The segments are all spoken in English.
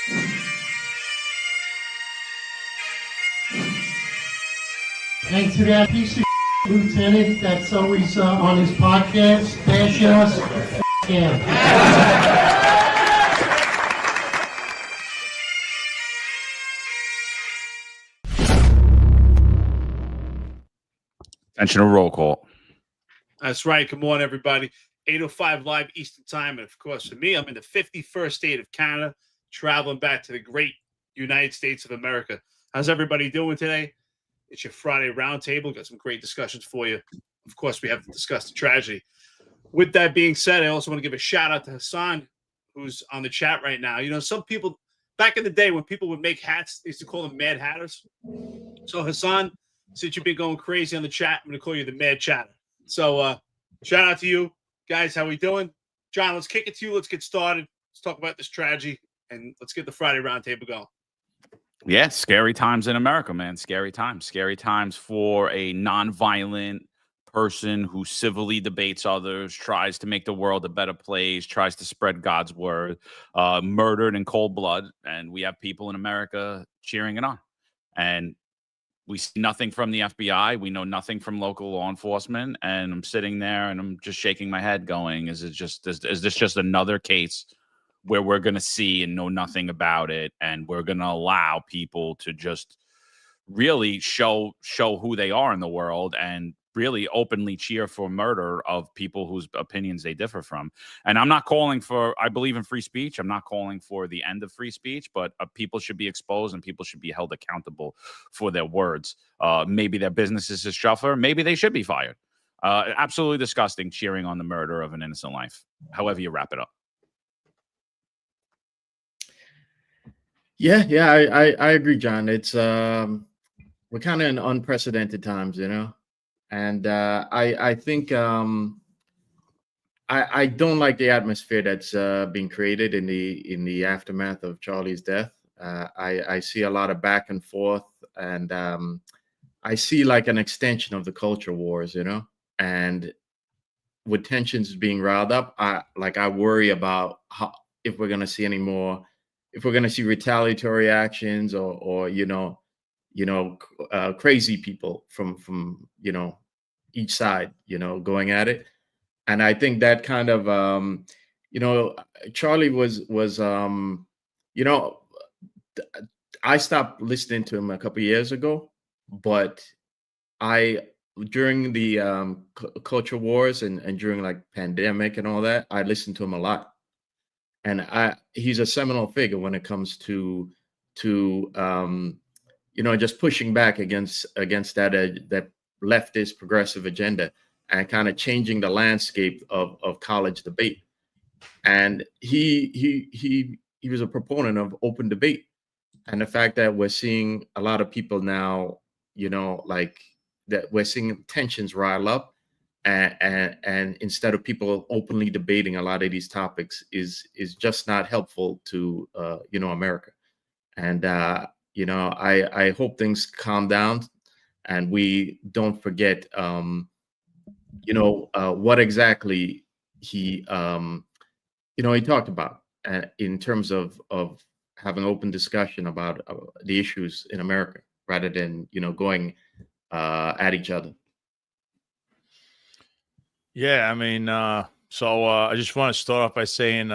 And to that piece of lieutenant that's always on his podcast, bash us, him. Attention, roll call. That's right. Good morning, everybody. 8:05 live Eastern time. And of course, for me, I'm in the 51st state of Canada, traveling back to the great United States of America. How's everybody doing today? It's your Friday roundtable. Got some great discussions for you. Of course, we have to discuss the tragedy. With that being said, I also want to give a shout out to Hassan, who's on the chat right now. You know, some people back in the day when people would make hats, they used to call them Mad Hatters. So Hassan, since you've been going crazy on the chat, I'm going to call you the Mad Chatter. So shout out to you guys. How we doing? John, let's kick it to you. Let's get started. Let's talk about this tragedy and let's get the Friday roundtable going. Yeah, scary times in America, man. Scary times. Scary times for a nonviolent person who civilly debates others, tries to make the world a better place, tries to spread God's word, murdered in cold blood. And we have people in America cheering it on. And we see nothing from the FBI. We know nothing from local law enforcement. And I'm sitting there and I'm just shaking my head going, is this just another case where we're going to see and know nothing about it, and we're going to allow people to just really show who they are in the world and really openly cheer for murder of people whose opinions they differ from? And I'm not calling for, I believe in free speech. I'm not calling for the end of free speech, but people should be exposed and people should be held accountable for their words. Maybe their businesses is suffer. Maybe they should be fired. Absolutely disgusting cheering on the murder of an innocent life. However you wrap it up. Yeah, I agree, John. It's we're kind of in unprecedented times, you know, and I think I don't like the atmosphere that's being created in the aftermath of Charlie's death. I see a lot of back and forth, and I see like an extension of the culture wars, you know, and with tensions being riled up, I worry about if we're going to see any more. If we're going to see retaliatory actions or crazy people from each side, going at it. And I think that kind of, Charlie was I stopped listening to him a couple of years ago, but during the culture wars and during like pandemic and all that, I listened to him a lot. And he's a seminal figure when it comes to just pushing back against that leftist progressive agenda and kind of changing the landscape of college debate. And he was a proponent of open debate, and the fact that we're seeing a lot of people now, like that, we're seeing tensions rile up. And instead of people openly debating a lot of these topics is just not helpful to America. And I hope things calm down and we don't forget what exactly he talked about in terms of having open discussion about the issues in America rather than going at each other. Yeah, I mean, so I just want to start off by saying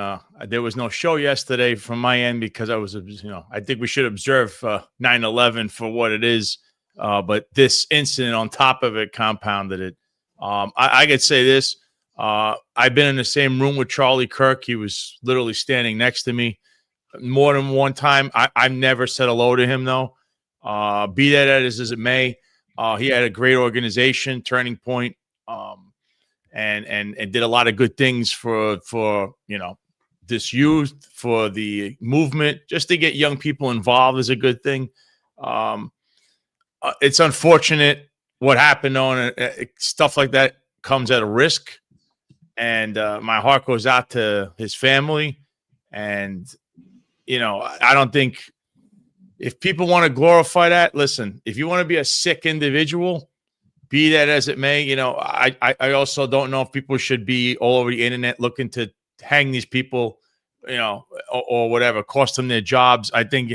there was no show yesterday from my end because I was, I think we should observe 9/11 for what it is. But this incident on top of it compounded it. I could say this. I've been in the same room with Charlie Kirk. He was literally standing next to me more than one time. I've never said hello to him, though. Be that as it may, he had a great organization, Turning Point. And did a lot of good things for this youth, for the movement, just to get young people involved is a good thing. It's unfortunate what happened on stuff like that comes at a risk, and my heart goes out to his family. And I don't think if people want to glorify that, listen, if you want to be a sick individual, be that as it may, I also don't know if people should be all over the internet looking to hang these people or whatever, cost them their jobs. I think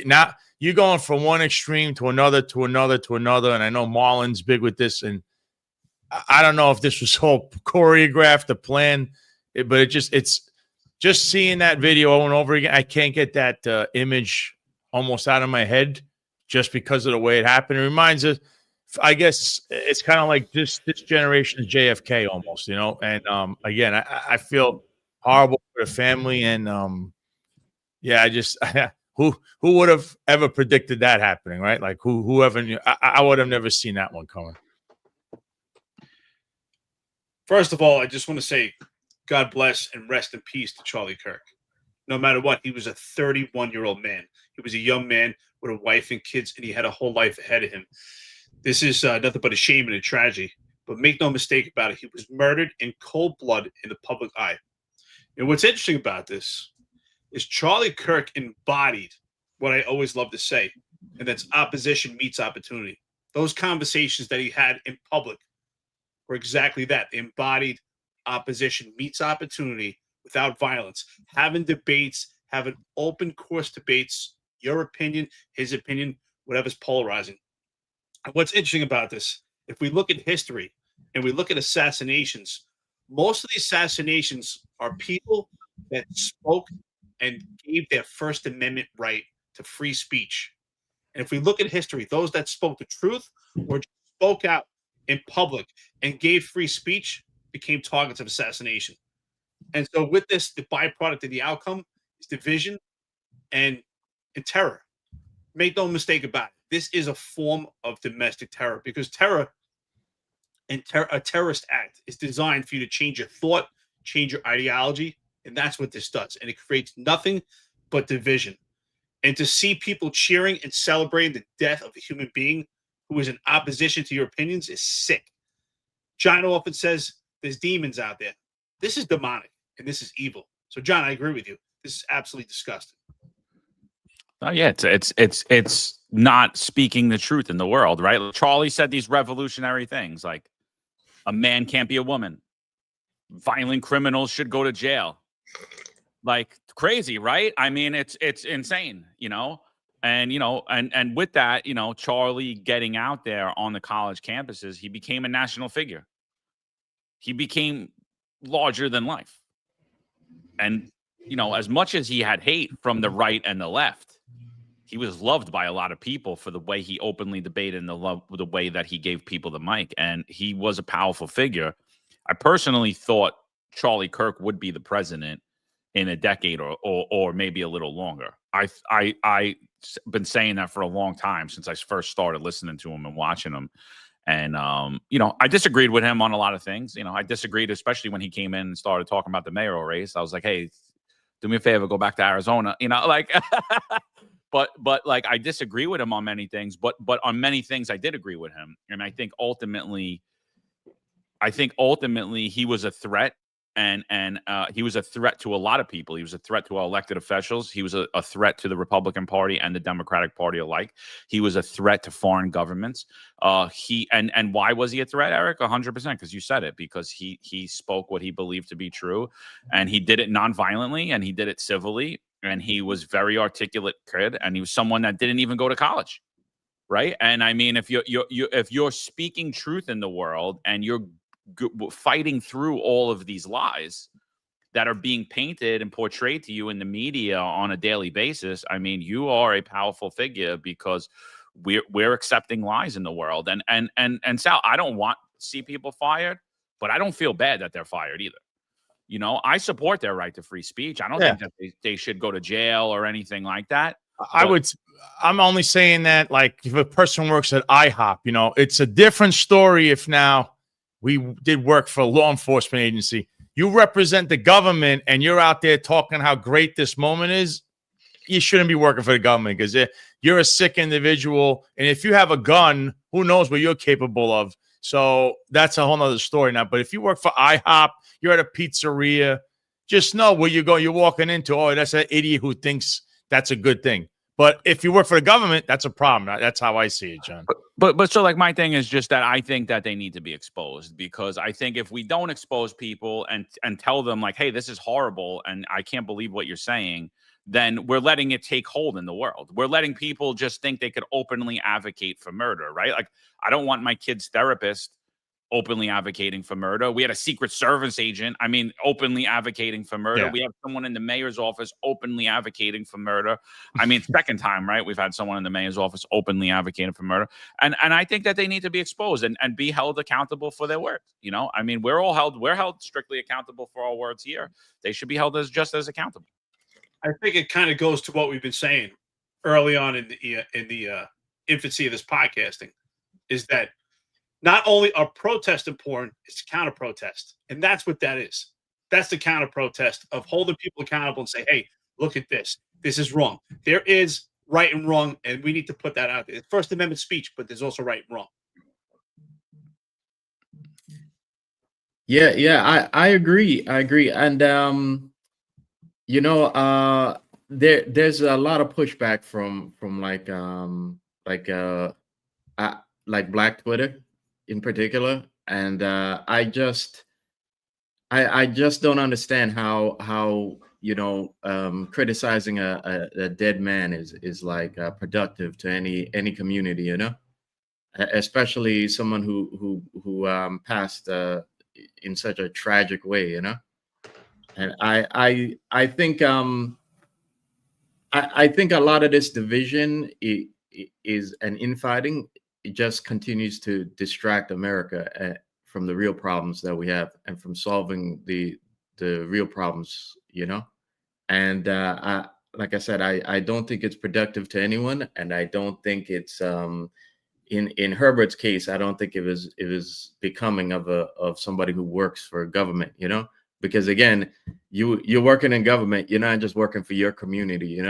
now you're going from one extreme to another, to another, to another. And I know Marlon's big with this. And I don't know if this was all choreographed, the plan, but it's just seeing that video over and over again. I can't get that image almost out of my head just because of the way it happened. It reminds us, I guess it's kind of like this generation's JFK almost, And again, I feel horrible for the family, and who would have ever predicted that happening, right? Like whoever knew, I would have never seen that one coming. First of all, I just want to say God bless and rest in peace to Charlie Kirk. No matter what, he was a 31-year-old man. He was a young man with a wife and kids, and he had a whole life ahead of him. This is nothing but a shame and a tragedy. But make no mistake about it, he was murdered in cold blood in the public eye. And what's interesting about this is Charlie Kirk embodied what I always love to say, and that's opposition meets opportunity. Those conversations that he had in public were exactly that. They embodied opposition meets opportunity without violence. Having debates, having open course debates, your opinion, his opinion, whatever's polarizing. And what's interesting about this, if we look at history and we look at assassinations, most of the assassinations are people that spoke and gave their First Amendment right to free speech. And if we look at history, those that spoke the truth or spoke out in public and gave free speech became targets of assassination. And so with this, the byproduct of the outcome is division and terror. Make no mistake about it. This is a form of domestic terror, because terror and a terrorist act is designed for you to change your thought, change your ideology, and that's what this does. And it creates nothing but division. And to see people cheering and celebrating the death of a human being who is in opposition to your opinions is sick. John often says there's demons out there. This is demonic and this is evil. So, John, I agree with you. This is absolutely disgusting. Oh yeah, it's not speaking the truth in the world, right? Charlie said these revolutionary things like a man can't be a woman, violent criminals should go to jail. Like crazy, right? I mean, it's insane, and with that, Charlie getting out there on the college campuses, he became a national figure. He became larger than life. And, as much as he had hate from the right and the left, he was loved by a lot of people for the way he openly debated and the way that he gave people the mic. And he was a powerful figure. I personally thought Charlie Kirk would be the president in a decade or maybe a little longer. I've been saying that for a long time, since I first started listening to him and watching him. And, I disagreed with him on a lot of things. I disagreed, especially when he came in and started talking about the mayoral race. I was like, hey, do me a favor, go back to Arizona, but like, I disagree with him on many things, but on many things I did agree with him. And I think ultimately he was a threat. And he was a threat to a lot of people. He was a threat to our elected officials. He was a threat to the Republican Party and the Democratic Party alike. He was a threat to foreign governments. And why was he a threat, Eric? 100%, because you said it. Because he spoke what he believed to be true, and he did it nonviolently, and he did it civilly, and he was very articulate kid, and he was someone that didn't even go to college, right? And I mean, if you're speaking truth in the world and you're fighting through all of these lies that are being painted and portrayed to you in the media on a daily basis, I mean, you are a powerful figure, because we're accepting lies in the world. And Sal, I don't want to see people fired, but I don't feel bad that they're fired either. I support their right to free speech. I don't think that they should go to jail or anything like that. I'm only saying that, like, if a person works at IHOP, it's a different story if now we did work for a law enforcement agency. You represent the government and you're out there talking how great this moment is. You shouldn't be working for the government, because you're a sick individual. And if you have a gun, who knows what you're capable of. So that's a whole nother story now. But if you work for IHOP, you're at a pizzeria, just know where you're going. You're walking into, oh, that's an idiot who thinks that's a good thing. But if you work for the government, that's a problem. That's how I see it, John. But so like my thing is just that I think that they need to be exposed, because I think if we don't expose people and tell them like, hey, this is horrible and I can't believe what you're saying, then we're letting it take hold in the world. We're letting people just think they could openly advocate for murder, right? Like, I don't want my kid's therapist openly advocating for murder. We had a Secret Service agent, openly advocating for murder. Yeah. We have someone in the mayor's office openly advocating for murder. Second time, right? We've had someone in the mayor's office openly advocating for murder. And I think that they need to be exposed and be held accountable for their words. We're held strictly accountable for our words here. They should be held just as accountable. I think it kind of goes to what we've been saying early on in the infancy of this podcasting, is that not only are protests important, it's counter protest. And that's what that is. That's the counter protest of holding people accountable and say, hey, look at this. This is wrong. There is right and wrong, and we need to put that out there. It's First Amendment speech, but there's also right and wrong. Yeah, I agree. And there's a lot of pushback from like Black Twitter in particular, and I just don't understand how criticizing a dead man is like productive to any community, especially someone who passed in such a tragic way, and I think I think a lot of this division is an infighting. It just continues to distract America from the real problems that we have and from solving the real problems, And like I said, I don't think it's productive to anyone, and I don't think it's in Herbert's case. I don't think it was becoming of somebody who works for government, because again, you're working in government. You're not just working for your community,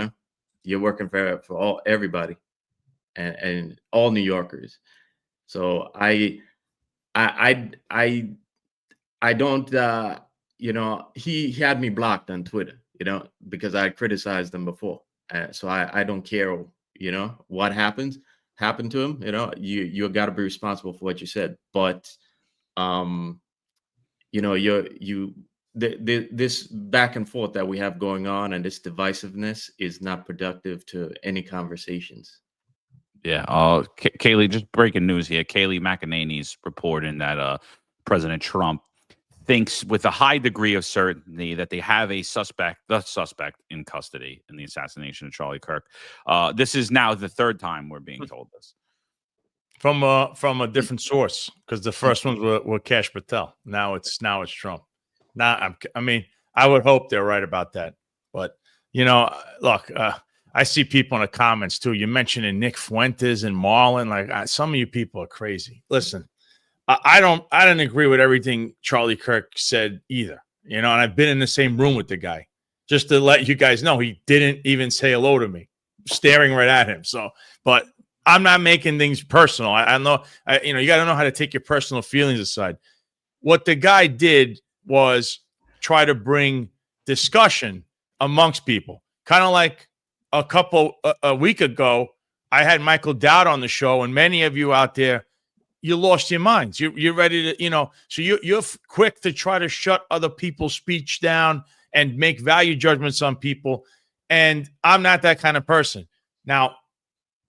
You're working for everybody. And all New Yorkers. So I don't he had me blocked on Twitter, because I criticized him before. So I don't care, what happened to him. You got to be responsible for what you said. But this back and forth that we have going on and this divisiveness is not productive to any conversations. Yeah. Kaylee, just breaking news here. Kaylee McEnany's reporting that President Trump thinks with a high degree of certainty that they have the suspect in custody in the assassination of Charlie Kirk. This is now the third time we're being told this. From a different source, because the first ones were Kash Patel. Now it's Trump. Now I would hope they're right about that. But look, I see people in the comments too. You're mentioning Nick Fuentes and Marlon. Like some of you people are crazy. Listen, I don't agree with everything Charlie Kirk said either. And I've been in the same room with the guy. Just to let you guys know, he didn't even say hello to me, staring right at him. So, but I'm not making things personal. I know, you got to know how to take your personal feelings aside. What the guy did was try to bring discussion amongst people, kind of like a week ago, I had Michael Dowd on the show, and many of you out there, you lost your minds. You're ready to, so you're quick to try to shut other people's speech down and make value judgments on people. And I'm not that kind of person. Now,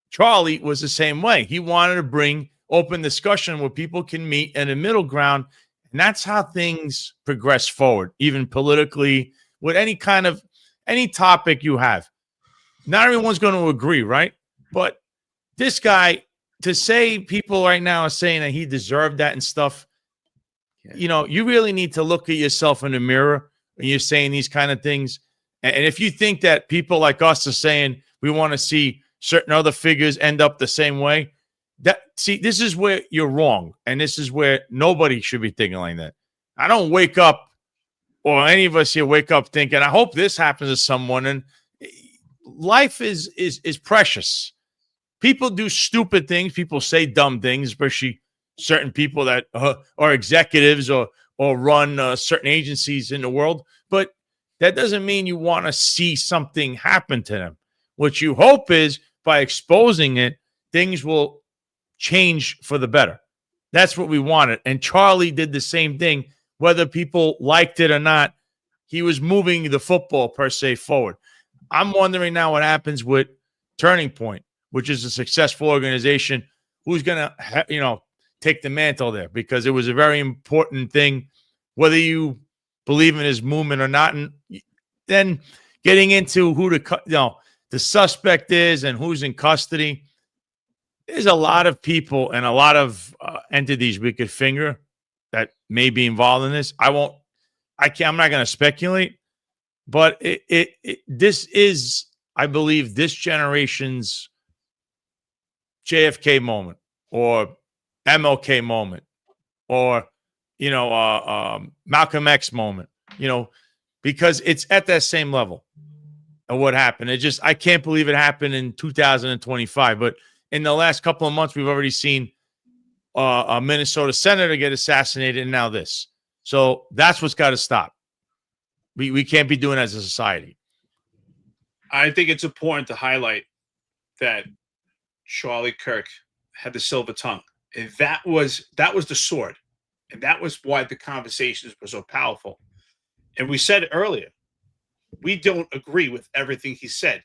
Charlie was the same way. He wanted to bring open discussion where people can meet in a middle ground. And that's how things progress forward, even politically, with any topic you have. Not everyone's going to agree, right? But this guy, to say people right now are saying that he deserved that and stuff, you really need to look at yourself in the mirror when you're saying these kind of things. And if you think that people like us are saying we want to see certain other figures end up the same way, this is where you're wrong. And this is where nobody should be thinking like that. I don't wake up, or any of us here wake up thinking, I hope this happens to someone. And life is precious. People do stupid things. People say dumb things, especially certain people that are executives or run certain agencies in the world. But that doesn't mean you want to see something happen to them. What you hope is by exposing it, things will change for the better. That's what we wanted. And Charlie did the same thing, whether people liked it or not. He was moving the football per se forward. I'm wondering now what happens with Turning Point, which is a successful organization. Who's going to, take the mantle there? Because it was a very important thing, whether you believe in his movement or not. And then getting into who the suspect is and who's in custody. There's a lot of people and a lot of entities we could finger that may be involved in this. I'm not going to speculate, but this is, I believe, this generation's JFK moment or MLK moment or, Malcolm X moment, because it's at that same level of what happened. I can't believe it happened in 2025, but in the last couple of months, we've already seen a Minnesota senator get assassinated, and now this. So that's what's got to stop. We can't be doing it as a society. I think it's important to highlight that Charlie Kirk had the silver tongue, and that was the sword, and that was why the conversations were so powerful. And we said earlier, we don't agree with everything he said.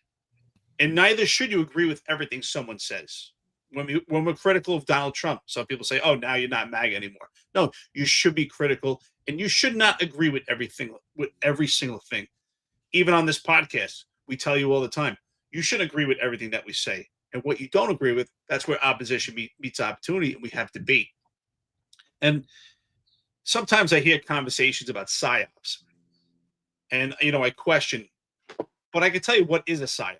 And neither should you agree with everything someone says. When we're critical of Donald Trump, some people say, "Oh, now you're not MAGA anymore." No, you should be critical, and you should not agree with every single thing. Even on this podcast, we tell you all the time, you should agree with everything that we say. And what you don't agree with, that's where opposition meets opportunity, and we have debate. And sometimes I hear conversations about psyops, and I question, but I can tell you what is a psyop.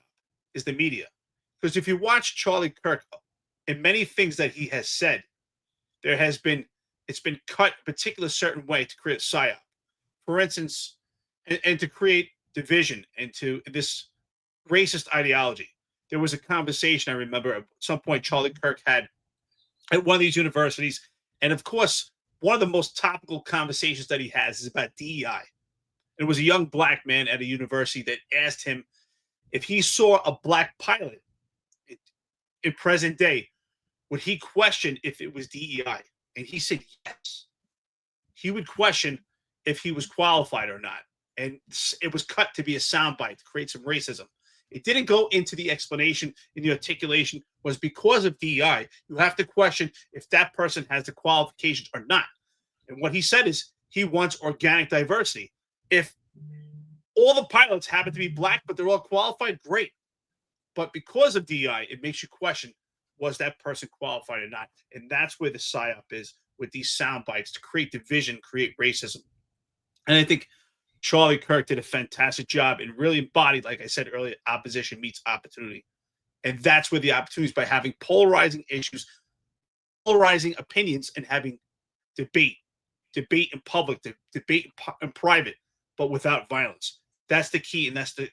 Is the media. Because if you watch Charlie Kirk, in many things that he has said, it's been cut a particular certain way to create a psyop. For instance, and to create division into this racist ideology. There was a conversation I remember at some point Charlie Kirk had at one of these universities. And of course, one of the most topical conversations that he has is about DEI. It was a young black man at a university that asked him if he saw a black pilot in present day, would he question if it was DEI? And he said yes. He would question if he was qualified or not. And it was cut to be a soundbite to create some racism. It didn't go into the explanation in the articulation was because of DEI. You have to question if that person has the qualifications or not. And what he said is he wants organic diversity. If all the pilots happen to be black, but they're all qualified, great. But because of DEI, it makes you question, was that person qualified or not? And that's where the psyop is with these sound bites to create division, create racism. And I think Charlie Kirk did a fantastic job and really embodied, like I said earlier, opposition meets opportunity. And that's where the opportunity is by having polarizing issues, polarizing opinions, and having debate in public, debate in private, but without violence. That's the key, and that's the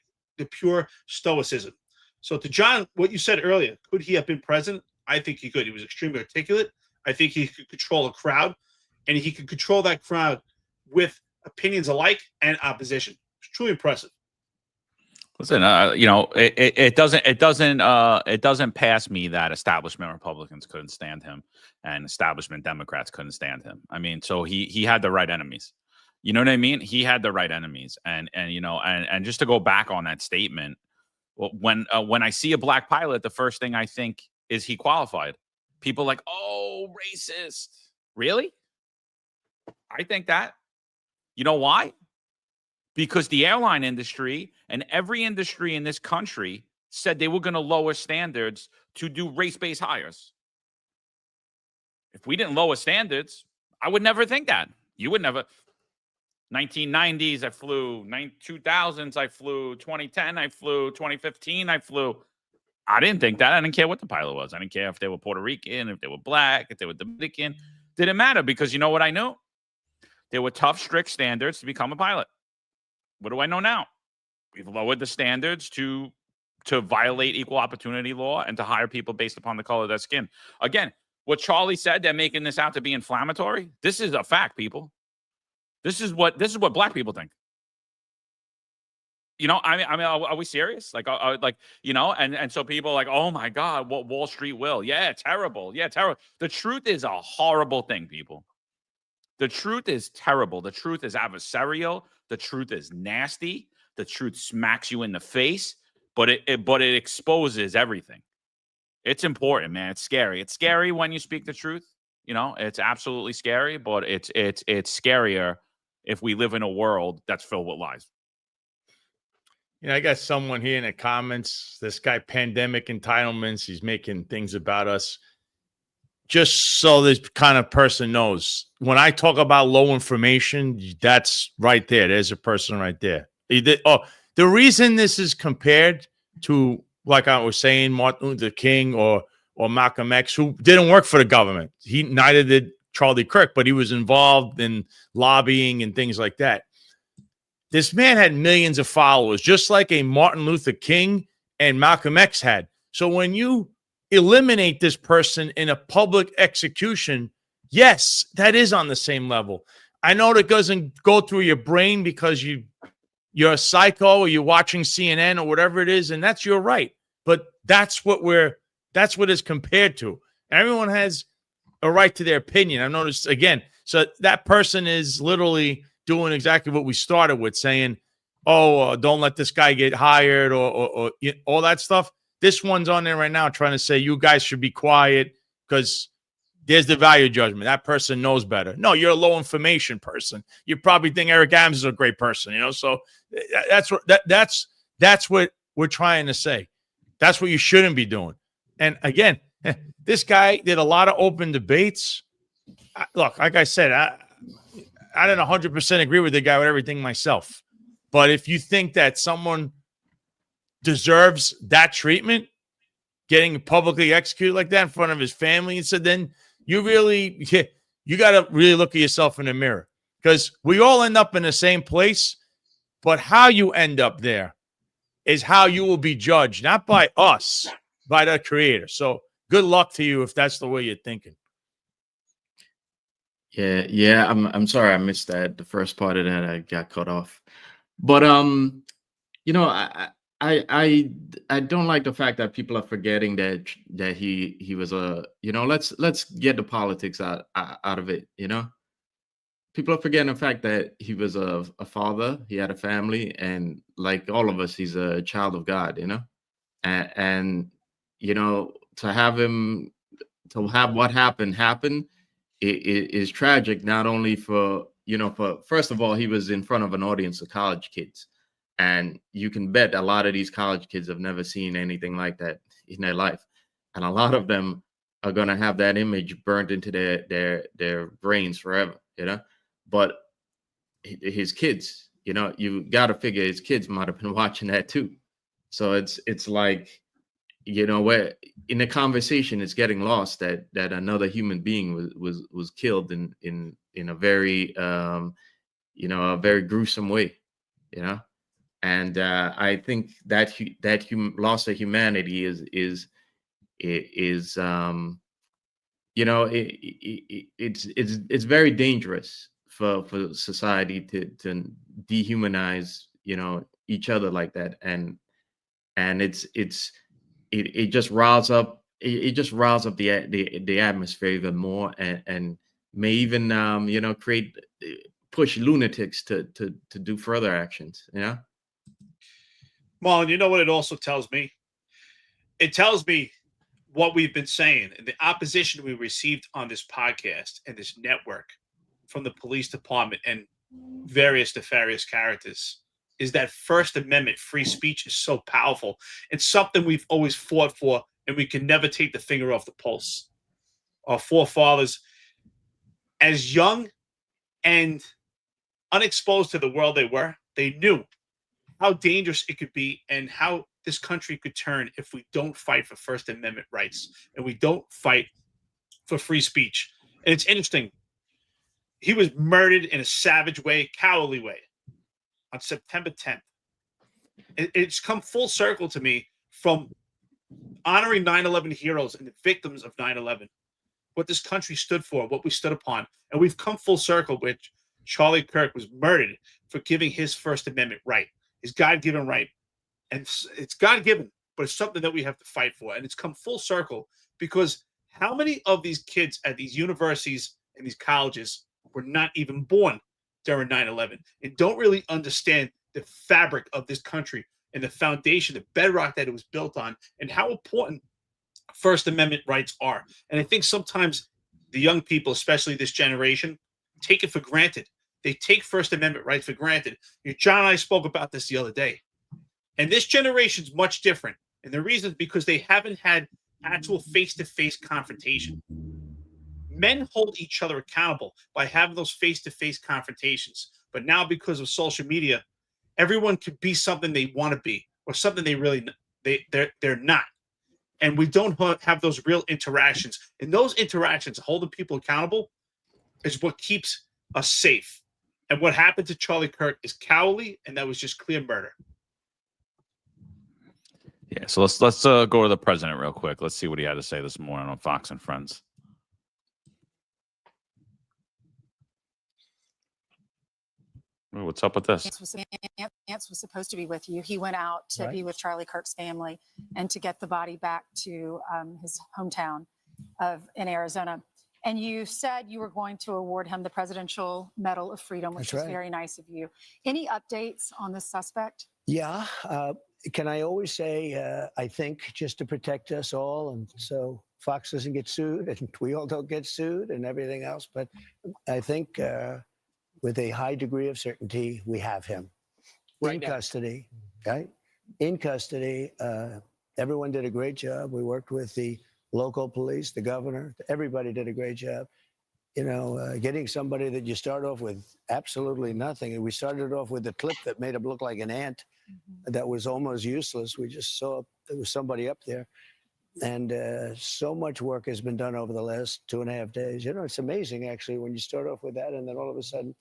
pure stoicism. So to John, what you said earlier, could he have been president? I think he could. He was extremely articulate. I think he could control a crowd, and he could control that crowd with opinions alike and opposition. It's truly impressive. Listen, it doesn't pass me that establishment Republicans couldn't stand him and establishment Democrats couldn't stand him. I mean, so he had the right enemies. You know what I mean? He had the right enemies, and just to go back on that statement, when I see a black pilot, the first thing I think is he qualified. People like, oh, racist. Really? I think that. You know why? Because the airline industry and every industry in this country said they were going to lower standards to do race-based hires. If we didn't lower standards, I would never think that. You would never. 1990s, I flew. 2000s, I flew. 2010, I flew. 2015, I flew. I didn't think that. I didn't care what the pilot was. I didn't care if they were Puerto Rican, if they were black, if they were Dominican. Didn't matter because you know what I knew? There were tough, strict standards to become a pilot. What do I know now? We've lowered the standards to violate equal opportunity law and to hire people based upon the color of their skin. Again, what Charlie said, they're making this out to be inflammatory. This is a fact, people. This is what black people think. are we serious? Like, and so people are like, oh my God, what Wall Street will? Yeah, terrible. Yeah, terrible. The truth is a horrible thing, people. The truth is terrible. The truth is adversarial. The truth is nasty. The truth smacks you in the face, but it exposes everything. It's important, man. It's scary. It's scary when you speak the truth. It's absolutely scary, but it's scarier if we live in a world that's filled with lies. I got someone here in the comments. This guy, pandemic entitlements, he's making things about us. Just so this kind of person knows, when I talk about low information, that's right there. There's a person right there. The reason this is compared to, like I was saying, Martin Luther King or Malcolm X, who didn't work for the government. Neither did Charlie Kirk, but he was involved in lobbying and things like that. This man had millions of followers, just like a Martin Luther King and Malcolm X had. So when you eliminate this person in a public execution, yes, that is on the same level. I know that doesn't go through your brain because you're a psycho or you're watching CNN or whatever it is, and that's your right. But that's what it's compared to. Everyone has a right to their opinion. I've noticed again. So that person is literally doing exactly what we started with, saying, don't let this guy get hired or all that stuff. This one's on there right now trying to say you guys should be quiet because there's the value judgment. That person knows better. No, you're a low information person. You probably think Eric Adams is a great person, So that's what we're trying to say. That's what you shouldn't be doing. And again, this guy did a lot of open debates. Look, like I said, I don't 100% agree with the guy with everything myself. But if you think that someone deserves that treatment, getting publicly executed like that in front of his family, and so then you got to really look at yourself in the mirror, because we all end up in the same place, but how you end up there is how you will be judged, not by us, by the Creator. So good luck to you if that's the way you're thinking. Yeah. I'm sorry I missed that. The first part of that I got cut off. But I don't like the fact that people are forgetting that he was let's get the politics out of it. People are forgetting the fact that he was a father. He had a family, and like all of us, he's a child of God. And to have what happened is tragic. Not only for first of all, he was in front of an audience of college kids. And you can bet a lot of these college kids have never seen anything like that in their life. And a lot of them are going to have that image burned into their brains forever, But his kids, you got to figure his kids might have been watching that too. So it's like, where in the conversation, it's getting lost that another human being was killed in a very, a very gruesome way, And I think that loss of humanity is it's very dangerous for society to dehumanize each other like that, and it just riles up the atmosphere even more, and may even push lunatics to do further actions. Marlon, you know what it also tells me? It tells me what we've been saying, and the opposition we received on this podcast and this network from the police department and various nefarious characters is that First Amendment free speech is so powerful. It's something we've always fought for, and we can never take the finger off the pulse. Our forefathers, as young and unexposed to the world they knew how dangerous it could be and how this country could turn if we don't fight for First Amendment rights and we don't fight for free speech. And it's interesting. He was murdered in a savage way, cowardly way, on September 10th. It's come full circle to me from honoring 9/11 heroes and the victims of 9/11, what this country stood for, what we stood upon. And we've come full circle, which Charlie Kirk was murdered for giving his First Amendment right. is God-given right. And it's God-given, but it's something that we have to fight for. And it's come full circle because how many of these kids at these universities and these colleges were not even born during 9/11 and don't really understand the fabric of this country and the foundation, the bedrock that it was built on, and how important First Amendment rights are. And I think sometimes the young people, especially this generation, take it for granted. They take First Amendment rights for granted. John and I spoke about this the other day. And this generation's much different. And the reason is because they haven't had actual face-to-face confrontation. Men hold each other accountable by having those face-to-face confrontations. But now because of social media, everyone could be something they want to be or something they're not. And we don't have those real interactions. And those interactions, holding people accountable, is what keeps us safe. And what happened to Charlie Kirk is cowardly, and that was just clear murder. Yeah, so let's go to the president real quick. Let's see what he had to say this morning on Fox and Friends. Ooh, what's up with this? Vance was supposed to be with you. He went out to be with Charlie Kirk's family and to get the body back to his hometown in Arizona. And you said you were going to award him the Presidential Medal of Freedom, which is very nice of you. Any updates on this suspect? Yeah. Can I always say, I think, just to protect us all, and so Fox doesn't get sued and we all don't get sued and everything else. But I think with a high degree of certainty, we have him in custody, right? In custody. Everyone did a great job. We worked with the local police, the governor, everybody did a great job. You know, getting somebody that you start off with absolutely nothing. And we started off with a clip that made him look like an ant that was almost useless. We just saw there was somebody up there. And so much work has been done over the last 2.5 days. You know, it's amazing, actually, when you start off with that and then all of a sudden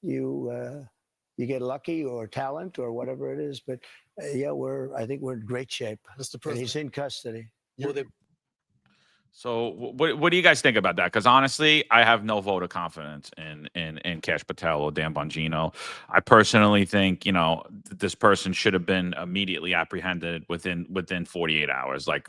you get lucky or talent or whatever it is. But yeah, I think we're in great shape. Mr. President. And he's in custody. So what do you guys think about that? Because honestly, I have no vote of confidence in Cash Patel or Dan Bongino. I personally think, you know, this person should have been immediately apprehended within 48 hours, like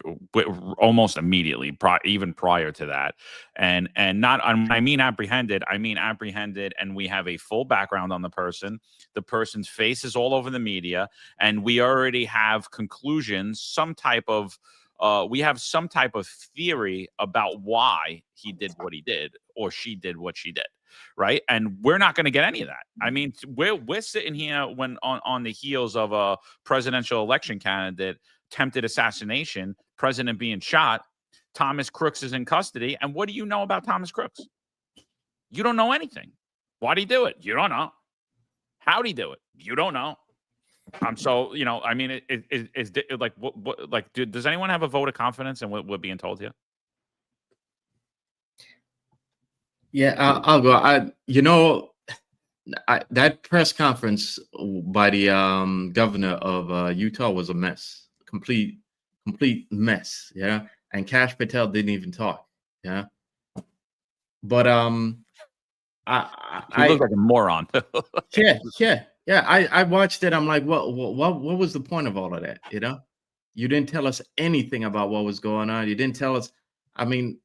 almost immediately, even prior to that. And not, I mean apprehended, and we have a full background on the person. The person's face is all over the media, and we already have conclusions, we have some type of theory about why he did what he did or she did what she did, right? And we're not going to get any of that. I mean, we're sitting here when on the heels of a presidential election candidate, attempted assassination, president being shot, Thomas Crooks is in custody. And what do you know about Thomas Crooks? You don't know anything. Why'd he do it? You don't know. How'd he do it? You don't know. So, you know, I mean, is like, does anyone have a vote of confidence in what we're being told here? Yeah, I'll go. That press conference by the governor of Utah was a mess, complete mess. Yeah, and Cash Patel didn't even talk. Yeah, but he looked like a moron. Yeah, I watched it. I'm like, what was the point of all of that? You know, you didn't tell us anything about what was going on. You didn't tell us. I mean,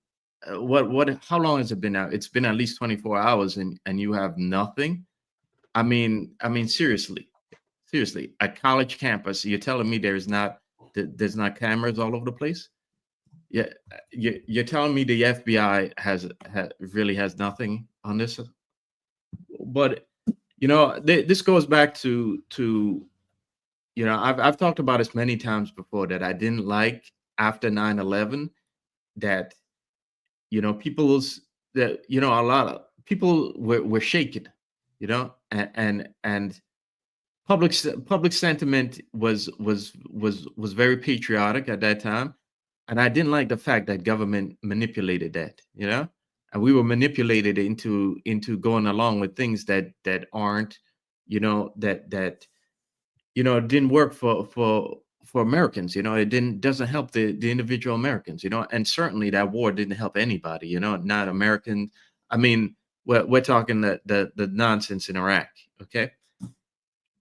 how long has it been now? It's been at least 24 hours and you have nothing. I mean, seriously, at college campus, you're telling me there's not cameras all over the place? Yeah, you're telling me the FBI really has nothing on this? But you know, this goes back to you know, I've talked about this many times before that I didn't like after 9/11 that, you know, a lot of people were shaken, you know, and public sentiment was very patriotic at that time, and I didn't like the fact that government manipulated that, you know. And we were manipulated into going along with things that aren't, you know, that you know, didn't work for Americans. You know, it doesn't help the individual Americans. You know, and certainly that war didn't help anybody. You know, not American. I mean, we're talking the nonsense in Iraq. Okay,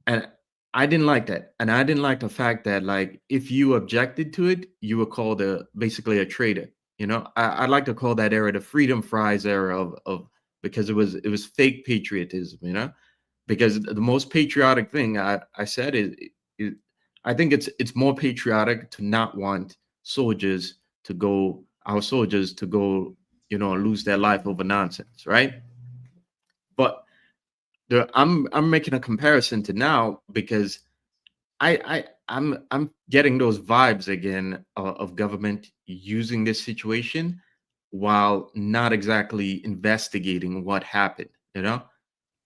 and I didn't like that, and I didn't like the fact that, like, if you objected to it, you were called basically a traitor. I like to call that era the freedom fries era of because it was fake patriotism. Because the most patriotic thing I said is I think it's more patriotic to not want our soldiers to go, lose their life over nonsense, right? But I'm making a comparison to now because I'm getting those vibes again of government using this situation while not exactly investigating what happened,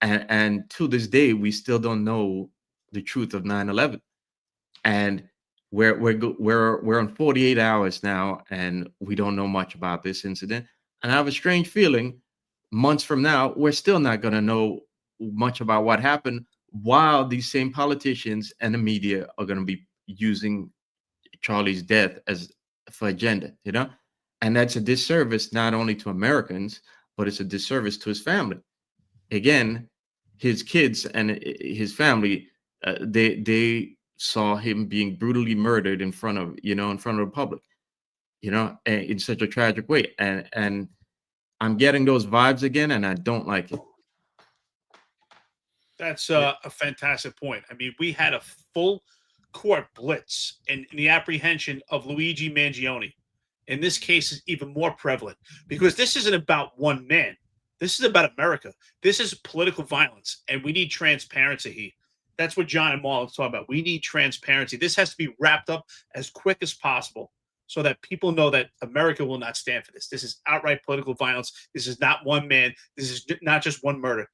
and to this day we still don't know the truth of 9/11, and we're on 48 hours now and we don't know much about this incident, and I have a strange feeling months from now we're still not going to know much about what happened, while these same politicians and the media are going to be using Charlie's death as for agenda, and that's a disservice not only to Americans, but it's a disservice to his family. Again, his kids and his family, they saw him being brutally murdered in front of the public, in such a tragic way, and I'm getting those vibes again, and I don't like it. That's a fantastic point. I mean, we had a full court blitz in the apprehension of Luigi Mangione. In this case, is even more prevalent because this isn't about one man. This is about America. This is political violence, and we need transparency. That's what John and Marlon talking about. We need transparency. This has to be wrapped up as quick as possible so that people know that America will not stand for this. This is outright political violence. This is not one man. This is not just one murder.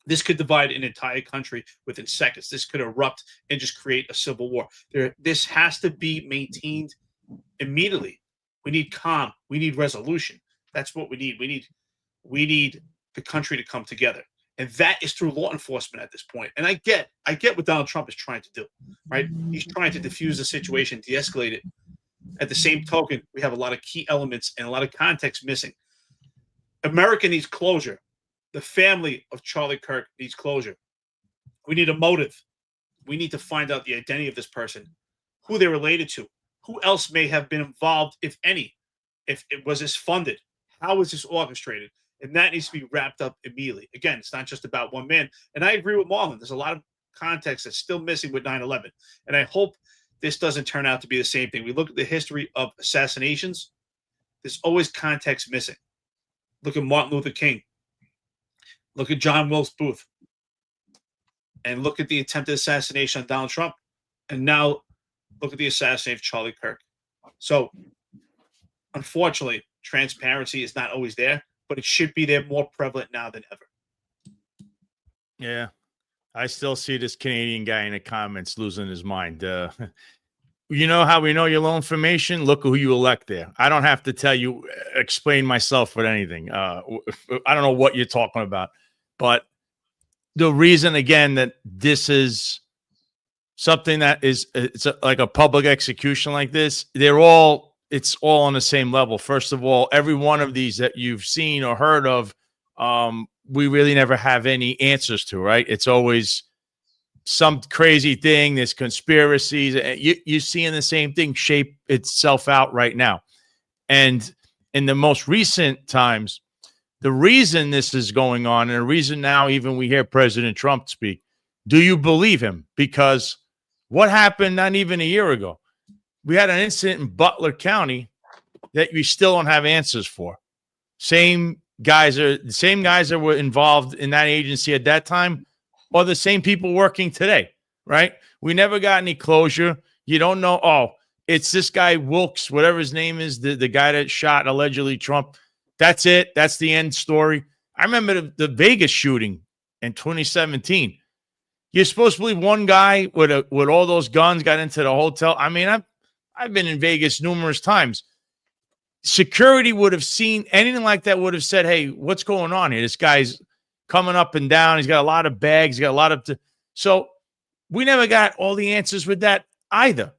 This could divide an entire country within seconds. This could erupt and just create a civil war. This has to be maintained immediately. We need calm. We need resolution. That's what we need. We need the country to come together. And that is through law enforcement at this point. And I get what Donald Trump is trying to do, right? He's trying to diffuse the situation, de-escalate it. At the same token, we have a lot of key elements and a lot of context missing. America needs closure. The family of Charlie Kirk needs closure. We need a motive. We need to find out the identity of this person, who they're related to, who else may have been involved, if any. If it was this funded, how was this orchestrated? And that needs to be wrapped up immediately. Again, it's not just about one man. And I agree with Marlon. There's a lot of context that's still missing with 9/11. And I hope this doesn't turn out to be the same thing. We look at the history of assassinations. There's always context missing. Look at Martin Luther King. Look at John Wilkes Booth. And look at the attempted assassination on Donald Trump. And now look at the assassination of Charlie Kirk. So, unfortunately, transparency is not always there, but it should be there, more prevalent now than ever. Yeah. I still see this Canadian guy in the comments losing his mind. You know how we know your low information? Look who you elect there. I don't have to tell you, explain myself with anything. I don't know what you're talking about. But the reason, again, that this is something that is like a public execution like this, it's all on the same level. First of all, every one of these that you've seen or heard of, we really never have any answers to, right? It's always some crazy thing. There's conspiracies. You're seeing the same thing shape itself out right now. And in the most recent times, the reason this is going on, and the reason now even we hear President Trump speak, do you believe him? Because what happened not even a year ago? We had an incident in Butler County that we still don't have answers for. The same guys that were involved in that agency at that time are the same people working today, right? We never got any closure. You don't know, oh, it's this guy Wilkes, whatever his name is, the guy that shot allegedly Trump. That's it. That's the end story. I remember the Vegas shooting in 2017. You're supposed to believe one guy with all those guns got into the hotel. I mean, I've been in Vegas numerous times. Security would have seen anything like that, would have said, hey, what's going on here? This guy's coming up and down. He's got a lot of bags. He's got a lot of... So we never got all the answers with that either.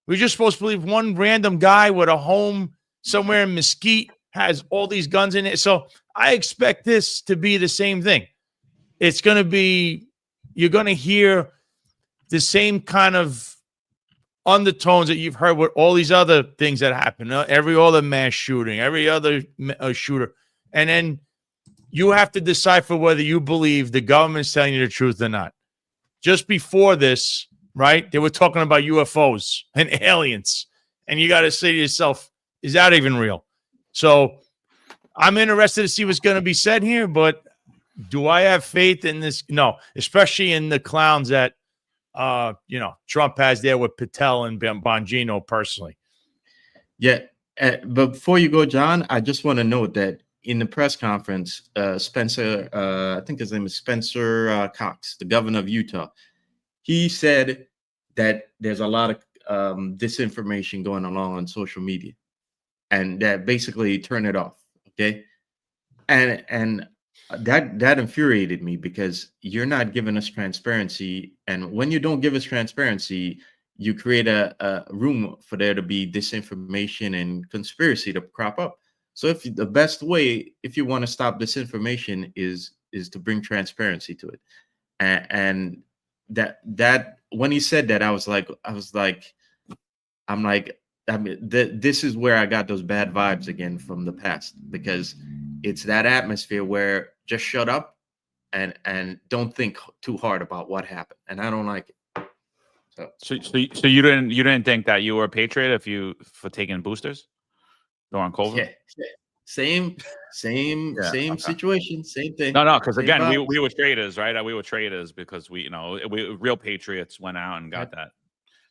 We're just supposed to believe one random guy with a home somewhere in Mesquite has all these guns in it. So I expect this to be the same thing. It's going to be... You're going to hear the same kind of undertones that you've heard with all these other things that happen, every other mass shooting, every other shooter. And then you have to decipher whether you believe the government's telling you the truth or not. Just before this, right, they were talking about UFOs and aliens. And you got to say to yourself, is that even real? So I'm interested to see what's going to be said here, but do I have faith in this? No, especially in the clowns that, Trump has there with Patel and Bongino personally. Yeah. But before you go, John, I just want to note that in the press conference, Spencer, I think his name is Spencer Cox, the governor of Utah, he said that there's a lot of disinformation going along on social media, and that basically turn it off. Okay. And that infuriated me, because you're not giving us transparency. And when you don't give us transparency, you create a room for there to be disinformation and conspiracy to crop up. So if the best way, if you want to stop disinformation, is to bring transparency to it. And that when he said that, this is where I got those bad vibes again from the past, because it's that atmosphere where just shut up and don't think too hard about what happened, and I don't like it. So you didn't think that you were a patriot for taking boosters during COVID? Yeah. Same situation, same thing. No, because again, we were traitors, right? We were traitors because we real patriots went out and got that.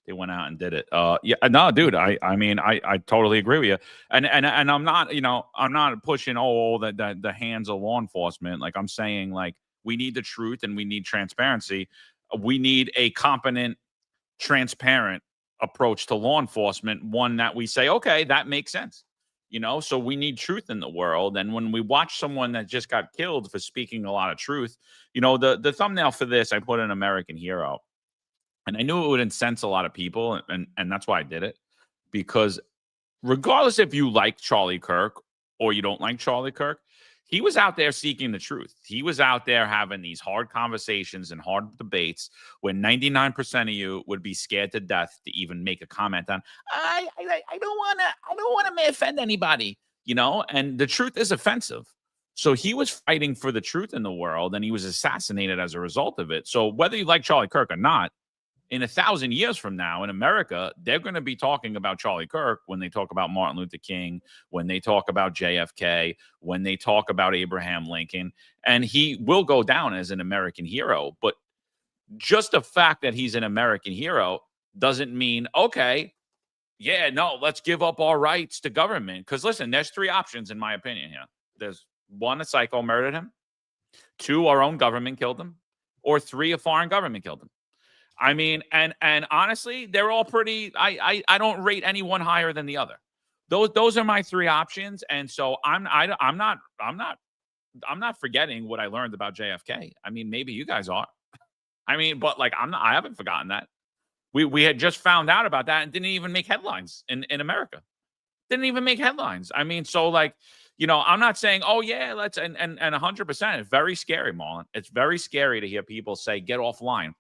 They went out and did it. Yeah, no, dude. I mean, I totally agree with you. And I'm not, I'm not pushing the hands of law enforcement. Like, I'm saying, like, we need the truth and we need transparency. We need a competent, transparent approach to law enforcement. One that we say, okay, that makes sense. So we need truth in the world. And when we watch someone that just got killed for speaking a lot of truth, the thumbnail for this, I put an American hero. And I knew it would incense a lot of people, and that's why I did it. Because regardless if you like Charlie Kirk or you don't like Charlie Kirk, he was out there seeking the truth. He was out there having these hard conversations and hard debates when 99% of you would be scared to death to even make a comment on, I don't want to offend anybody, and the truth is offensive. So he was fighting for the truth in the world, and he was assassinated as a result of it. So whether you like Charlie Kirk or not, in 1,000 years from now in America, they're going to be talking about Charlie Kirk when they talk about Martin Luther King, when they talk about JFK, when they talk about Abraham Lincoln, and he will go down as an American hero. But just the fact that he's an American hero doesn't mean, okay, yeah, no, let's give up our rights to government. Because listen, there's three options in my opinion here. There's one, a psycho murdered him. Two, our own government killed him. Or three, a foreign government killed him. I mean, and honestly, they're all pretty. I don't rate any one higher than the other. Those are my three options, and so I'm not forgetting what I learned about JFK. I mean, maybe you guys are. I mean, but like I haven't forgotten that. We had just found out about that and didn't even make headlines in America. Didn't even make headlines. I mean, so like, I'm not saying, oh yeah, let's and 100%. It's very scary, Marlon. It's very scary to hear people say get offline.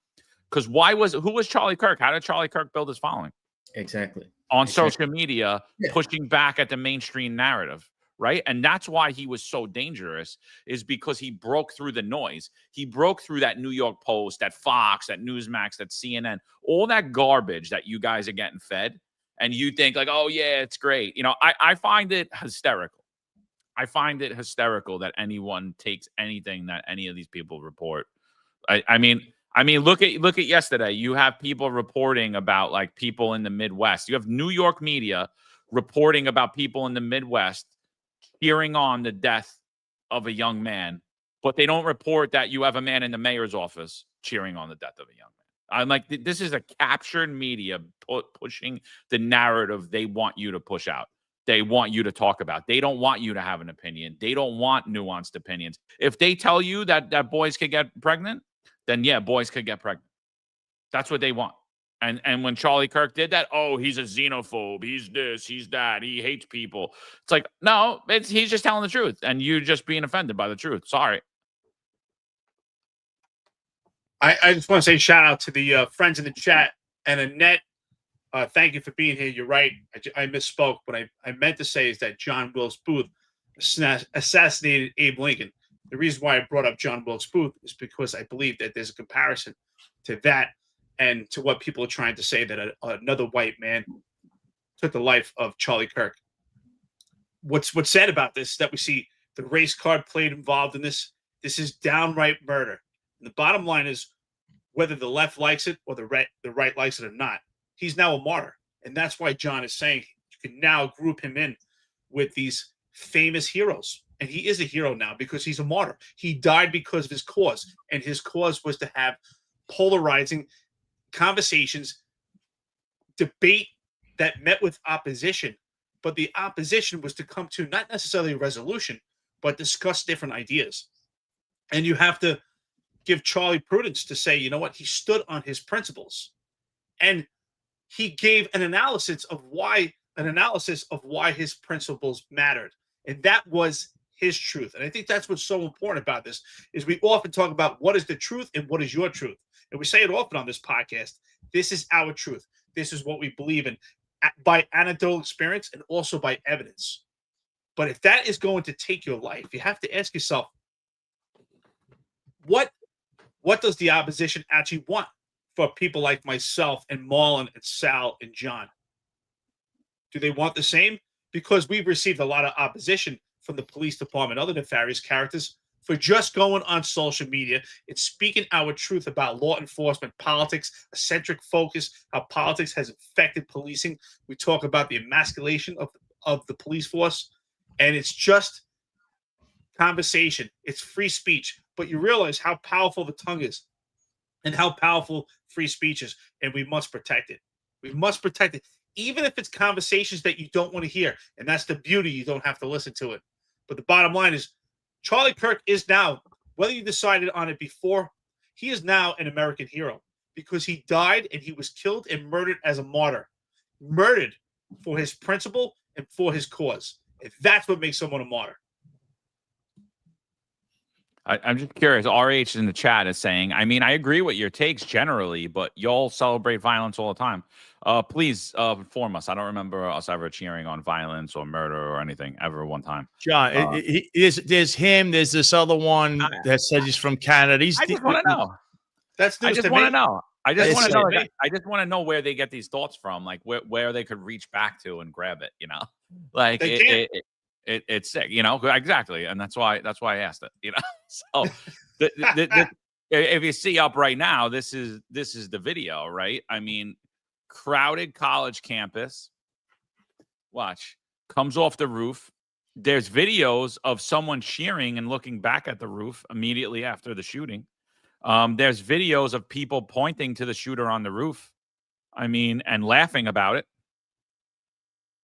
Because who was Charlie Kirk? How did Charlie Kirk build his following? Exactly. On social media, pushing back at the mainstream narrative, right? And that's why he was so dangerous, is because he broke through the noise. He broke through that New York Post, that Fox, that Newsmax, that CNN, all that garbage that you guys are getting fed. And you think like, oh yeah, it's great. I find it hysterical. I find it hysterical that anyone takes anything that any of these people report. I mean, look at yesterday. You have people reporting about like people in the Midwest. You have New York media reporting about people in the Midwest cheering on the death of a young man, but they don't report that you have a man in the mayor's office cheering on the death of a young man. I'm like, this is a captured media pushing the narrative they want you to push out. They want you to talk about. They don't want you to have an opinion. They don't want nuanced opinions. If they tell you that boys could get pregnant, then yeah, boys could get pregnant. That's what they want. And when Charlie Kirk did that, oh, he's a xenophobe. He's this, he's that. He hates people. It's like, no, he's just telling the truth. And you're just being offended by the truth. Sorry. I just want to say shout out to the friends in the chat and Annette. Thank you for being here. You're right. I misspoke. What I meant to say is that John Wilkes Booth assassinated Abe Lincoln. The reason why I brought up John Wilkes Booth is because I believe that there's a comparison to that and to what people are trying to say, that another white man took the life of Charlie Kirk. What's sad about this is that we see the race card played involved in this. This is downright murder. And the bottom line is, whether the left likes it or the right likes it or not, he's now a martyr. And that's why John is saying you can now group him in with these famous heroes. And he is a hero now because he's a martyr. He died because of his cause. And his cause was to have polarizing conversations, debate that met with opposition. But the opposition was to come to not necessarily a resolution, but discuss different ideas. And you have to give Charlie prudence to say, you know what, he stood on his principles. And he gave an analysis of why his principles mattered. And that was his truth. And I think that's what's so important about this, is we often talk about what is the truth and what is your truth. And we say it often on this podcast. This is our truth. This is what we believe in by anecdotal experience and also by evidence. But if that is going to take your life, you have to ask yourself, what does the opposition actually want for people like myself and Marlon and Sal and John? Do they want the same? Because we've received a lot of opposition from the police department, other nefarious characters, for just going on social media and speaking our truth about law enforcement, politics, a centric focus, how politics has affected policing. We talk about the emasculation of the police force, and it's just conversation. It's free speech, but you realize how powerful the tongue is and how powerful free speech is, and we must protect it. We must protect it, even if it's conversations that you don't want to hear, and that's the beauty. You don't have to listen to it. But the bottom line is, Charlie Kirk is now, whether you decided on it before, he is now an American hero because he died and he was killed and murdered as a martyr, murdered for his principle and for his cause. And that's what makes someone a martyr. I'm just curious. RH in the chat is saying, I mean, I agree with your takes generally, but y'all celebrate violence all the time. Please inform us. I don't remember us ever cheering on violence or murder or anything ever one time. John, there's him. There's this other one that says he's from Canada. I just want to know. That's news I just to want me. to know. I just want to Listen, know. I just want to know where they get these thoughts from, like where they could reach back to and grab it. You know, like it's sick. You know, exactly, and that's why I asked it. You know, so if you see up right now, this is the video, right? I mean, crowded college campus. Watch, comes off the roof. There's videos of someone cheering and looking back at the roof immediately after the shooting. There's videos of people pointing to the shooter on the roof. I mean, and laughing about it.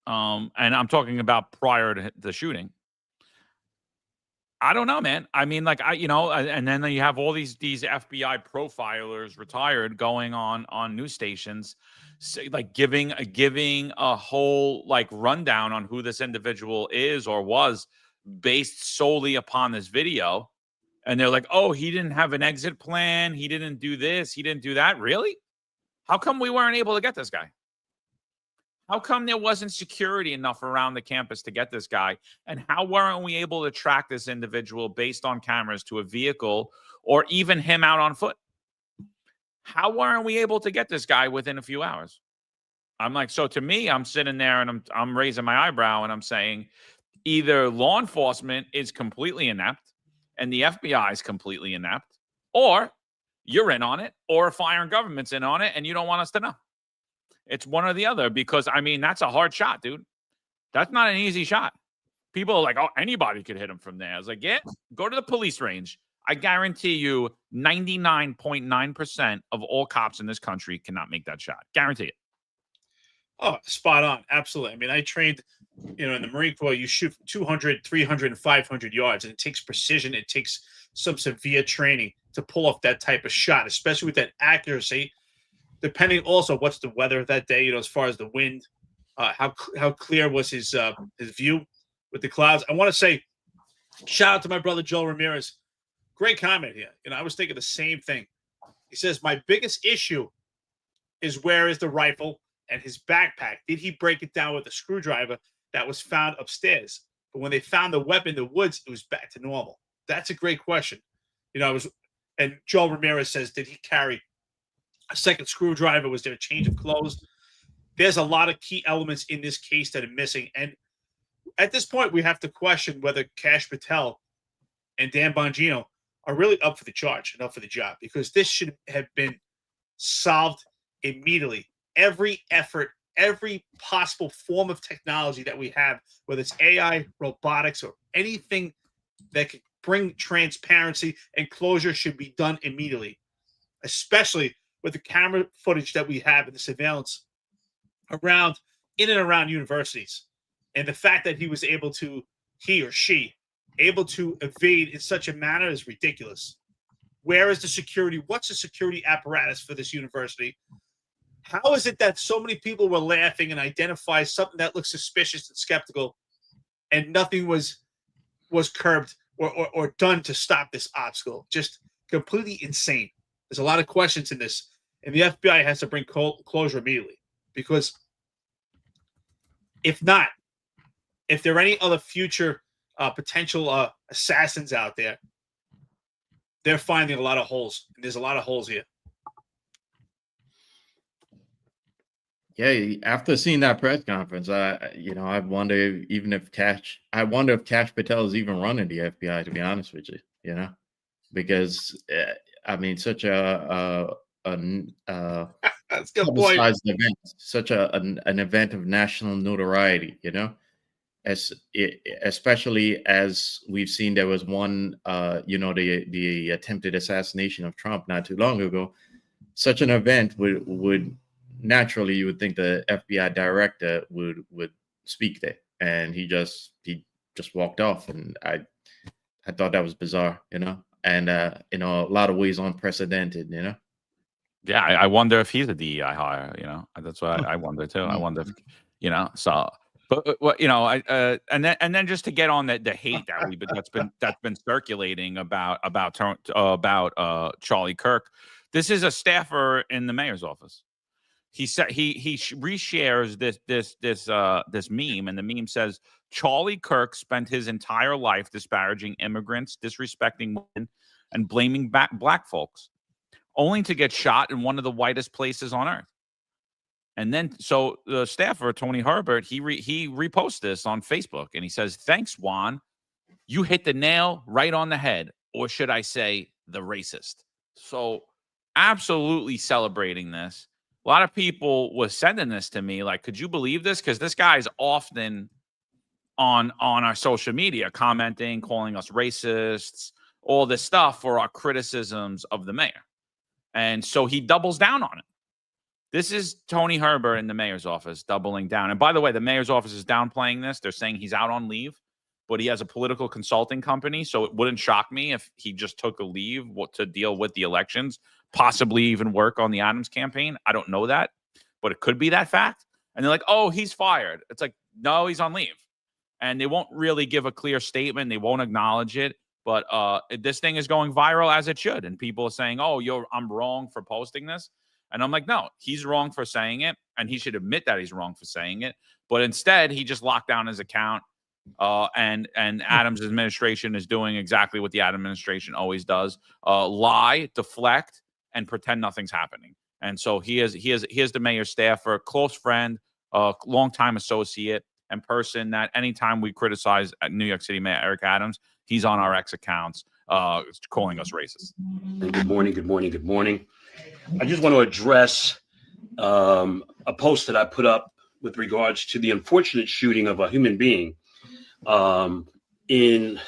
And I'm talking about prior to the shooting. I don't know, man. I mean, like and then you have all these FBI profilers retired going on news stations, like giving a whole like rundown on who this individual is or was based solely upon this video. And they're like, oh, he didn't have an exit plan. He didn't do this. He didn't do that. Really? How come we weren't able to get this guy? How come there wasn't security enough around the campus to get this guy? And how weren't we able to track this individual based on cameras to a vehicle or even him out on foot? How weren't we able to get this guy within a few hours? I'm like, so to me, I'm sitting there and I'm raising my eyebrow and I'm saying either law enforcement is completely inept and the FBI is completely inept, or you're in on it, or a foreign government's in on it and you don't want us to know. It's one or the other, because, I mean, that's a hard shot, dude. That's not an easy shot. People are like, oh, anybody could hit him from there. I was like, yeah, go to the police range. I guarantee you 99.9% of all cops in this country cannot make that shot. Guarantee it. Oh, spot on. Absolutely. I mean, I trained, in the Marine Corps, you shoot 200, 300, and 500 yards, and it takes precision. It takes some severe training to pull off that type of shot, especially with that accuracy. Depending also what's the weather that day, as far as the wind, how clear was his view with the clouds. I want to say shout out to my brother Joe Ramirez. Great comment here. I was thinking the same thing. He says, my biggest issue is where is the rifle and his backpack? Did he break it down with a screwdriver that was found upstairs? But when they found the weapon in the woods, it was back to normal. That's a great question. And Joel Ramirez says, did he carry a second screwdriver? Was there a change of clothes? There's a lot of key elements in this case that are missing. And at this point, we have to question whether Kash Patel and Dan Bongino are really up for the charge and up for the job, because this should have been solved immediately. Every effort, every possible form of technology that we have, whether it's AI, robotics, or anything that could bring transparency and closure, should be done immediately, especially with the camera footage that we have in the surveillance in and around universities. And the fact that he or she able to evade in such a manner is ridiculous. Where is the security? What's the security apparatus for this university? How is it that so many people were laughing and identified something that looks suspicious and skeptical, and nothing was curbed or done to stop this obstacle? Just completely insane. There's a lot of questions in this, and the FBI has to bring closure immediately, because if not, if there are any other future potential assassins out there, they're finding a lot of holes. And there's a lot of holes here. Yeah, after seeing that press conference, I wonder if Kash Patel is even running the FBI, to be honest with you, because such a that's a good point. Event, such an event of national notoriety, especially as we've seen. There was one, the attempted assassination of Trump not too long ago. Such an event would naturally, you would think the FBI director would speak there, and he just walked off, and I thought that was bizarre, and in a lot of ways unprecedented, Yeah, I wonder if he's a DEI hire. That's what I wonder too. I wonder if so. But and then just to get on the hate that's been circulating about Charlie Kirk. This is a staffer in the mayor's office. He said he reshares this meme, and the meme says Charlie Kirk spent his entire life disparaging immigrants, disrespecting women, and blaming black folks, only to get shot in one of the whitest places on earth. And then, so the staffer, Tony Herbert, he reposts this on Facebook, and he says, "Thanks, Juan. You hit the nail right on the head, or should I say, the racist." So, absolutely celebrating this. A lot of people were sending this to me, like, "Could you believe this?" Because this guy's often on our social media commenting, calling us racists, all this stuff for our criticisms of the mayor, and so he doubles down on it. This is Tony Herbert in the mayor's office doubling down. And by the way, the mayor's office is downplaying this. They're saying he's out on leave, but he has a political consulting company. So it wouldn't shock me if he just took a leave to deal with the elections, possibly even work on the Adams campaign. I don't know that, but it could be that fact. And they're like, "Oh, he's fired." It's like, no, he's on leave. And they won't really give a clear statement. They won't acknowledge it. But this thing is going viral as it should. And people are saying, "Oh, I'm wrong for posting this." And I'm like, no, he's wrong for saying it, and he should admit that he's wrong for saying it. But instead, he just locked down his account, and Adams' administration is doing exactly what the Adams administration always does: lie, deflect, and pretend nothing's happening. And so he is the mayor's staffer, close friend, longtime associate, and person that anytime we criticize New York City Mayor Eric Adams, he's on our X accounts calling us racist. Good morning. I just want to address a post that I put up with regards to the unfortunate shooting of a human being in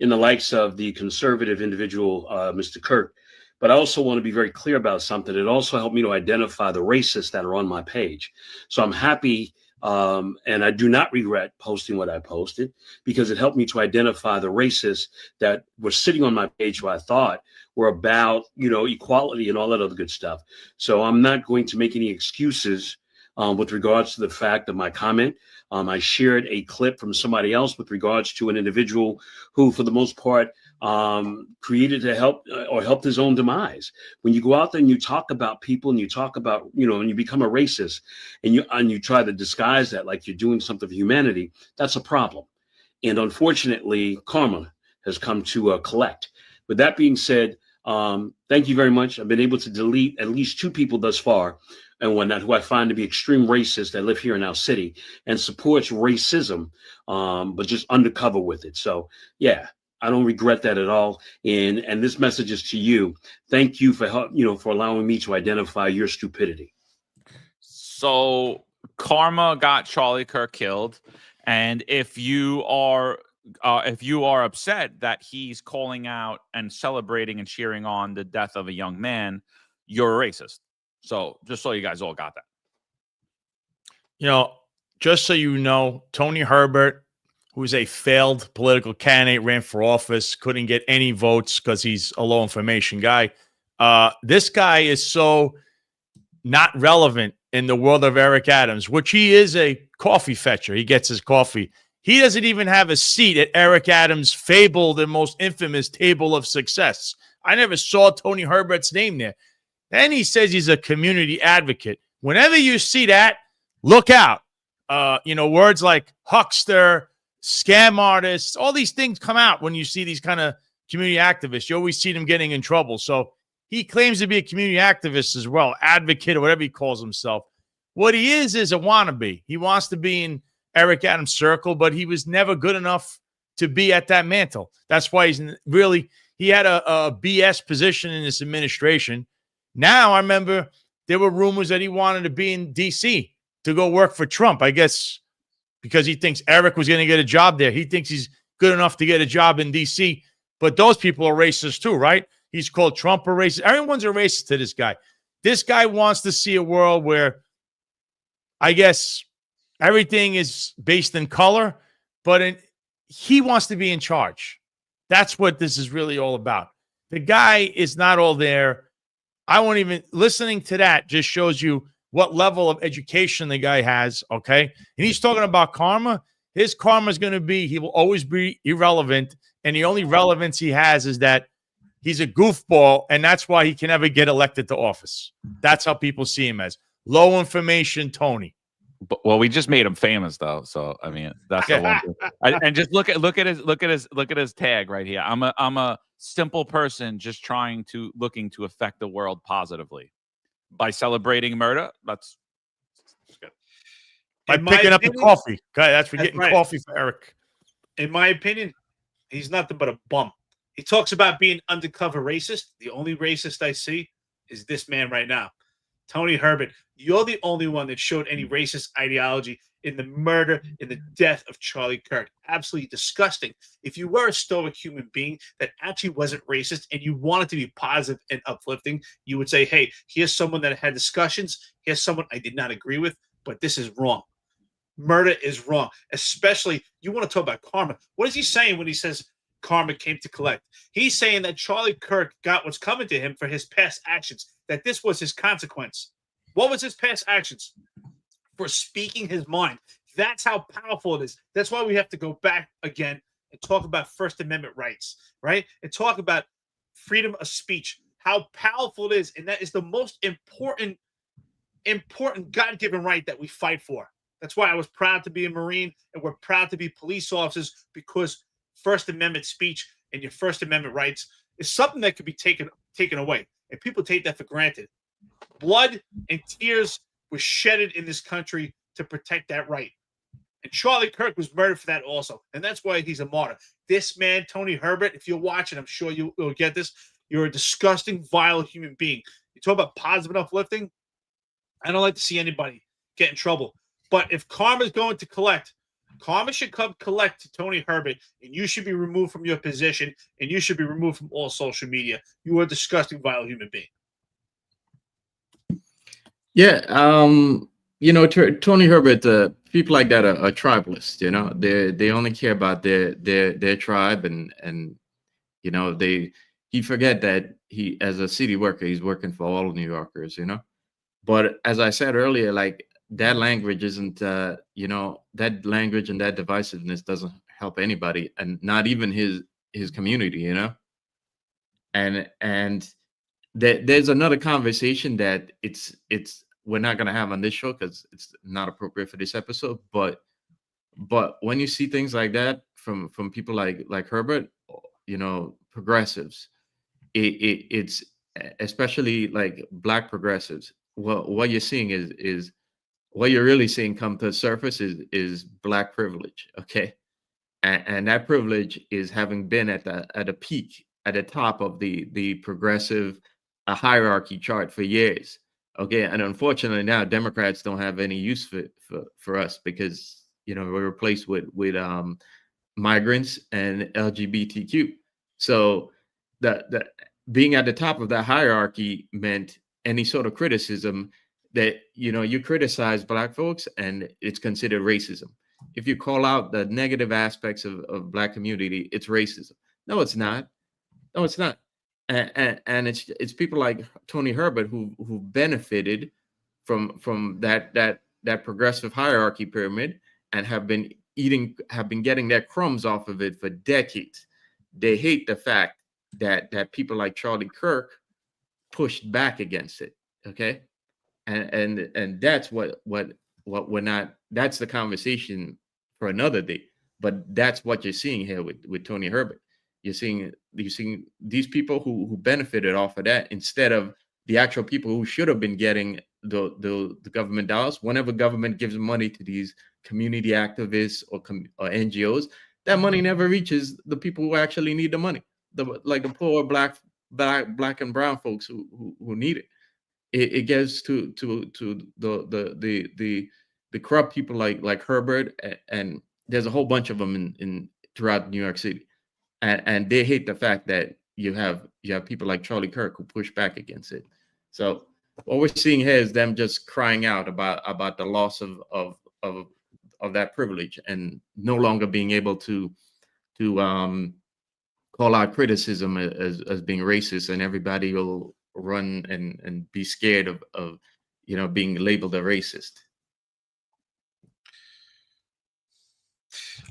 the likes of the conservative individual, Mr. Kirk. But I also want to be very clear about something. It also helped me to identify the racists that are on my page. So I'm happy and I do not regret posting what I posted, because it helped me to identify the racists that were sitting on my page who I thought were about, equality and all that other good stuff. So I'm not going to make any excuses with regards to the fact of my comment. I shared a clip from somebody else with regards to an individual who, for the most part, created to help or helped his own demise. When you go out there and you talk about people and you talk about, and you become a racist and you try to disguise that like you're doing something for humanity, that's a problem. And unfortunately, karma has come to collect. With that being said, thank you very much. I've been able to delete at least 2 people thus far, and who I find to be extreme racists that live here in our city and supports racism, but just undercover with it. So yeah, I don't regret that at all. And this message is to you. Thank you for for allowing me to identify your stupidity. So karma got Charlie Kirk killed, and if you are upset that he's calling out and celebrating and cheering on the death of a young man, you're a racist. So just so you guys all got that. Just so you know, Tony Herbert, who's a failed political candidate, ran for office, couldn't get any votes because he's a low information guy. This guy is so not relevant in the world of Eric Adams, which he is a coffee fetcher. He gets his coffee. He doesn't even have a seat at Eric Adams' fabled and most infamous table of success. I never saw Tony Herbert's name there. Then he says he's a community advocate. Whenever you see that, look out. Words like huckster, scam artists, all these things come out when you see these kind of community activists. You always see them getting in trouble. So he claims to be a community activist as well, advocate or whatever he calls himself. What he is a wannabe. He wants to be in Eric Adams' circle, but he was never good enough to be at that mantle. That's why he had a BS position in this administration. Now, I remember there were rumors that he wanted to be in D.C. to go work for Trump, I guess, because he thinks Eric was going to get a job there. He thinks he's good enough to get a job in D.C., but those people are racist too, right? He's called Trump a racist. Everyone's a racist to this guy. This guy wants to see a world where, I guess, everything is based in color, but he wants to be in charge. That's what this is really all about. The guy is not all there. I won't even, listening to that just shows you what level of education the guy has, okay? And he's talking about karma. His karma is going to be, he will always be irrelevant, and the only relevance he has is that he's a goofball, and that's why he can never get elected to office. That's how people see him, as low information Tony. Well, we just made him famous, though. So I mean, that's the one thing. And just look at his tag right here. I'm a simple person just looking to affect the world positively by celebrating murder. That's good. By picking up the coffee. Okay, that's for getting coffee for Eric. In my opinion, he's nothing but a bum. He talks about being undercover racist. The only racist I see is this man right now. Tony Herbert, you're the only one that showed any racist ideology in the murder, in the death of Charlie Kirk. Absolutely disgusting. If you were a stoic human being that actually wasn't racist and you wanted to be positive and uplifting, you would say, hey, here's someone that I had discussions. Here's someone I did not agree with, but this is wrong. Murder is wrong. Especially, you want to talk about karma. What is he saying when he says karma came to collect? He's saying that Charlie Kirk got what's coming to him for his past actions, that this was his consequence. What was his past actions? For speaking his mind. That's how powerful it is. That's why we have to go back again and talk about First Amendment rights, right? And talk about freedom of speech, how powerful it is. And that is the most important God-given right that we fight for. That's why I was proud to be a Marine, and we're proud to be police officers, because First Amendment speech and your First Amendment rights is something that could be taken away. And people take that for granted. Blood and tears were shedded in this country to protect that right. And Charlie Kirk was murdered for that also. And that's why he's a martyr. This man, Tony Herbert, if you're watching, I'm sure you'll get this. You're a disgusting, vile human being. You talk about positive and uplifting. I don't like to see anybody get in trouble. But if karma is going to collect, karma should come collect to Tony Herbert, and you should be removed from your position, and you should be removed from all social media. You are a disgusting, vile human being. Yeah, Tony Herbert, people like that are tribalists. They only care about their tribe, and he forget that he, as a city worker, he's working for all New Yorkers. But as I said earlier, like, that language isn't, that language and that divisiveness doesn't help anybody, and not even his community, you know. And there's another conversation that it's we're not going to have on this show because it's not appropriate for this episode, but when you see things like that from people like Herbert, you know, progressives, it's especially like Black progressives, what you're seeing is what you're really seeing come to the surface is Black privilege, okay? And that privilege is having been at a peak, at the top of the progressive hierarchy chart for years. Okay, and unfortunately now Democrats don't have any use for us because, you know, we're replaced with migrants and LGBTQ. So the being at the top of that hierarchy meant any sort of criticism that, you know, you criticize Black folks and it's considered racism. If you call out the negative aspects of Black community, it's racism. No, it's not. No, it's not. And it's people like Tony Herbert who benefited from that progressive hierarchy pyramid and have been getting their crumbs off of it for decades. They hate the fact that people like Charlie Kirk pushed back against it. Okay, and that's what we're not. That's the conversation for another day. But that's what you're seeing here with Tony Herbert. You're seeing these people who benefited off of that instead of the actual people who should have been getting the government dollars. Whenever government gives money to these community activists or NGOs, that money never reaches the people who actually need the money, like the poor black and brown folks who need it. It gets to the corrupt people like Herbert, and there's a whole bunch of them in throughout New York City. And they hate the fact that you have people like Charlie Kirk who push back against it. So what we're seeing here is them just crying out about the loss of that privilege and no longer being able to call out criticism as being racist, and everybody will run and be scared of you know, being labeled a racist.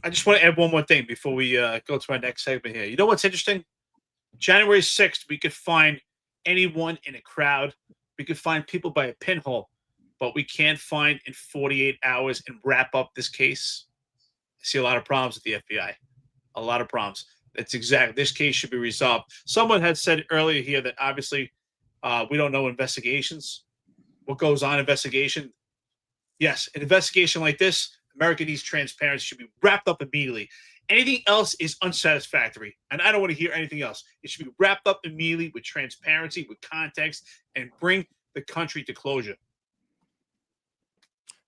I just want to add one more thing before we go to our next segment here. You know what's interesting? January 6th, we could find anyone in a crowd. We could find people by a pinhole, but we can't find in 48 hours and wrap up this case. I see a lot of problems with the FBI. A lot of problems. This case should be resolved. Someone had said earlier here that obviously we don't know investigations. What goes on in investigation? Yes, an investigation like this, America needs transparency, should be wrapped up immediately. Anything else is unsatisfactory, and I don't want to hear anything else. It should be wrapped up immediately with transparency, with context, and bring the country to closure.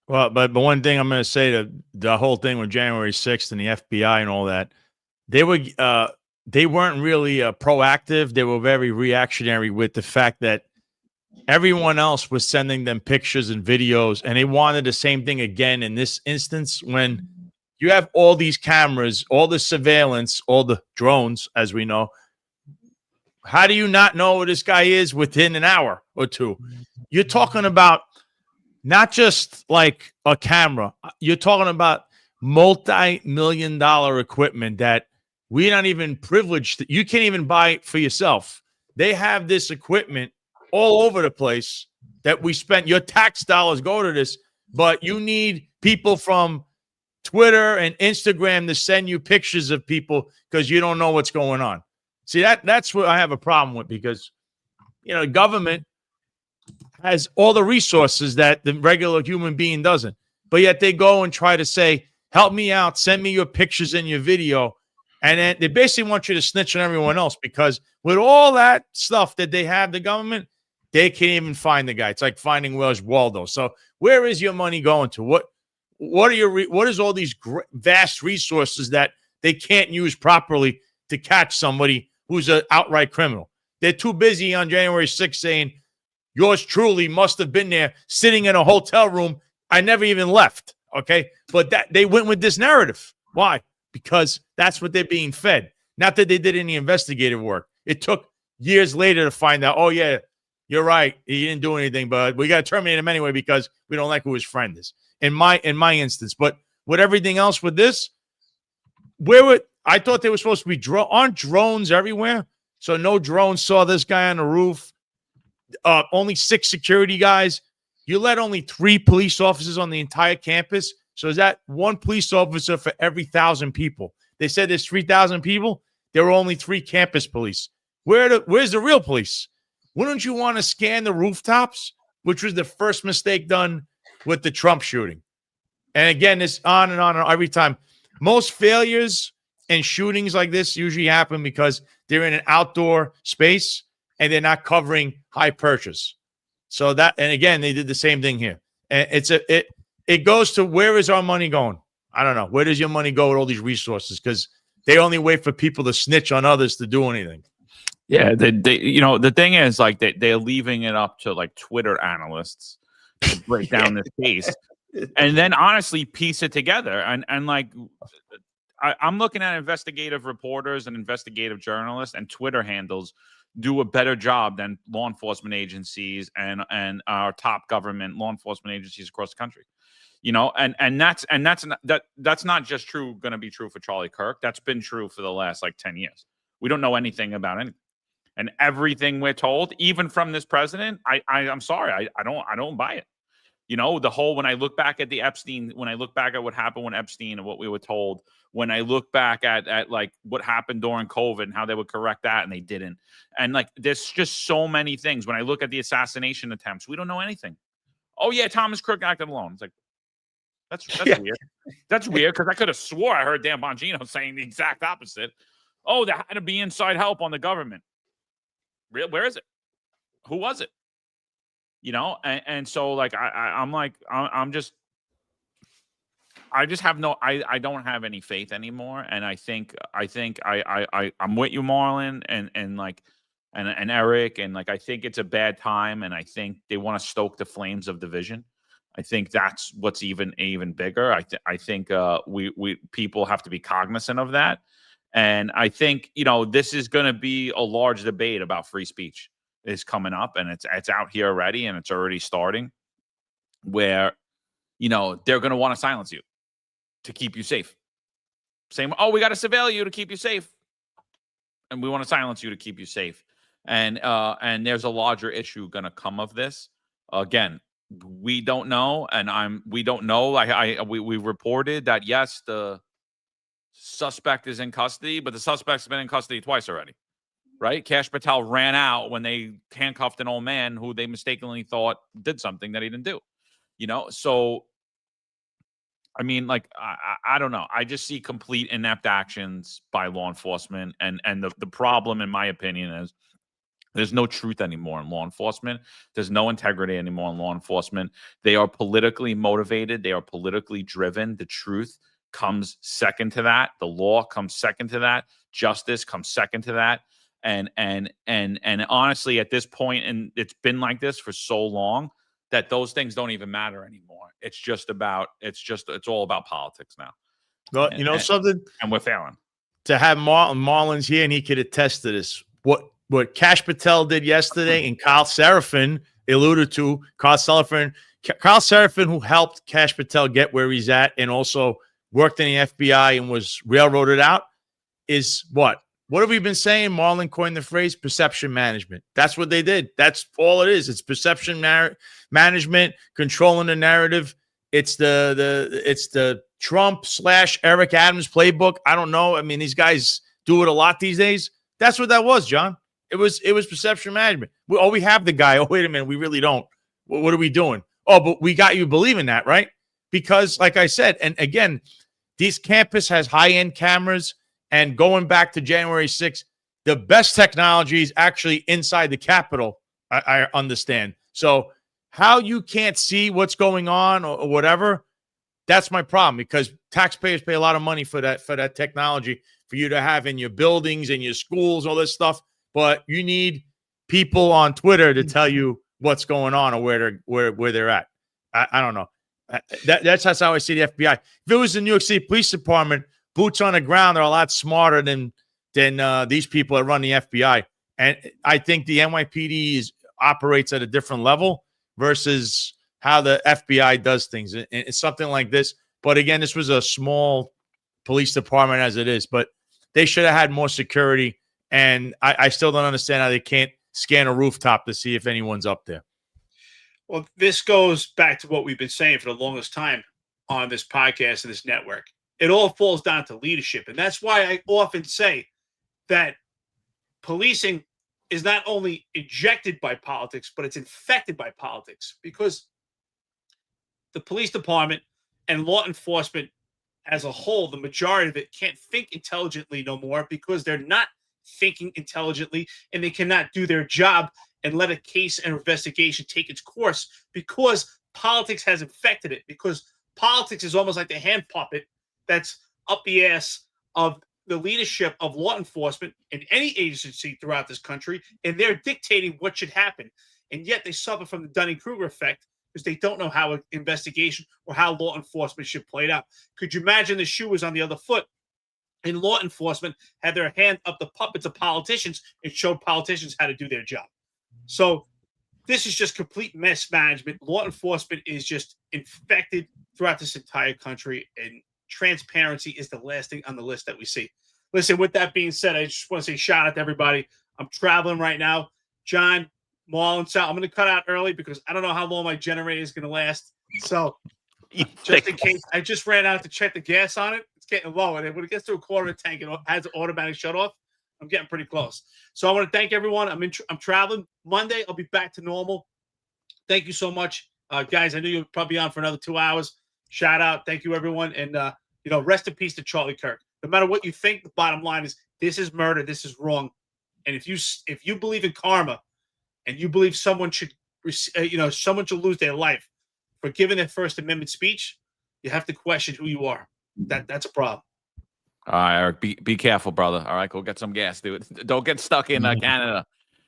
Well, but one thing I'm going to say to the whole thing with January 6th and the FBI and all that, they weren't really proactive. They were very reactionary with the fact that everyone else was sending them pictures and videos, and they wanted the same thing again in this instance when you have all these cameras, all the surveillance, all the drones, as we know. How do you not know who this guy is within an hour or two? You're talking about not just like a camera. You're talking about multi-million-dollar equipment that we're not even privileged. You can't even buy it for yourself. They have this equipment all over the place that we spent. Your tax dollars go to this, but you need people from Twitter and Instagram to send you pictures of people because you don't know what's going on. See, that's what I have a problem with, because, you know, the government has all the resources that the regular human being doesn't, but yet they go and try to say, help me out, send me your pictures and your video. And then they basically want you to snitch on everyone else, because with all that stuff that they have, the government, they can't even find the guy. It's like finding Where's Waldo. So where is your money going to? What is all these vast resources that they can't use properly to catch somebody who's an outright criminal? They're too busy on January 6th saying, yours truly must have been there sitting in a hotel room. I never even left. Okay. But they went with this narrative. Why? Because that's what they're being fed. Not that they did any investigative work. It took years later to find out, oh, yeah, you're right, he didn't do anything, but we got to terminate him anyway because we don't like who his friend is. In my instance, but with everything else with this, I thought they were supposed to be aren't drones everywhere? So no drones saw this guy on the roof. Only 6 security guys. You let only 3 police officers on the entire campus. So is that 1 police officer for every 1,000 people? They said there's 3,000 people. There were only 3 campus police. Where's the real police? Wouldn't you want to scan the rooftops, which was the first mistake done with the Trump shooting? And again, this on and on every time. Most failures and shootings like this usually happen because they're in an outdoor space and they're not covering high purchase. So that, and again, they did the same thing here. And it goes to, where is our money going? I don't know. Where does your money go with all these resources? Because they only wait for people to snitch on others to do anything. Yeah, the thing is, like, they're leaving it up to like Twitter analysts to break down this case, and then honestly piece it together. And like, I'm looking at investigative reporters and investigative journalists, and Twitter handles do a better job than law enforcement agencies and our top government law enforcement agencies across the country. And that's not just going to be true for Charlie Kirk. That's been true for the last like 10 years. We don't know anything about anything. And everything we're told, even from this president, I'm sorry, I don't buy it. The whole, when I look back at when I look back at what happened with Epstein and what we were told, when I look back at like what happened during COVID and how they would correct that and they didn't. And like, there's just so many things. When I look at the assassination attempts, we don't know anything. Oh yeah, Thomas Crook acted alone. It's like, that's weird. That's weird, because I could have swore I heard Dan Bongino saying the exact opposite. Oh, there had to be inside help on the government. Where is it? Who was it? And so like I just have I don't have any faith anymore. And I think I'm with you, Marlon, and Eric, and like I think it's a bad time, and I think they want to stoke the flames of division. I think that's what's even bigger. I think we people have to be cognizant of that. And I think, this is going to be a large debate about free speech is coming up, and it's out here already, and it's already starting, where, they're going to want to silence you to keep you safe. Saying, oh, we got to surveil you to keep you safe, and we want to silence you to keep you safe. And there's a larger issue going to come of this. Again, we don't know, and we don't know. We reported that, yes, the suspect is in custody, but the suspect's been in custody twice already, right? Kash Patel ran out when they handcuffed an old man who they mistakenly thought did something that he didn't do. So I mean, like, I don't know. I just see complete inept actions by law enforcement, and the problem, in my opinion, is there's no truth anymore in law enforcement. There's no integrity anymore in law enforcement. They are politically motivated. They are politically driven. The truth comes second to that. The law comes second to that. Justice comes second to that. And honestly, at this point, and it's been like this for so long, that those things don't even matter anymore. It's all about politics now. Well, something, and we're failing. To have Marlon's here, and he could attest to this. What Kash Patel did yesterday, and Kyle Seraphin alluded to. Kyle Seraphin, who helped Kash Patel get where he's at, and also worked in the FBI and was railroaded out, is what? What have we been saying? Marlon coined the phrase perception management. That's what they did. That's all it is. It's perception management, controlling the narrative. It's the Trump / Eric Adams playbook. I don't know. I mean, these guys do it a lot these days. That's what that was, John. It was perception management. We have the guy. Oh, wait a minute. We really don't. What are we doing? Oh, but we got you believing that, right? Because, like I said, and again, this campus has high-end cameras. And going back to January 6th, the best technology is actually inside the Capitol, I understand. So how you can't see what's going on or whatever, that's my problem, because taxpayers pay a lot of money for that technology for you to have in your buildings and your schools, all this stuff. But you need people on Twitter to tell you what's going on or where they're at. I don't know. That's how I see the FBI. If it was the New York City Police Department, boots on the ground, they're a lot smarter than these people that run the FBI. And I think the NYPD operates at a different level versus how the FBI does things. It's something like this. But again, this was a small police department as it is. But They should have had more security. And I still don't understand how they can't scan a rooftop to see if anyone's up there. Well, this goes back to what we've been saying for the longest time on this podcast and this network. It all falls down to leadership. And that's why I often say that policing is not only injected by politics, but it's infected by politics, because the police department and law enforcement as a whole, the majority of it, can't think intelligently no more, because they're not thinking intelligently, and they cannot do their job and let a case and investigation take its course, because politics has infected it, because politics is almost like the hand puppet that's up the ass of the leadership of law enforcement in any agency throughout this country, and they're dictating what should happen. And yet they suffer from the Dunning-Kruger effect, because they don't know how an investigation or how law enforcement should play it out. Could you imagine the shoe was on the other foot and law enforcement had their hand up the puppets of politicians and showed politicians how to do their job? So this is just complete mismanagement. Law enforcement is just infected throughout this entire country, and transparency is the last thing on the list that we see. Listen, with that being said, I just want to say shout out to everybody. I'm traveling right now. John, Marlon Sal, I'm going to cut out early because I don't know how long my generator is going to last. So just in case, I just ran out to check the gas on it. It's getting low. And when it gets to a quarter of a tank, it has an automatic shut off. I'm getting pretty close. So I want to thank everyone. I'm traveling. Monday, I'll be back to normal. Thank you so much. Guys, I knew you would probably be on for another 2 hours. Shout out. Thank you, everyone. And, rest in peace to Charlie Kirk. No matter what you think, the bottom line is this is murder. This is wrong. And if you believe in karma and you believe someone should lose their life for giving their First Amendment speech, you have to question who you are. That's a problem. All right, Eric, be careful, brother. All right, go get some gas, dude. Don't get stuck in Canada.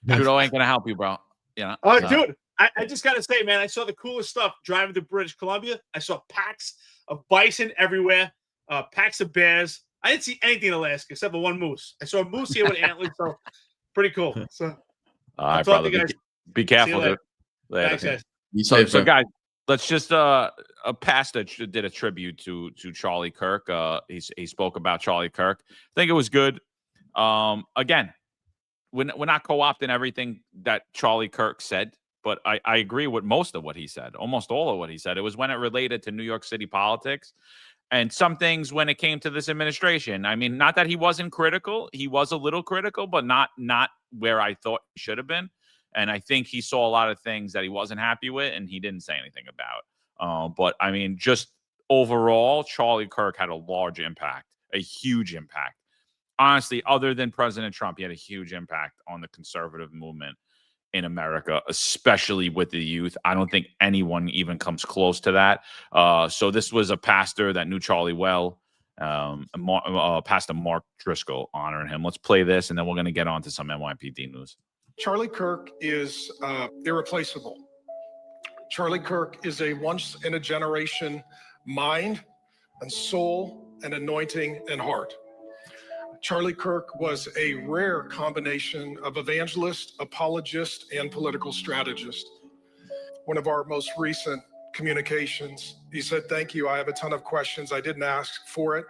Trudeau ain't going to help you, bro. Dude, I just got to say, man, I saw the coolest stuff driving to British Columbia. I saw packs of bison everywhere, packs of bears. I didn't see anything in Alaska except for one moose. I saw a moose here with antlers, so pretty cool. So, all right, brother. Guys. Be careful, dude. Later. Thanks, guys. So, guys, let's just a pastor did a tribute to Charlie Kirk. He spoke about Charlie Kirk. I think it was good. Again, we're not co-opting everything that Charlie Kirk said, but I agree with most of what he said, almost all of what he said. It was when it related to New York City politics and some things when it came to this administration. I mean, not that he wasn't critical. He was a little critical, but not where I thought he should have been. And I think he saw a lot of things that he wasn't happy with, and he didn't say anything about. But, I mean, just overall, Charlie Kirk had a large impact, a huge impact. Honestly, other than President Trump, he had a huge impact on the conservative movement in America, especially with the youth. I don't think anyone even comes close to that. So this was a pastor that knew Charlie well, Pastor Mark Driscoll, honoring him. Let's play this, and then we're going to get on to some NYPD news. Charlie Kirk is irreplaceable. Charlie Kirk is a once-in-a-generation mind and soul and anointing and heart. Charlie Kirk was a rare combination of evangelist, apologist, and political strategist. One of our most recent communications, he said, "Thank you. I have a ton of questions. I didn't ask for it,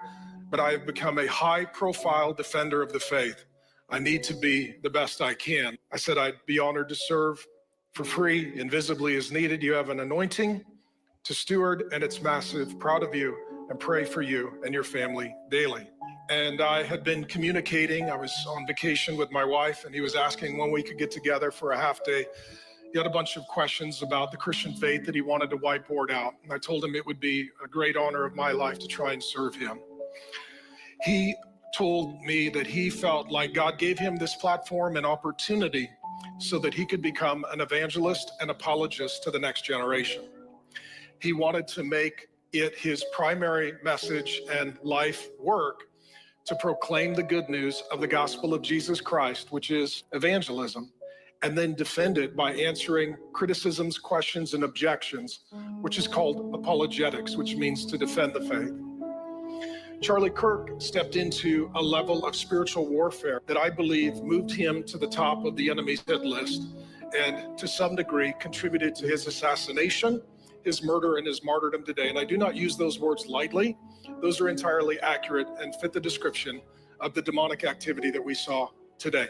but I have become a high-profile defender of the faith. I need to be the best I can." I said, "I'd be honored to serve for free, invisibly as needed. You have an anointing to steward, and it's massive. Proud of you and pray for you and your family daily." And I had been communicating. I was on vacation with my wife, and he was asking when we could get together for a half day. He had a bunch of questions about the Christian faith that he wanted to whiteboard out. And I told him it would be a great honor of my life to try and serve him. He told me that he felt like God gave him this platform and opportunity so that he could become an evangelist and apologist to the next generation. He wanted to make it his primary message and life work to proclaim the good news of the gospel of Jesus Christ, which is evangelism, and then defend it by answering criticisms, questions, and objections, which is called apologetics, which means to defend the faith. Charlie Kirk stepped into a level of spiritual warfare that I believe moved him to the top of the enemy's hit list, and to some degree contributed to his assassination, his murder, and his martyrdom today. And I do not use those words lightly. Those are entirely accurate and fit the description of the demonic activity that we saw today.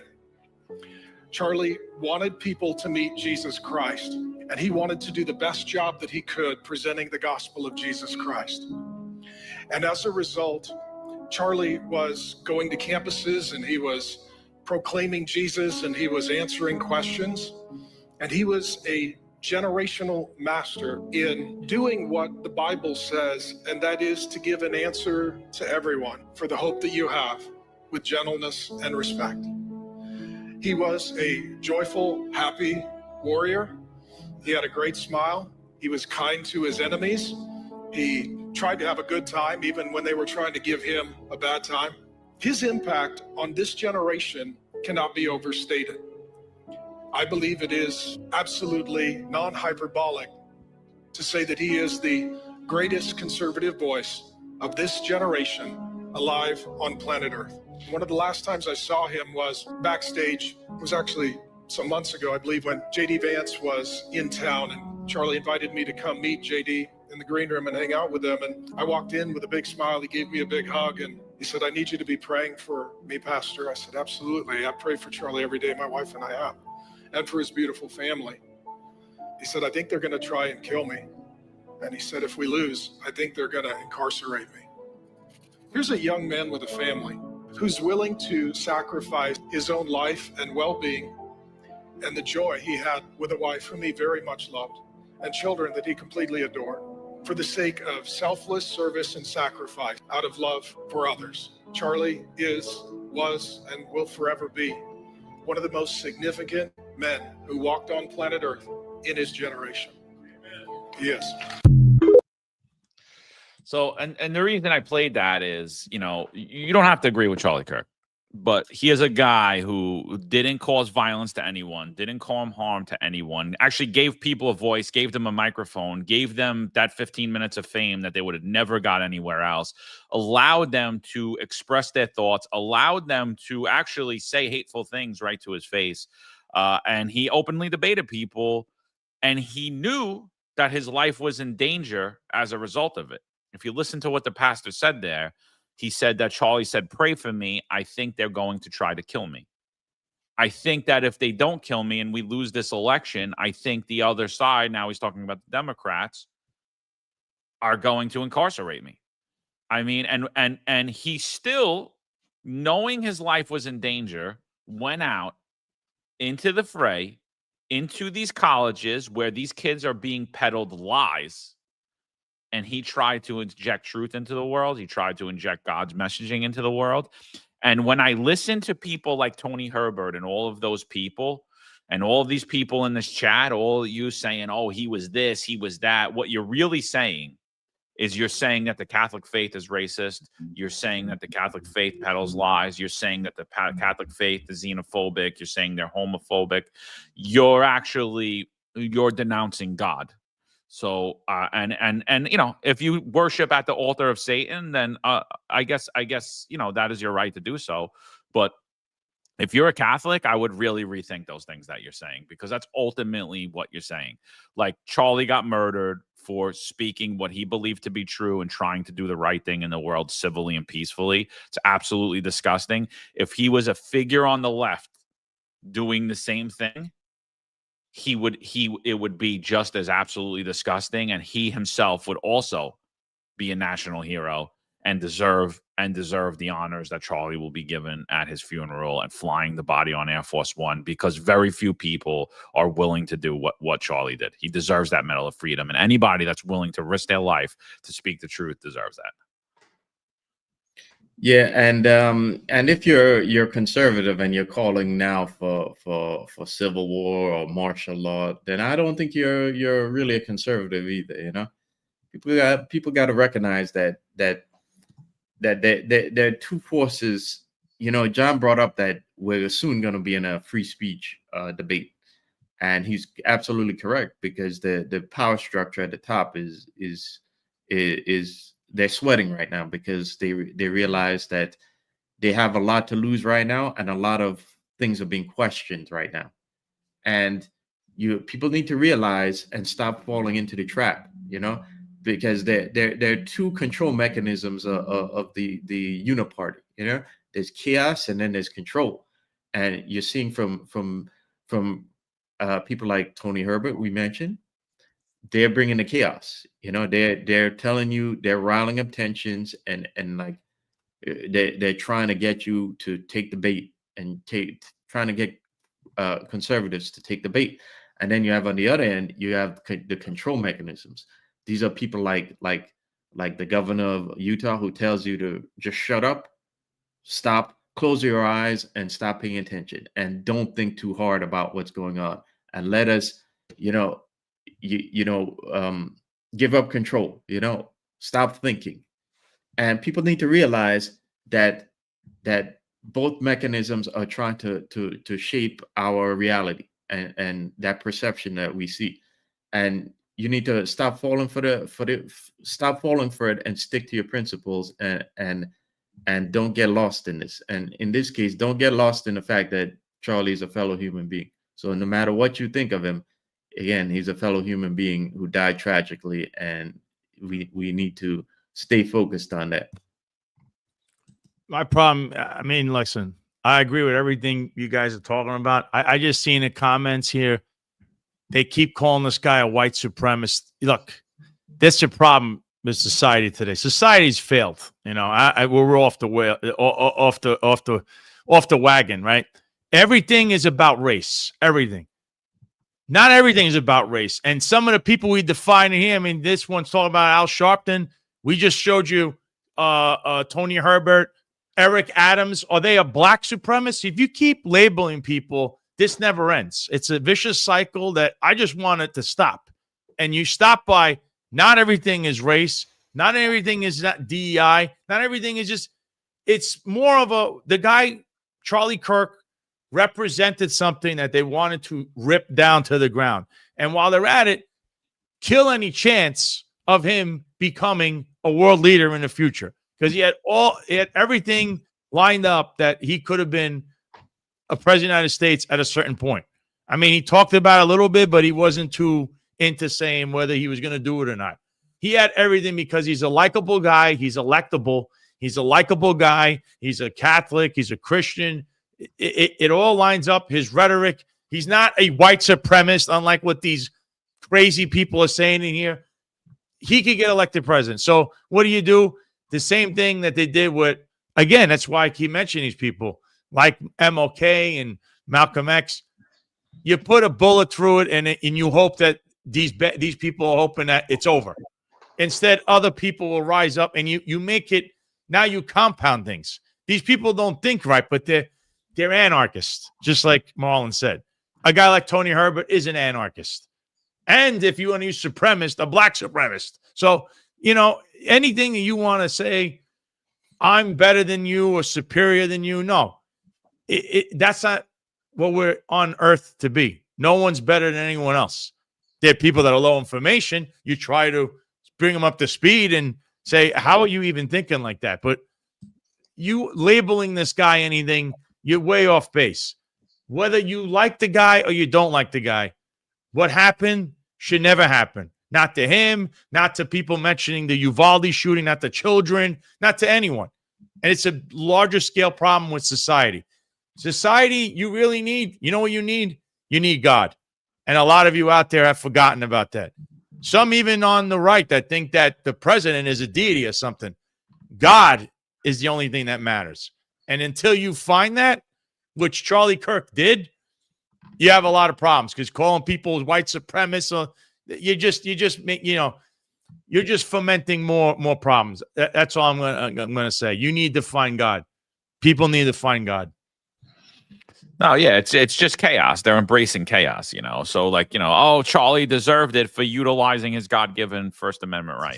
Charlie wanted people to meet Jesus Christ, and he wanted to do the best job that he could presenting the gospel of Jesus Christ. And as a result, Charlie was going to campuses and he was proclaiming Jesus and he was answering questions. And he was a generational master in doing what the Bible says, and that is to give an answer to everyone for the hope that you have with gentleness and respect. He was a joyful, happy warrior. He had a great smile. He was kind to his enemies. He tried to have a good time even when they were trying to give him a bad time. His impact on this generation cannot be overstated. I believe it is absolutely non-hyperbolic to say that he is the greatest conservative voice of this generation alive on planet Earth. One of the last times I saw him was backstage. It was actually some months ago, I believe, when JD Vance was in town, and Charlie invited me to come meet JD in the green room and hang out with them. And I walked in with a big smile. He gave me a big hug and he said, "I need you to be praying for me, Pastor." I said, "Absolutely. I pray for Charlie every day. My wife and I have, and for his beautiful family." He said, "I think they're going to try and kill me." And he said, "If we lose, I think they're going to incarcerate me." Here's a young man with a family who's willing to sacrifice his own life and well-being and the joy he had with a wife whom he very much loved and children that he completely adored for the sake of selfless service and sacrifice out of love for others. Charlie is, was, and will forever be one of the most significant men who walked on planet Earth in his generation. He is. So, and the reason I played that is, you know, you don't have to agree with Charlie Kirk, but he is a guy who didn't cause violence to anyone, didn't cause harm to anyone, actually gave people a voice, gave them a microphone, gave them that 15 minutes of fame that they would have never got anywhere else, allowed them to express their thoughts, allowed them to actually say hateful things right to his face. And he openly debated people, and he knew that his life was in danger as a result of it. If you listen to what the pastor said there, he said that Charlie said, "Pray for me. I think they're going to try to kill me. I think that if they don't kill me and we lose this election, I think the other side," now he's talking about the Democrats, "are going to incarcerate me." I mean, and he still, knowing his life was in danger, went out into the fray, into these colleges where these kids are being peddled lies. And he tried to inject truth into the world. He tried to inject God's messaging into the world. And when I listen to people like Tony Herbert and all of those people, and all of these people in this chat, all of you saying, "Oh, he was this, he was that," what you're really saying is you're saying that the Catholic faith is racist. You're saying that the Catholic faith peddles lies. You're saying that the Catholic faith is xenophobic. You're saying they're homophobic. You're denouncing God. So, and you know, if you worship at the altar of Satan, then I guess, you know, that is your right to do so. But if you're a Catholic, I would really rethink those things that you're saying, because that's ultimately what you're saying. Like, Charlie got murdered for speaking what he believed to be true and trying to do the right thing in the world civilly and peacefully. It's absolutely disgusting. If he was a figure on the left doing the same thing, it would be just as absolutely disgusting, and he himself would also be a national hero and deserve the honors that Charlie will be given at his funeral and flying the body on Air Force One, because very few people are willing to do what Charlie did. He deserves that Medal of Freedom, and anybody that's willing to risk their life to speak the truth deserves that. Yeah, and if you're conservative and you're calling now for civil war or martial law, then I don't think you're really a conservative either. You know, people got to recognize that there are two forces. You know, John brought up that we're soon going to be in a free speech debate, and he's absolutely correct, because the power structure at the top is they're sweating right now, because they realize that they have a lot to lose right now, and a lot of things are being questioned right now. And people need to realize and stop falling into the trap, you know, because there are two control mechanisms of the uniparty. You know, there's chaos, and then there's control. And you're seeing from people like Tony Herbert, we mentioned, they're bringing the chaos. They're telling you, they're riling up tensions, and like they're trying to get you to take the bait, and trying to get conservatives to take the bait. And then you have on the other end, you have the control mechanisms. These are people like the governor of Utah, who tells you to just shut up, stop, close your eyes, and stop paying attention, and don't think too hard about what's going on, and let us, give up control. Stop thinking. And people need to realize that both mechanisms are trying to shape our reality and that perception that we see. And you need to stop falling for it and stick to your principles, and don't get lost in this. And in this case, don't get lost in the fact that Charlie is a fellow human being. So no matter what you think of him, again, he's a fellow human being who died tragically, and we need to stay focused on that. My problem, I mean, listen, I agree with everything you guys are talking about. I just seen the comments here. They keep calling this guy a white supremacist. Look, that's a problem with society today. Society's failed. We're off the wagon, right? Everything is about race. Everything. Not everything is about race. And some of the people we define here, I mean, this one's talking about Al Sharpton. We just showed you Tony Herbert, Eric Adams. Are they a black supremacist? If you keep labeling people, this never ends. It's a vicious cycle that I just want it to stop. And you stop by, not everything is race. Not everything is not DEI. Not everything is just, it's more of the guy, Charlie Kirk, represented something that they wanted to rip down to the ground. And while they're at it, kill any chance of him becoming a world leader in the future. Because he had everything lined up that he could have been a president of the United States at a certain point. I mean, he talked about it a little bit, but he wasn't too into saying whether he was going to do it or not. He had everything because he's a likable guy. He's electable. He's a likable guy. He's a Catholic. He's a Christian. It all lines up. His rhetoric. He's not a white supremacist, unlike what these crazy people are saying in here. He could get elected president. So what do? The same thing that they did with, again, that's why I keep mentioning these people like MLK and Malcolm X. You put a bullet through it, and you hope that these people are hoping that it's over. Instead, other people will rise up, and you make it, now you compound things. These people don't think right, but they're anarchists, just like Marlon said. A guy like Tony Herbert is an anarchist. And if you want to use supremacist, a black supremacist. So, anything that you want to say, I'm better than you or superior than you, no. That's not what we're on earth to be. No one's better than anyone else. There are people that are low information. You try to bring them up to speed and say, how are you even thinking like that? But you labeling this guy anything, you're way off base. Whether you like the guy or you don't like the guy, what happened should never happen. Not to him, not to people mentioning the Uvalde shooting, not to children, not to anyone. And it's a larger scale problem with society. Society, you really need, you know what you need? You need God. And a lot of you out there have forgotten about that. Some even on the right that think that the president is a deity or something. God is the only thing that matters. And until you find that, which Charlie Kirk did, you have a lot of problems, because calling people white supremacists, you're just fomenting more problems. That's all I'm gonna say. You need to find God. People need to find God. No, yeah, it's just chaos. They're embracing chaos, So oh, Charlie deserved it for utilizing his God-given First Amendment right.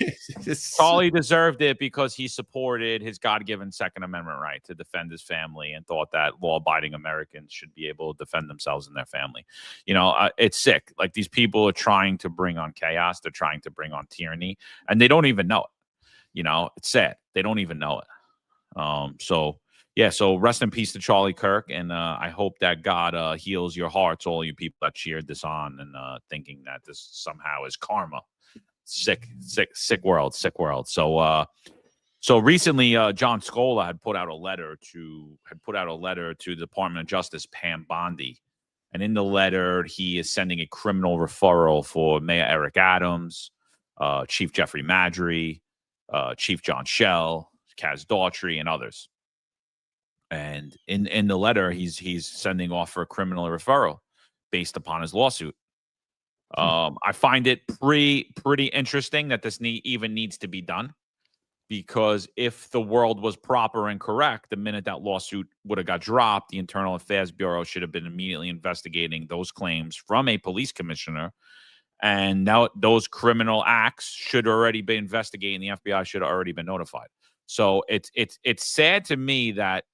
Charlie deserved it because he supported his God-given Second Amendment right to defend his family and thought that law-abiding Americans should be able to defend themselves and their family. It's sick. Like, these people are trying to bring on chaos. They're trying to bring on tyranny, and they don't even know it. It's sad. They don't even know it. So rest in peace to Charlie Kirk, and I hope that God heals your hearts, all you people that cheered this on and thinking that this somehow is karma. Sick world. So So recently, John Scola had put out a letter to the Department of Justice, Pam Bondi, and in the letter, he is sending a criminal referral for Mayor Eric Adams, Chief Jeffrey Madry, Chief John Schell, Kaz Daughtry, and others. And in the letter, he's sending off for a criminal referral based upon his lawsuit. I find it pretty interesting that this even needs to be done, because if the world was proper and correct, the minute that lawsuit would have got dropped, the Internal Affairs Bureau should have been immediately investigating those claims from a police commissioner. And now those criminal acts should already be investigated. The FBI should have already been notified. So it's sad to me that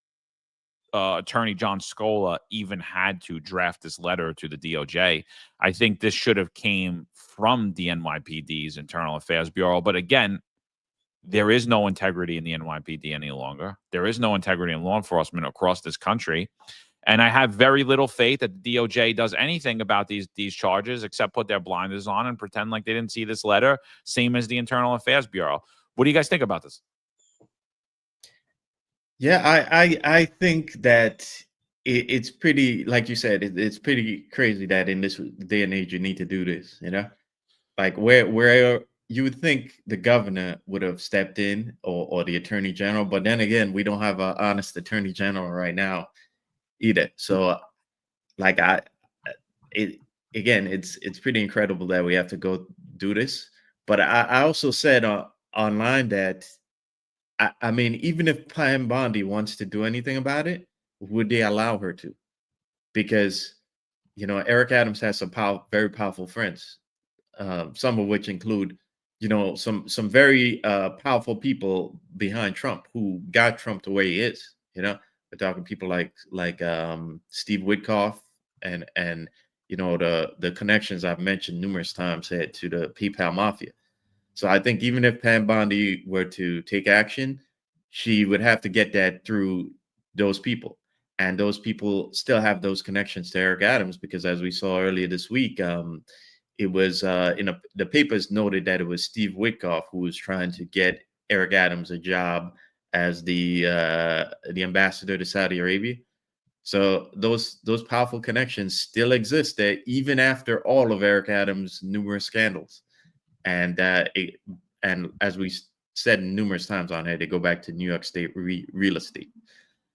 Attorney John Scola even had to draft this letter to the DOJ. I think this should have came from the NYPD's Internal Affairs Bureau. But again, there is no integrity in the NYPD any longer. There is no integrity in law enforcement across this country. And I have very little faith that the DOJ does anything about these charges except put their blinders on and pretend like they didn't see this letter, same as the Internal Affairs Bureau. What do you guys think about this? Yeah, I think that it's pretty, like you said, it's pretty crazy that in this day and age you need to do this, like where you would think the governor would have stepped in, or the attorney general, but then again, we don't have an honest attorney general right now either. So like it's pretty incredible that we have to go do this. But I also said online that I mean, even if Pam Bondi wants to do anything about it, would they allow her to? Because, Eric Adams has some very powerful friends, some of which include, some very powerful people behind Trump who got Trump to where he is. We're talking people like Steve Witkoff and the connections I've mentioned numerous times had to the PayPal mafia. So I think even if Pam Bondi were to take action, she would have to get that through those people. And those people still have those connections to Eric Adams, because as we saw earlier this week, it was the papers noted that it was Steve Witkoff who was trying to get Eric Adams a job as the ambassador to Saudi Arabia. So those powerful connections still exist there, even after all of Eric Adams' numerous scandals. And as we said numerous times on here, they go back to New York State real estate.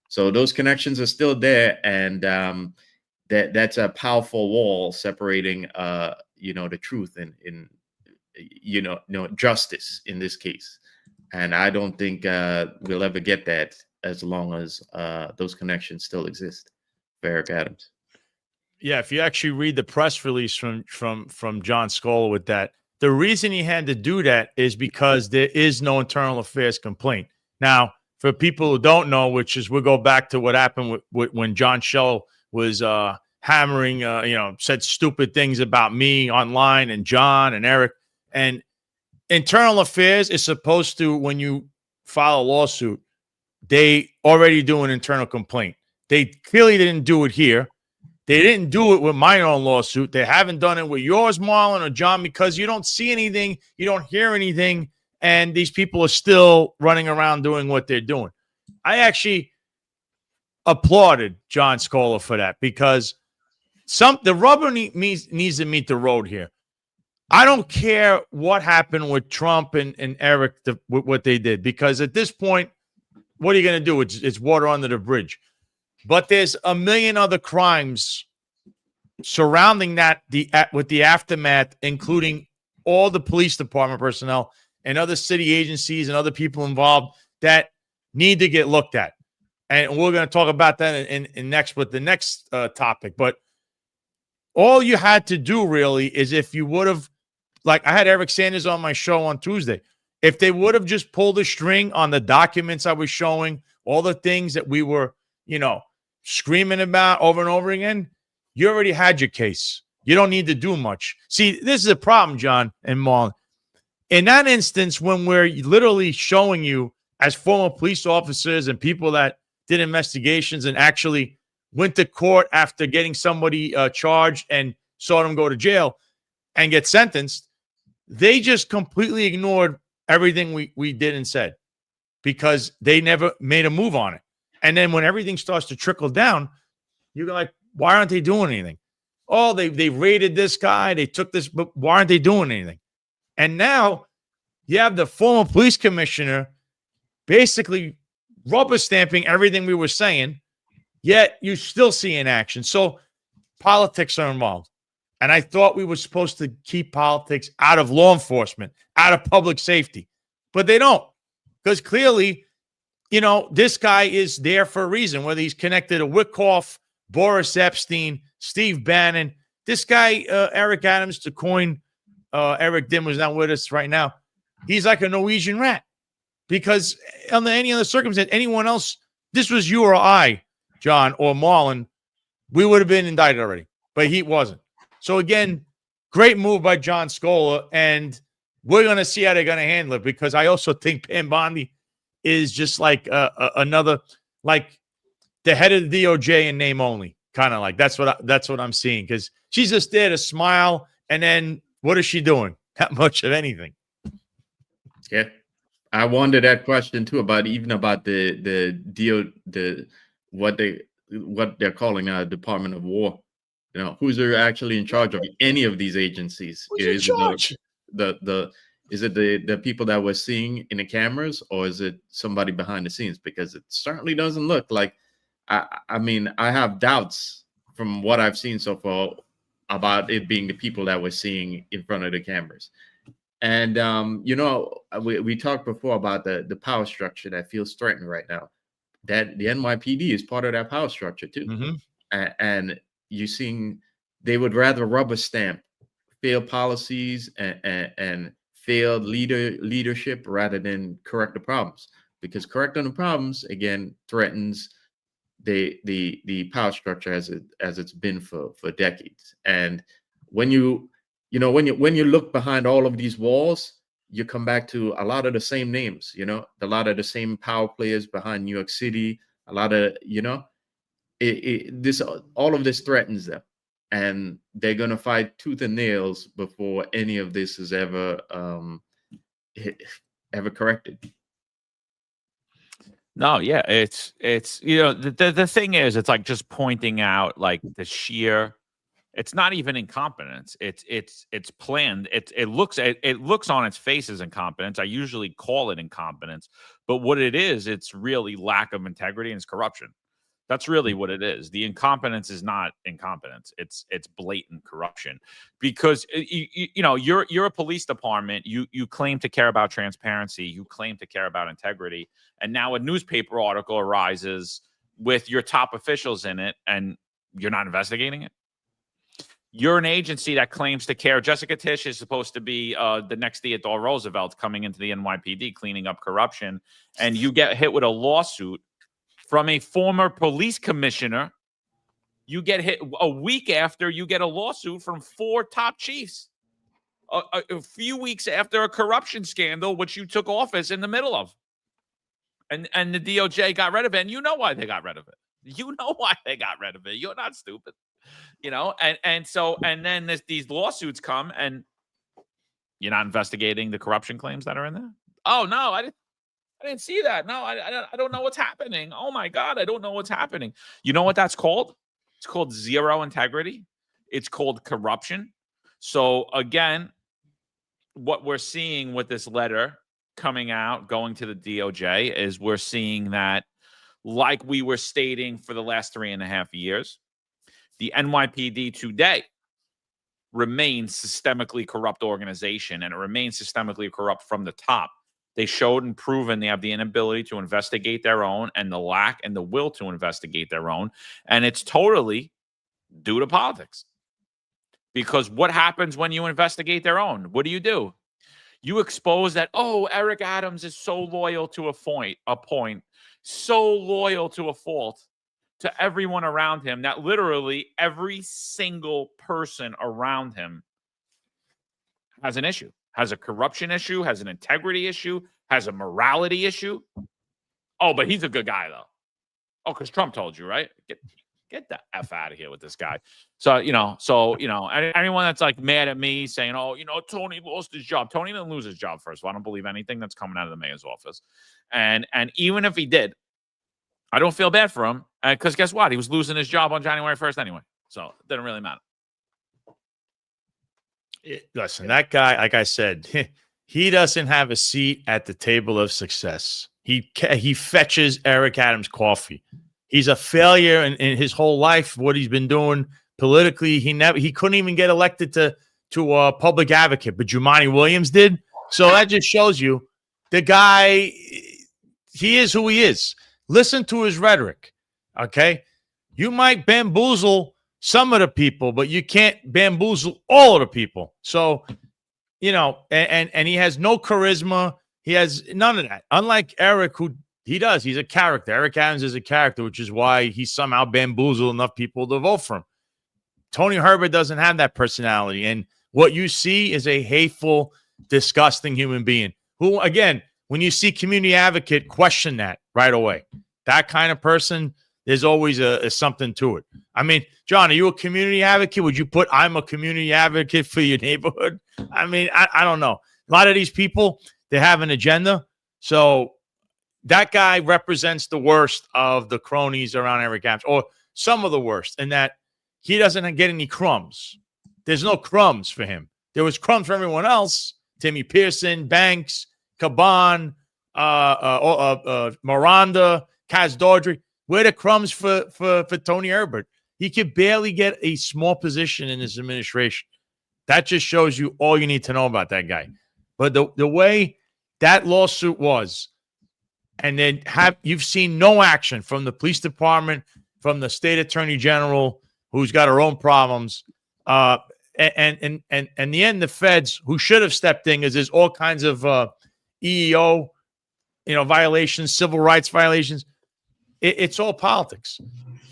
So those connections are still there, and that's a powerful wall separating, the truth and justice in this case. And I don't think we'll ever get that as long as those connections still exist for Eric Adams. Yeah, if you actually read the press release from John Scola with that, the reason he had to do that is because there is no internal affairs complaint. Now, for people who don't know, which is we'll go back to what happened when John Schell was hammering, said stupid things about me online and John and Eric. And internal affairs is supposed to, when you file a lawsuit, they already do an internal complaint. They clearly didn't do it here. They didn't do it with my own lawsuit. They haven't done it with yours, Marlon or John, because you don't see anything, you don't hear anything, and these people are still running around doing what they're doing. I actually applauded John Scola for that, because the rubber needs to meet the road here. I don't care what happened with Trump and Eric, what they did, because at this point, what are you going to do? It's water under the bridge. But there's a million other crimes surrounding that with the aftermath, including all the police department personnel and other city agencies and other people involved that need to get looked at. And we're going to talk about that in next with the next topic. But all you had to do really is, if you would have, like I had Eric Sanders on my show on Tuesday, if they would have just pulled a string on the documents I was showing, all the things that we were, screaming about over and over again, you already had your case. You don't need to do much. See, this is a problem, John and Marlon. In that instance, when we're literally showing you as former police officers and people that did investigations and actually went to court after getting somebody charged and saw them go to jail and get sentenced, they just completely ignored everything we did and said. because they never made a move on it. And then when everything starts to trickle down, you're like, why aren't they doing anything? Oh, they raided this guy. They took this, but why aren't they doing anything? And now you have the former police commissioner basically rubber stamping everything we were saying, yet you still see inaction. So politics are involved. And I thought we were supposed to keep politics out of law enforcement, out of public safety, but they don't. Because clearly, this guy is there for a reason, whether he's connected to Wickoff, Boris Epstein, Steve Bannon. This guy, Eric Adams, to coin Eric Dim, was not with us right now. He's like a Norwegian rat. Because under any other circumstance, anyone else, this was you or I, John, or Marlon, we would have been indicted already. But he wasn't. So again, great move by John Scola, and we're going to see how they're going to handle it, because I also think Pam Bondi is just like another, like the head of the DOJ in name only, kind of like that's what I'm seeing, because she's just there to smile, and then what is she doing? Not much of anything. Yeah, I wondered that question too about what they're calling now Department of War. Who's actually in charge of any of these agencies? Who's in charge? Is it the people that we're seeing in the cameras, or is it somebody behind the scenes? Because it certainly doesn't look like. I mean, I have doubts from what I've seen so far about it being the people that we're seeing in front of the cameras. And we talked before about the power structure that feels threatened right now. That the NYPD is part of that power structure too. Mm-hmm. And you're seeing they would rather rubber stamp failed policies and failed leadership rather than correct the problems, because correcting the problems again threatens the power structure as it's been for decades. And when you look behind all of these walls, you come back to a lot of the same names, a lot of the same power players behind New York City, a lot of all of this threatens them, and they're going to fight tooth and nails before any of this is ever corrected. No, yeah, it's the thing is, it's like just pointing out like the sheer. It's not even incompetence. It's planned. It looks on its face as incompetence. I usually call it incompetence, but what it is, it's really lack of integrity and it's corruption. That's really what it is. The incompetence is not incompetence. It's blatant corruption, because you're a police department. You claim to care about transparency. You claim to care about integrity, and now a newspaper article arises with your top officials in it, and you're not investigating it. You're an agency that claims to care. Jessica Tisch is supposed to be the next Theodore Roosevelt coming into the NYPD, cleaning up corruption, and you get hit with a lawsuit from a former police commissioner. You get hit a week after you get a lawsuit from 4 top chiefs. A few weeks after a corruption scandal, which you took office in the middle of. And the DOJ got rid of it. And you know why they got rid of it. You know why they got rid of it. You're not stupid. And then these lawsuits come, and you're not investigating the corruption claims that are in there. Oh, no, I didn't see that. No, I don't know what's happening. Oh my God, I don't know what's happening. You know what that's called? It's called zero integrity. It's called corruption. So again, what we're seeing with this letter coming out, going to the DOJ, is we're seeing that, like we were stating for the last 3.5 years, the NYPD today remains systemically corrupt organization, and it remains systemically corrupt from the top. They showed and proven they have the inability to investigate their own, and the lack and the will to investigate their own. And it's totally due to politics. Because what happens when you investigate their own? What do? You expose that, Eric Adams is so loyal to a point, so loyal to a fault, to everyone around him, that literally every single person around him has an issue. Has a corruption issue, has an integrity issue, has a morality issue. Oh, but he's a good guy, though. Oh, because Trump told you, right? Get the F out of here with this guy. So, anyone that's like mad at me saying, oh, Tony lost his job. Tony didn't lose his job, first of all. I don't believe anything that's coming out of the mayor's office. And even if he did, I don't feel bad for him because guess what? He was losing his job on January 1st anyway. So it didn't really matter. Listen, that guy, like I said, he doesn't have a seat at the table of success. He fetches Eric Adams coffee. He's a failure in his whole life. What he's been doing politically, he couldn't even get elected to a public advocate, but Jumaane Williams did. So that just shows you the guy. He is who he is. Listen to his rhetoric. Okay, you might bamboozle some of the people, but you can't bamboozle all of the people. So, and he has no charisma. He has none of that. Unlike Eric, who he does. He's a character. Eric Adams is a character, which is why he somehow bamboozled enough people to vote for him. Tony Herbert doesn't have that personality. And what you see is a hateful, disgusting human being who, again, when you see community advocate, question that right away. That kind of person, there's always a something to it. I mean, John, are you a community advocate? Would you put I'm a community advocate for your neighborhood? I mean, I don't know. A lot of these people, they have an agenda. So that guy represents the worst of the cronies around Eric Adams, or some of the worst, in that he doesn't get any crumbs. There's no crumbs for him. There was crumbs for everyone else. Timmy Pearson, Banks, Caban, Miranda, Kaz Dodry. Where the crumbs for Tony Herbert? He could barely get a small position in his administration. That just shows you all you need to know about that guy. But the way that lawsuit was, and then you've seen no action from the police department, from the state attorney general, who's got her own problems, and the end, the feds, who should have stepped in, because there's all kinds of EEO, violations, civil rights violations. It's all politics.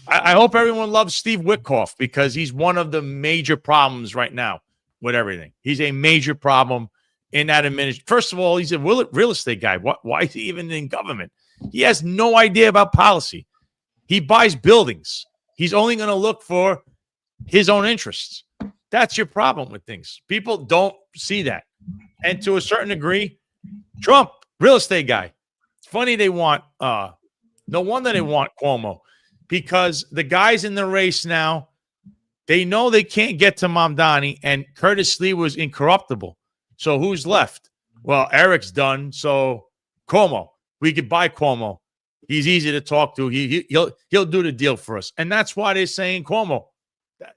I hope everyone loves Steve Witkoff, because he's one of the major problems right now with everything. He's a major problem in that administration. First of all, he's a real estate guy. Why is he even in government? He has no idea about policy. He buys buildings. He's only going to look for his own interests. That's your problem with things. People don't see that. And to a certain degree, Trump, real estate guy. It's funny they want, no wonder they want Cuomo, because the guys in the race now, they know they can't get to Mamdani, and Curtis Lee was incorruptible. So who's left? Well, Eric's done. So Cuomo, we could buy Cuomo. He's easy to talk to. He'll do the deal for us. And that's why they're saying Cuomo.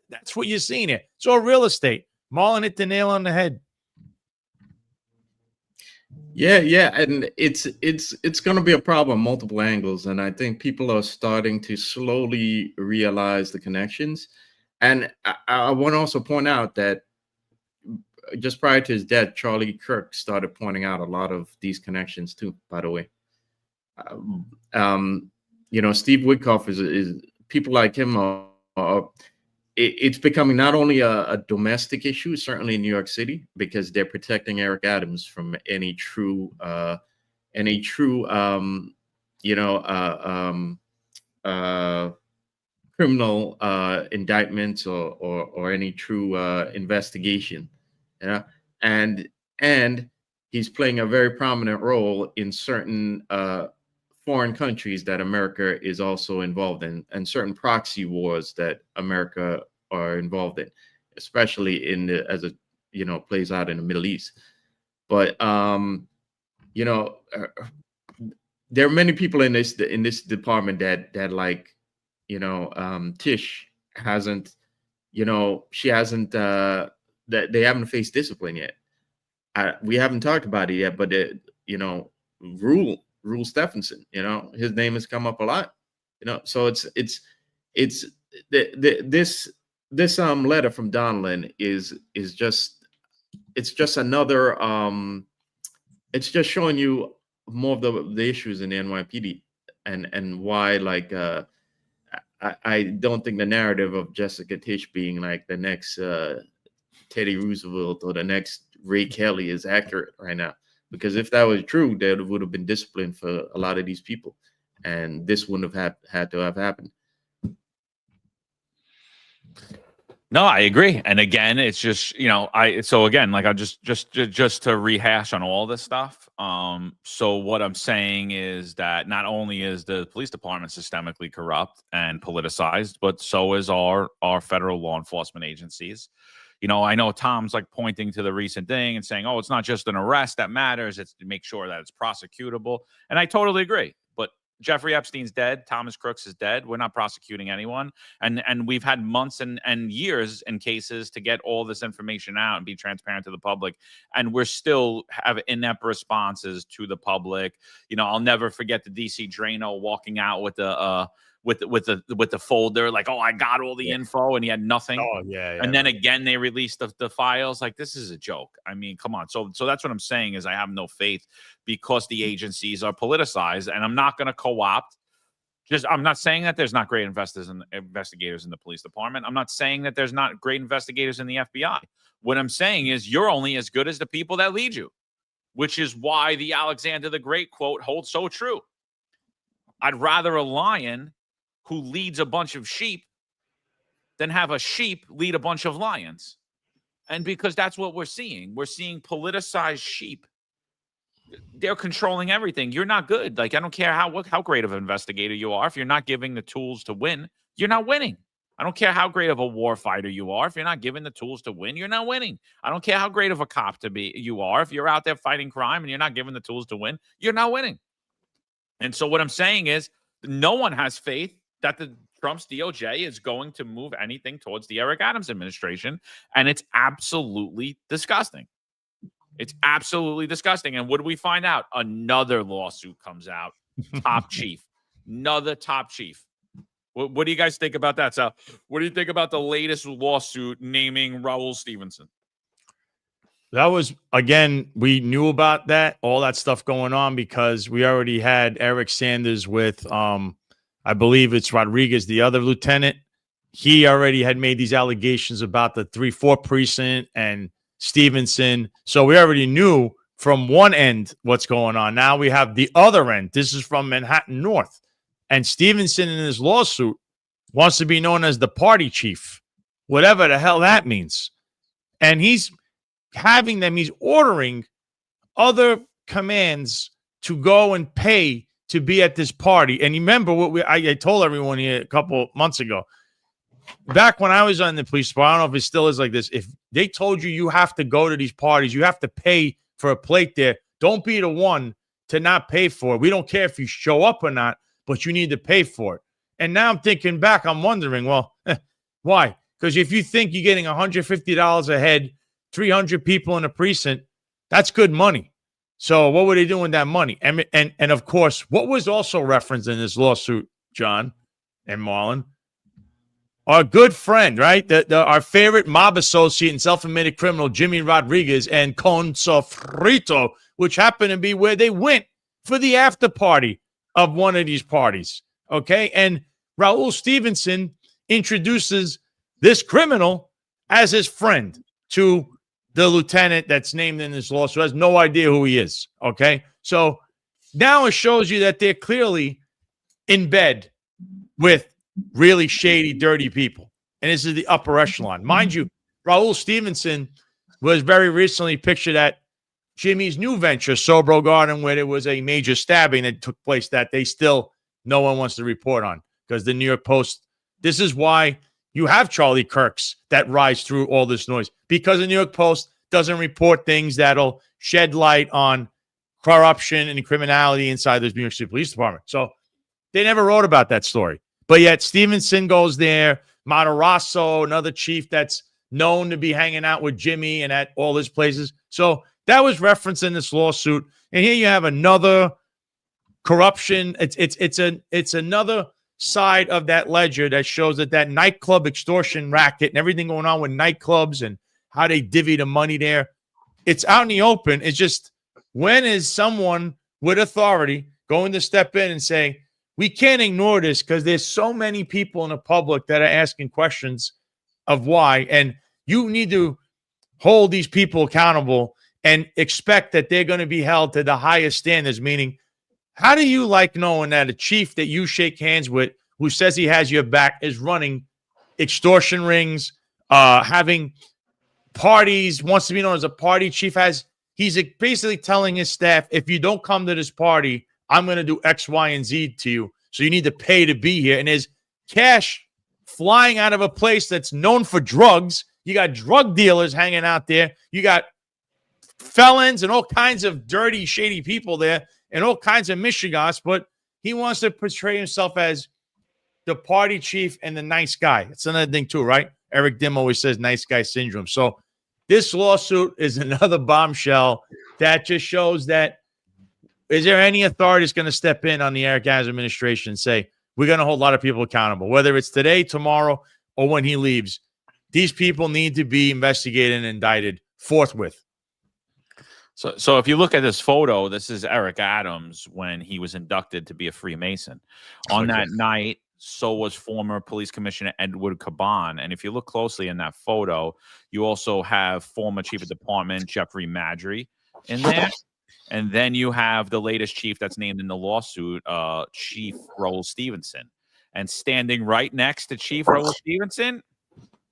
That's what you're seeing here. It's all real estate. Marlon hit the nail on the head. Yeah, and it's going to be a problem on multiple angles, and I think people are starting to slowly realize the connections. And I want to also point out that just prior to his death, Charlie Kirk started pointing out a lot of these connections too, by the way. Steve Witkoff is people like him are it's becoming not only a domestic issue, certainly in New York City, because they're protecting Eric Adams from any true criminal indictments or any true investigation. And he's playing a very prominent role in certain foreign countries that America is also involved in, and certain proxy wars that America are involved in, especially as it plays out in the Middle East. But there are many people in this department that like Tish hasn't, she hasn't that they haven't faced discipline yet. We haven't talked about it yet, but Rule Stephenson, his name has come up a lot, so it's this letter from Donlon is just another it's just showing you more of the issues in the NYPD and why, like, I don't think the narrative of Jessica Tish being like the next Teddy Roosevelt or the next Ray Kelly is accurate right now. Because if that was true, there would have been discipline for a lot of these people, and this wouldn't have had to have happened. No, I agree. And again, it's just, so again, like I just to rehash on all this stuff. So what I'm saying is that not only is the police department systemically corrupt and politicized, but so is our federal law enforcement agencies. I know Tom's like pointing to the recent thing and saying, oh, it's not just an arrest that matters. It's to make sure that it's prosecutable. And I totally agree. But Jeffrey Epstein's dead. Thomas Crooks is dead. We're not prosecuting anyone. And we've had months and years in cases to get all this information out and be transparent to the public. And we're still have inept responses to the public. I'll never forget the DC Drano walking out with the folder, like, oh, I got all the info, and he had nothing. Oh, yeah. And then again, they released the files. Like, this is a joke. I mean, come on. So that's what I'm saying is I have no faith because the agencies are politicized, and I'm not going to co-opt. I'm not saying that there's not great investigators in the police department. I'm not saying that there's not great investigators in the FBI. What I'm saying is you're only as good as the people that lead you, which is why the Alexander the Great quote holds so true. I'd rather a lion who leads a bunch of sheep than have a sheep lead a bunch of lions. And because that's what we're seeing. We're seeing politicized sheep. They're controlling everything. You're not good. Like, I don't care how great of an investigator you are. If you're not giving the tools to win, you're not winning. I don't care how great of a war fighter you are. If you're not given the tools to win, you're not winning. I don't care how great of a cop you are. If you're out there fighting crime and you're not given the tools to win, you're not winning. And so what I'm saying is no one has faith that the Trump's DOJ is going to move anything towards the Eric Adams administration. And it's absolutely disgusting. It's absolutely disgusting. And what do we find out? Another lawsuit comes out. Top chief. Another top chief. What do you guys think about that? So what do you think about the latest lawsuit naming Raul Stevenson? That was, again, we knew about that, all that stuff going on because we already had Eric Sanders with I believe it's Rodriguez, the other lieutenant. He already had made these allegations about the 3-4 precinct and Stevenson. So we already knew from one end what's going on. Now we have the other end. This is from Manhattan North. And Stevenson in his lawsuit wants to be known as the party chief, whatever the hell that means. And he's having them, he's ordering other commands to go and pay to be at this party. And you remember what I told everyone here a couple months ago, back when I was on the police department, I don't know if it still is like this. If they told you have to go to these parties, you have to pay for a plate there, don't be the one to not pay for it. We don't care if you show up or not, but you need to pay for it. And now I'm thinking back, I'm wondering, well, why? Because if you think you're getting $150 a head, 300 people in a precinct, that's good money. So what were they doing with that money? And of course, what was also referenced in this lawsuit, John and Marlon, our good friend, right? Our favorite mob associate and self-admitted criminal, Jimmy Rodriguez and Con Sofrito, which happened to be where they went for the after party of one of these parties. Okay. And Raul Stevenson introduces this criminal as his friend to the lieutenant that's named in this lawsuit, has no idea who he is. Okay. So now it shows you that they're clearly in bed with really shady, dirty people. And this is the upper echelon. Mind you, Raul Stevenson was very recently pictured at Jimmy's new venture, Sobro Garden, where there was a major stabbing that took place that no one wants to report on because the New York Post, this is why you have Charlie Kirks that rise through all this noise, because the New York Post doesn't report things that'll shed light on corruption and criminality inside the New York City Police Department. So they never wrote about that story. But yet Stevenson goes there, Matarazzo, another chief that's known to be hanging out with Jimmy and at all his places. So that was referenced in this lawsuit. And here you have another corruption. It's another side of that ledger that shows that nightclub extortion racket and everything going on with nightclubs and how they divvy the money there. It's out in the open. It's just, when is someone with authority going to step in and say, we can't ignore this because there's so many people in the public that are asking questions of why, and you need to hold these people accountable and expect that they're going to be held to the highest standards, meaning, how do you like knowing that a chief that you shake hands with who says he has your back is running extortion rings, having parties, wants to be known as a party chief. He's basically telling his staff, if you don't come to this party, I'm going to do X, Y, and Z to you. So you need to pay to be here. And there's cash flying out of a place that's known for drugs. You got drug dealers hanging out there. You got felons and all kinds of dirty, shady people there and all kinds of Michigans. But he wants to portray himself as the party chief and the nice guy. It's another thing too, right? Eric Dim always says nice guy syndrome. So this lawsuit is another bombshell that just shows that, is there any authority that's going to step in on the Eric Adams administration and say, we're going to hold a lot of people accountable, whether it's today, tomorrow, or when he leaves? These people need to be investigated and indicted forthwith. So if you look at this photo, this is Eric Adams when he was inducted to be a Freemason. On that night, so was former Police Commissioner Edward Caban. And if you look closely in that photo, you also have former Chief of Department Jeffrey Madry in there. And then you have the latest chief that's named in the lawsuit, Chief Raul Stevenson. And standing right next to Chief Raul Stevenson,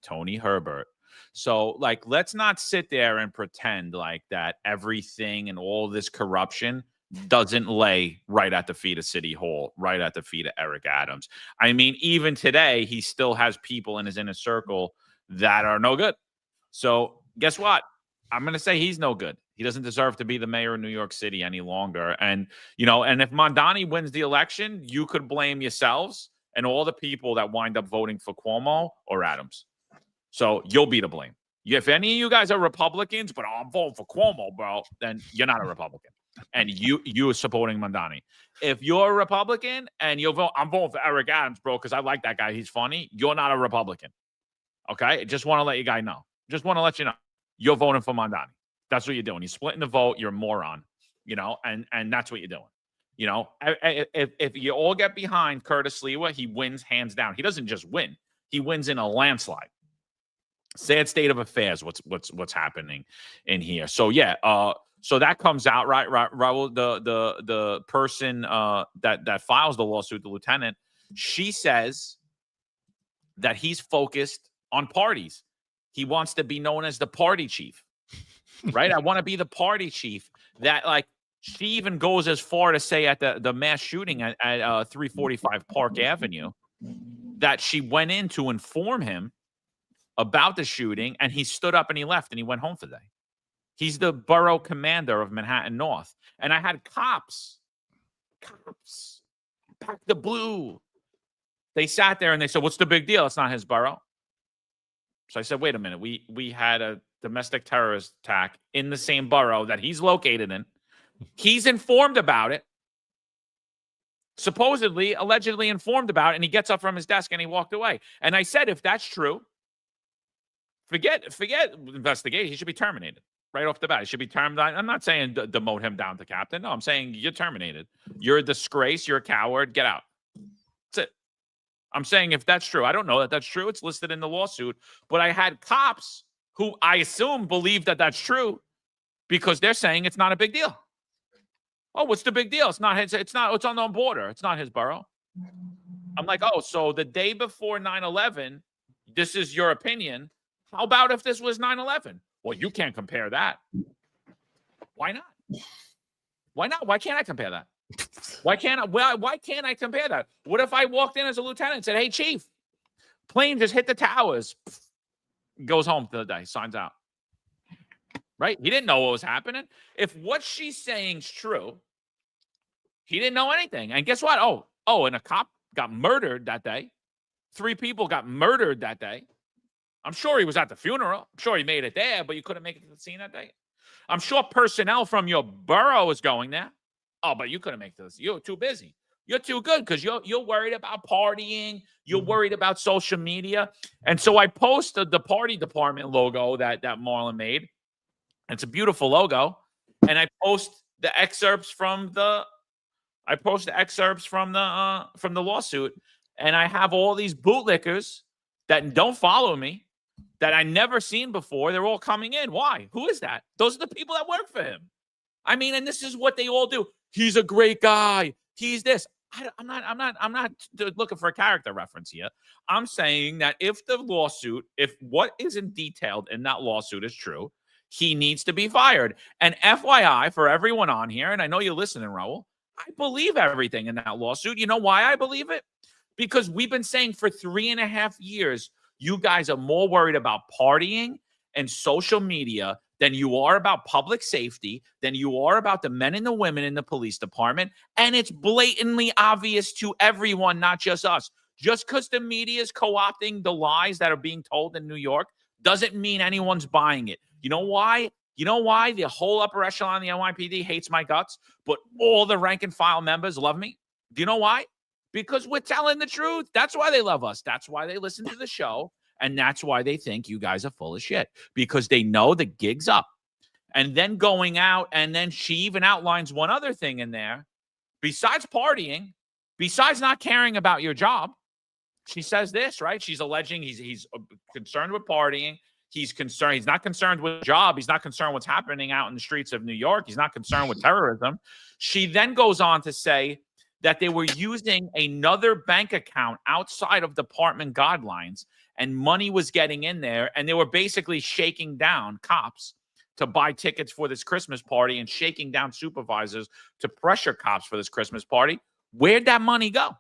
Tony Herbert. So, like, let's not sit there and pretend like that everything and all this corruption doesn't lay right at the feet of City Hall, right at the feet of Eric Adams. I mean, even today, he still has people in his inner circle that are no good. So, guess what? I'm going to say he's no good. He doesn't deserve to be the mayor of New York City any longer. And, you know, and if Mondani wins the election, you could blame yourselves and all the people that wind up voting for Cuomo or Adams. So you'll be to blame. If any of you guys are Republicans, but I'm voting for Cuomo, bro, then you're not a Republican. And you are supporting Mondani. If you're a Republican and you'll vote, I'm voting for Eric Adams, bro, because I like that guy. He's funny. You're not a Republican. Okay? Just want to let you guys know. Just want to let you know. You're voting for Mondani. That's what you're doing. You're splitting the vote. You're a moron, you know, and that's what you're doing. You know, if you all get behind Curtis Lewa, he wins hands down. He doesn't just win. He wins in a landslide. Sad state of affairs. What's happening in here? So yeah. So that comes out, right? Raul, the person that files the lawsuit, the lieutenant, she says that he's focused on parties. He wants to be known as the party chief, right? I want to be the party chief. That, like, she even goes as far to say at the mass shooting at 345 Park Avenue that she went in to inform him about the shooting, and he stood up and he left and he went home for the day. He's the borough commander of Manhattan North. And I had cops, pack the blue. They sat there and they said, what's the big deal? It's not his borough. So I said, wait a minute. We had a domestic terrorist attack in the same borough that he's located in. He's informed about it. Supposedly, allegedly informed about it. And he gets up from his desk and he walked away. And I said, if that's true, forget investigation. He should be terminated right off the bat. He should be terminated. I'm not saying demote him down to captain. No, I'm saying you're terminated. You're a disgrace. You're a coward. Get out. That's it. I'm saying if that's true. I don't know that that's true. It's listed in the lawsuit. But I had cops who I assume believe that that's true because they're saying it's not a big deal. Oh, what's the big deal? It's not his. It's on the border. It's not his borough. I'm like, oh, so the day before 9/11, this is your opinion. How about if this was 9/11? Well, you can't compare that. Why not? Why not? Why can't I compare that? Why can't I compare that? What if I walked in as a lieutenant and said, hey, chief, plane just hit the towers. Goes home for the day, signs out. Right? He didn't know what was happening. If what she's saying is true, he didn't know anything. And guess what? Oh, and a cop got murdered that day. 3 people got murdered that day. I'm sure he was at the funeral. I'm sure he made it there, but you couldn't make it to the scene that day. I'm sure personnel from your borough is going there. Oh, but you couldn't make this. You're too busy. You're too good because you're worried about partying. You're worried about social media. And so I posted the party department logo that Marlon made. It's a beautiful logo. And I post the excerpts from the lawsuit. And I have all these bootlickers that don't follow me, that I never seen before. They're all coming in. Why? Who is that? Those are the people that work for him. I mean, and this is what they all do. He's a great guy. He's this. I'm not looking for a character reference here. I'm saying that if what isn't detailed in that lawsuit is true, he needs to be fired. And FYI, for everyone on here, and I know you're listening, Raul, I believe everything in that lawsuit. You know why I believe it? Because we've been saying for 3.5 years, you guys are more worried about partying and social media than you are about public safety, than you are about the men and the women in the police department. And it's blatantly obvious to everyone, not just us. Just because the media is co-opting the lies that are being told in New York doesn't mean anyone's buying it. You know why? You know why the whole upper echelon of the NYPD hates my guts, but all the rank and file members love me? Do you know why? Because we're telling the truth. That's why they love us. That's why they listen to the show. And that's why they think you guys are full of shit, because they know the gig's up. And then going out, and then she even outlines one other thing in there. Besides partying, besides not caring about your job, she says this, right? She's alleging he's concerned with partying. He's concerned. He's not concerned with job. He's not concerned what's happening out in the streets of New York. He's not concerned with terrorism. She then goes on to say that they were using another bank account outside of department guidelines, and money was getting in there, and they were basically shaking down cops to buy tickets for this Christmas party and shaking down supervisors to pressure cops for this Christmas party. Where'd that money go?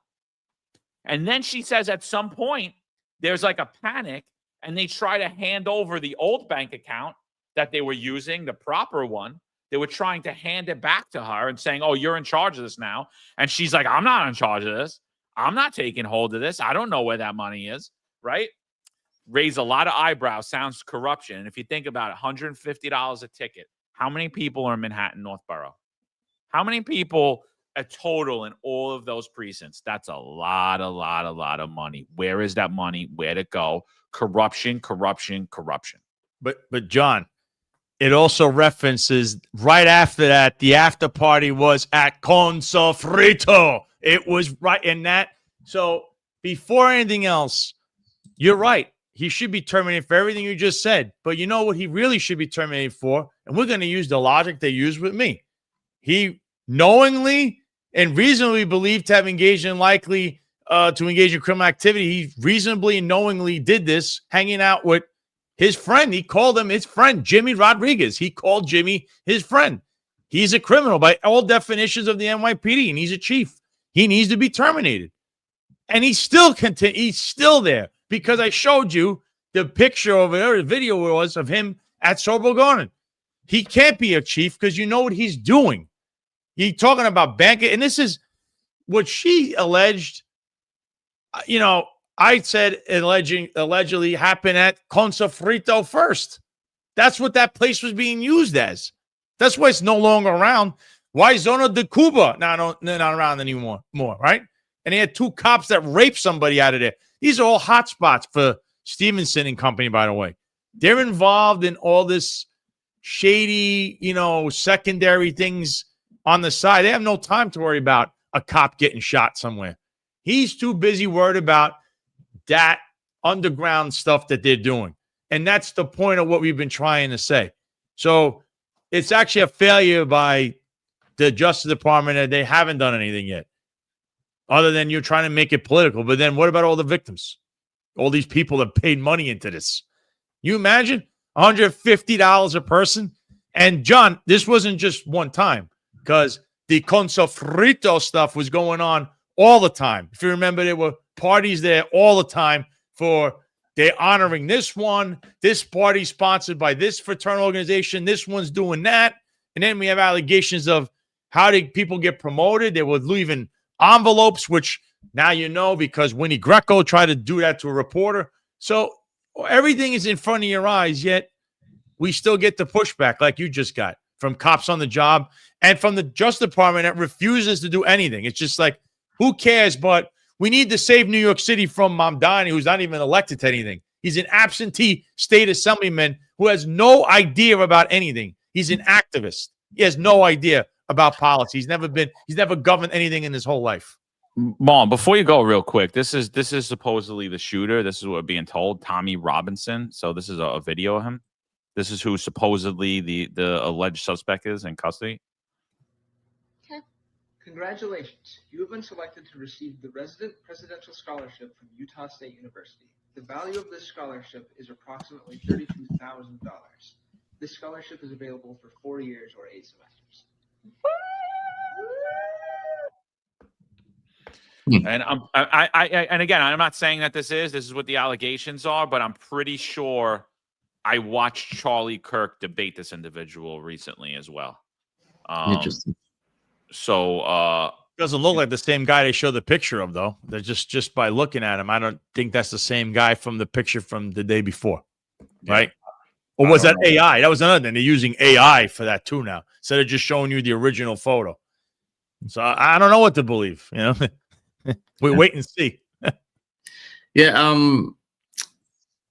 And then she says at some point, there's like a panic, and they try to hand over the old bank account that they were using, the proper one. They were trying to hand it back to her and saying, oh, you're in charge of this now. And she's like, I'm not in charge of this. I'm not taking hold of this. I don't know where that money is, right? Raise a lot of eyebrows, sounds corruption. And if you think about it, $150 a ticket, how many people are in Manhattan, North Borough? How many people a total in all of those precincts? That's a lot of money. Where is that money? Where'd it go? Corruption. But John, it also references right after that, the after party was at Con Sofrito. It was right in that. So before anything else, you're right. He should be terminated for everything you just said. But you know what he really should be terminated for? And we're going to use the logic they use with me. He knowingly and reasonably believed to have engaged in to engage in criminal activity. He reasonably and knowingly did this, hanging out with his friend. He called him his friend, Jimmy Rodriguez. He called Jimmy his friend. He's a criminal by all definitions of the NYPD, and he's a chief. He needs to be terminated. And he's still he's still there, because I showed you the picture over there, the video was of him at Sober Garden. He can't be a chief because you know what he's doing. He's talking about banking, and this is what she alleged. You know, I said allegedly happened at Con Sofrito first. That's what that place was being used as. That's why it's no longer around. Why Zona de Cuba? No, they're not around anymore, right? And they had 2 cops that raped somebody out of there. These are all hot spots for Stevenson and company, by the way. They're involved in all this shady, secondary things on the side. They have no time to worry about a cop getting shot somewhere. He's too busy worried about that underground stuff that they're doing. And that's the point of what we've been trying to say. So it's actually a failure by the Justice Department that they haven't done anything yet, other than you're trying to make it political. But then what about all the victims? All these people that paid money into this. You imagine $150 a person? And John, this wasn't just one time, because the Con Sofrito stuff was going on all the time. If you remember, there were parties there all the time for they're honoring this one, this party sponsored by this fraternal organization, this one's doing that. And then we have allegations of how did people get promoted? They were leaving envelopes, which now you know because Winnie Greco tried to do that to a reporter. So everything is in front of your eyes, yet we still get the pushback like you just got from cops on the job and from the Justice Department that refuses to do anything. It's just like, who cares? But we need to save New York City from Mamdani, who's not even elected to anything. He's an absentee state assemblyman who has no idea about anything. He's an activist. He has no idea about policy. He's never governed anything in his whole life. Mom, before you go real quick, this is supposedly the shooter. This is what we're being told, Tommy Robinson. So this is a video of him. This is who supposedly the alleged suspect is in custody. Okay. Congratulations, you have been selected to receive the Resident Presidential Scholarship from Utah State University. The value of this scholarship is approximately $32,000. This scholarship is available for 4 years or 8 semesters. And and again, I'm not saying that this is what the allegations are, but I'm pretty sure I watched Charlie Kirk debate this individual recently as well. Interesting. So doesn't look like the same guy they show the picture of, though. They're just by looking at him, I don't think that's the same guy from the picture from the day before, right? Or was that AI? That was another thing. They're using AI for that too now, instead of just showing you the original photo. So I don't know what to believe. You know, we wait and see. Yeah.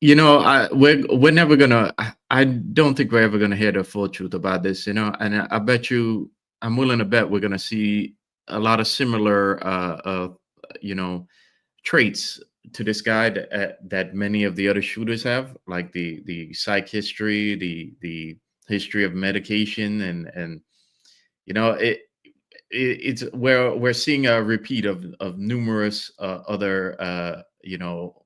You know, we're never gonna. I don't think we're ever gonna hear the full truth about this. You know, and I bet you, I'm willing to bet we're gonna see a lot of similar, you know, traits to this guy that many of the other shooters have, like the psych history, the history of medication, and you know, it's where we're seeing a repeat of numerous other you know,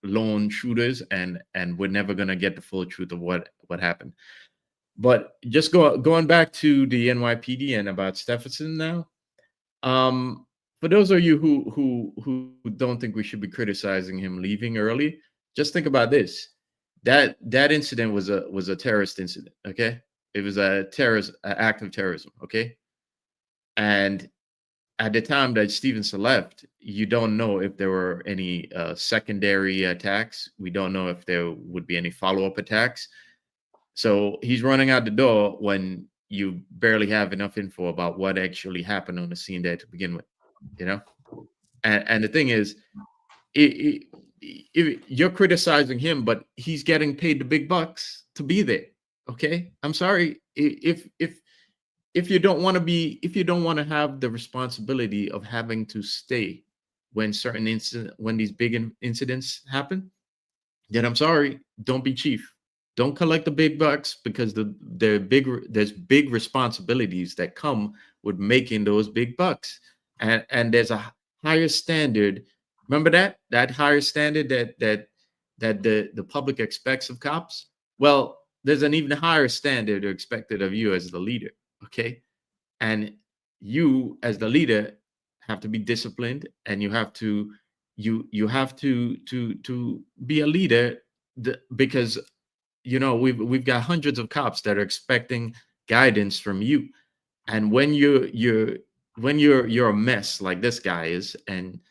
lone shooters, and we're never gonna get the full truth of what happened. But just going back to the NYPD and about Stephenson now. For those of you who don't think we should be criticizing him leaving early, just think about this. That incident was a terrorist incident, okay? It was a act of terrorism, okay? And at the time that Stevenson left, you don't know if there were any secondary attacks. We don't know if there would be any follow-up attacks. So he's running out the door when you barely have enough info about what actually happened on the scene there to begin with, you know? And the thing is, you're criticizing him, but he's getting paid the big bucks to be there, okay? I'm sorry. If you don't want to have the responsibility of having to stay when when these big incidents happen, then I'm sorry, don't be chief. Don't collect the big bucks, because there's big responsibilities that come with making those big bucks, and there's a higher standard. Remember that higher standard that the public expects of cops. Well, there's an even higher standard expected of you as the leader. Okay, and you as the leader have to be disciplined, and you have to be a leader, because you know, we've got hundreds of cops that are expecting guidance from you, and when you're a mess like this guy is, and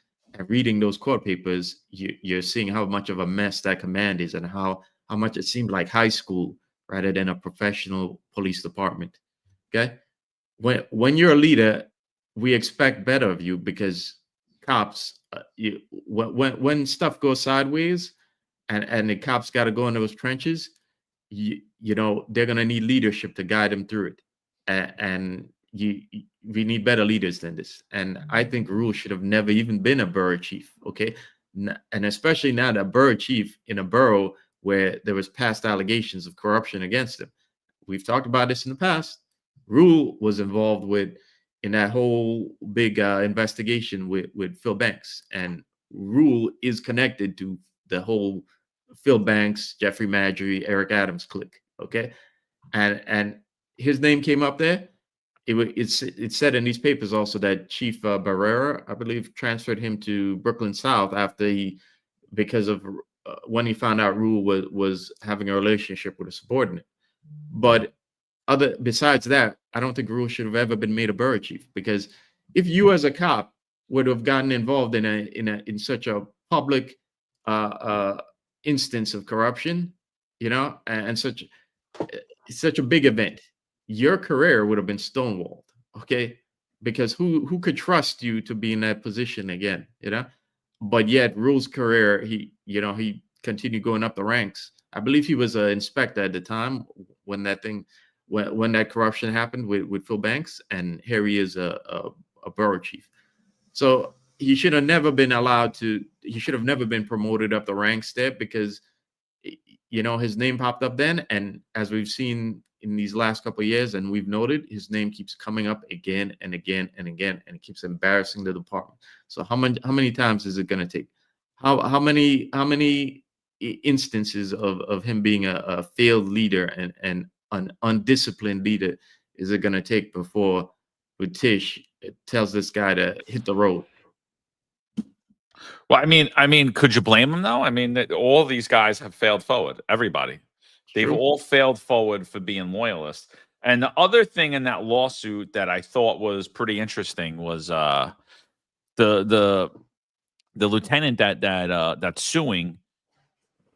reading those court papers, you're seeing how much of a mess that command is, and how much it seemed like high school rather than a professional police department. Okay, when you're a leader, we expect better of you, because cops, when stuff goes sideways, and the cops got to go into those trenches. You know, they're gonna need leadership to guide them through it, and we need better leaders than this. And I think Rule should have never even been a borough chief, okay? And especially now that borough chief in a borough where there was past allegations of corruption against him. We've talked about this in the past. Rule was involved in that whole big investigation with Phil Banks, and Rule is connected to the whole Phil Banks, Jeffrey Maddrey, Eric Adams clique, okay? And his name came up there. It said in these papers also that Chief Barrera, I believe, transferred him to Brooklyn South because of when he found out Rule was having a relationship with a subordinate. But besides that, I don't think Rule should have ever been made a borough chief, because if you as a cop would have gotten involved in such a public instance of corruption, you know, and such a big event, your career would have been stonewalled, okay? Because who could trust you to be in that position again, you know? But yet Rule's career, he continued going up the ranks. I believe he was an inspector at the time when that corruption happened with Phil Banks, and here he is a borough chief. So he should have never been promoted up the ranks there, because, you know, his name popped up then. And as we've seen in these last couple of years, and we've noted his name keeps coming up again and again and again, and it keeps embarrassing the department. So how many times is it going to take? How many instances of him being a failed leader and an undisciplined leader is it going to take before Tish tells this guy to hit the road? Well, I mean, could you blame him though? I mean, all these guys have failed forward. Everybody, they've all failed forward for being loyalists. And the other thing in that lawsuit that I thought was pretty interesting was the lieutenant that's suing.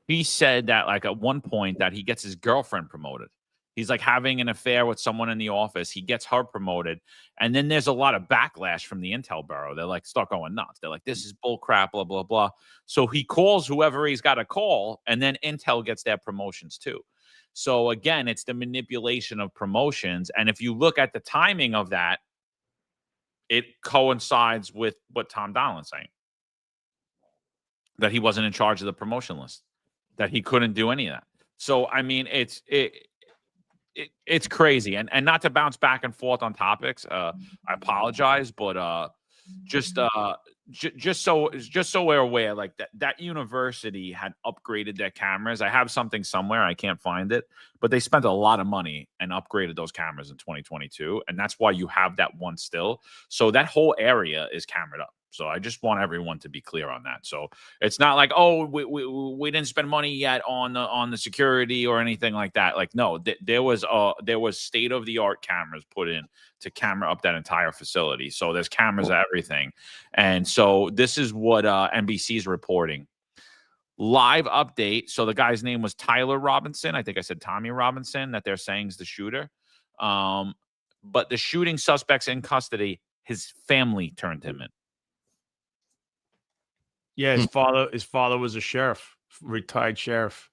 He said that like at one point that he gets his girlfriend promoted. He's like having an affair with someone in the office. He gets her promoted. And then there's a lot of backlash from the Intel Bureau. They're like, start going nuts. They're like, this is bull crap, blah, blah, blah. So he calls whoever he's got to call, and then Intel gets their promotions too. So again, it's the manipulation of promotions. And if you look at the timing of that, it coincides with what Tom Donlon's saying. That he wasn't in charge of the promotion list. That he couldn't do any of that. So, I mean, it's crazy, and not to bounce back and forth on topics. I apologize, but just so we're aware, like that university had upgraded their cameras. I have something somewhere, I can't find it, but they spent a lot of money and upgraded those cameras in 2022, and that's why you have that one still. So that whole area is camered up. So I just want everyone to be clear on that. So it's not like, oh, we didn't spend money yet on the security or anything like that. Like, no, there was state of the art cameras put in to camera up that entire facility. So there's cameras at everything. And so this is what NBC is reporting. Live update. So the guy's name was Tyler Robinson. I think I said Tommy Robinson, that they're saying is the shooter. But the shooting suspect's in custody. His family turned him in. Yeah, his father was a sheriff, retired sheriff.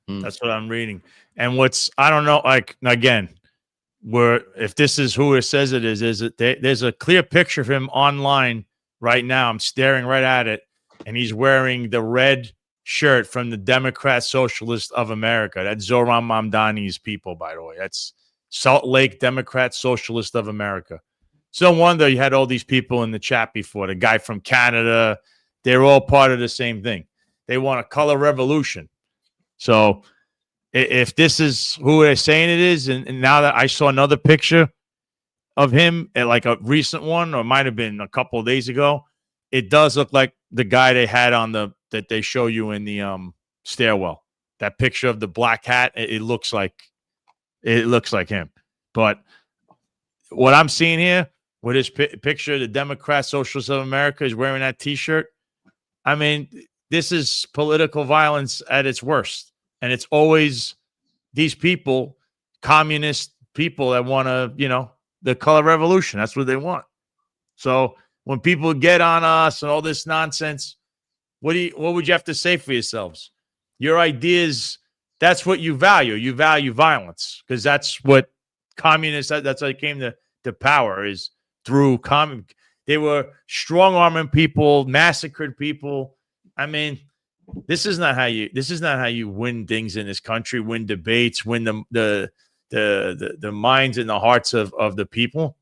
That's what I'm reading. And I don't know, like, again, if this is who it says it is there's a clear picture of him online right now. I'm staring right at it, and he's wearing the red shirt from the Democrat Socialist of America. That's Zoran Mamdani's people, by the way. That's Salt Lake Democrat Socialist of America. It's no wonder you had all these people in the chat before. The guy from Canada. They're all part of the same thing. They want a color revolution. So if this is who they're saying it is, and now that I saw another picture of him, like a recent one, or it might have been a couple of days ago, it does look like the guy they had that they show you in the stairwell. That picture of the black hat, it looks like him. But what I'm seeing here with his picture, the Democrat Socialist of America is wearing that T-shirt. I mean, this is political violence at its worst. And it's always these people, communist people that want to, the color revolution. That's what they want. So when people get on us and all this nonsense, what would you have to say for yourselves? Your ideas, that's what you value. You value violence because that's what communists, that's how they came to power, is through They were strong-arming people, massacred people. I mean, this is not how you win things in this country, win debates, win the minds and the hearts of the people.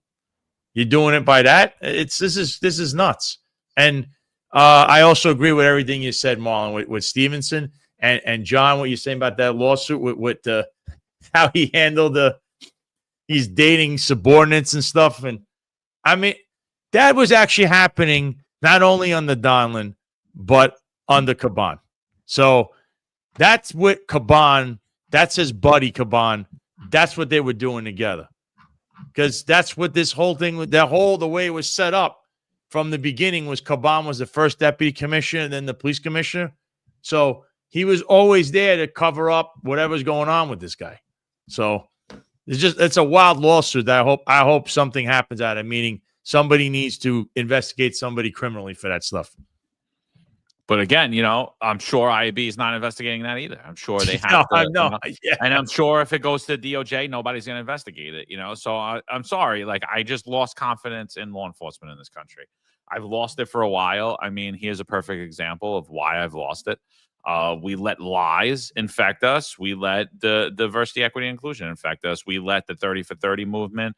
You're doing it by that. This is nuts. And I also agree with everything you said, Marlon, with Stevenson and John. What you're saying about that lawsuit with how he handled he's dating subordinates and stuff. And I mean, that was actually happening not only on the Donlon, but on the Caban. So that's what Caban, that's his buddy Caban. That's what they were doing together. Because that's what this whole thing, the way it was set up from the beginning was Caban was the first deputy commissioner and then the police commissioner. So he was always there to cover up whatever's going on with this guy. So it's a wild lawsuit that I hope something happens out of it, meaning somebody needs to investigate somebody criminally for that stuff. But again, I'm sure IAB is not investigating that either. I'm sure they have to. Yeah. And I'm sure if it goes to DOJ, nobody's going to investigate it, So I'm sorry. Like, I just lost confidence in law enforcement in this country. I've lost it for a while. I mean, here's a perfect example of why I've lost it. We let lies infect us. We let the diversity, equity, and inclusion infect us. We let the 30 for 30 movement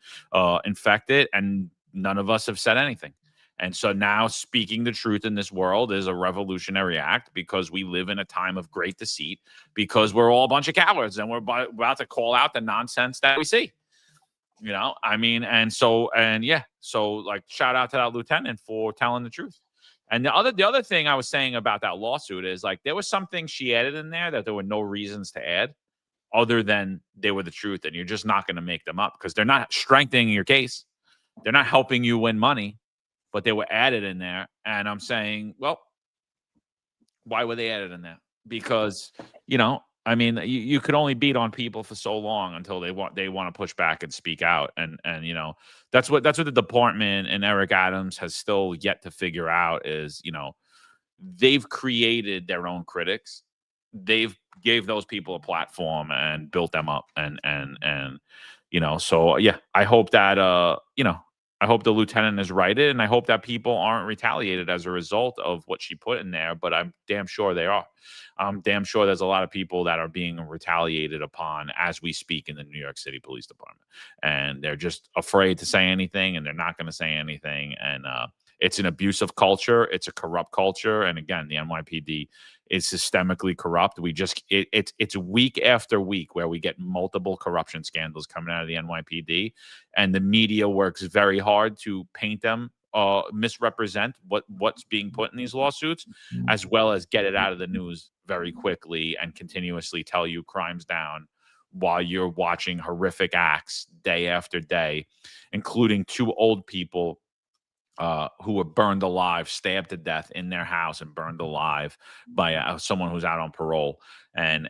infect it, and none of us have said anything. And so now speaking the truth in this world is a revolutionary act, because we live in a time of great deceit, because we're all a bunch of cowards and we're about to call out the nonsense that we see. I mean, so like, shout out to that lieutenant for telling the truth. And the other thing I was saying about that lawsuit is, like, there was something she added in there that there were no reasons to add other than they were the truth, and you're just not going to make them up, because they're not strengthening your case. They're not helping you win money, but they were added in there. And I'm saying, well, why were they added in there? Because, I mean, you could only beat on people for so long until they want to push back and speak out. And that's what the department and Eric Adams has still yet to figure out is, they've created their own critics. They've gave those people a platform and built them up. So yeah, I hope that, I hope the lieutenant is righted, and I hope that people aren't retaliated as a result of what she put in there, but I'm damn sure they are. I'm damn sure there's a lot of people that are being retaliated upon as we speak in the New York City Police Department, and they're just afraid to say anything, and they're not going to say anything. And it's an abusive culture. It's a corrupt culture. And again, the NYPD is systemically corrupt. It's week after week where we get multiple corruption scandals coming out of the NYPD, and the media works very hard to paint them, misrepresent what's being put in these lawsuits, as well as get it out of the news very quickly and continuously tell you crime's down while you're watching horrific acts day after day, including 2 old people who were burned alive, stabbed to death in their house and burned alive by someone who's out on parole. And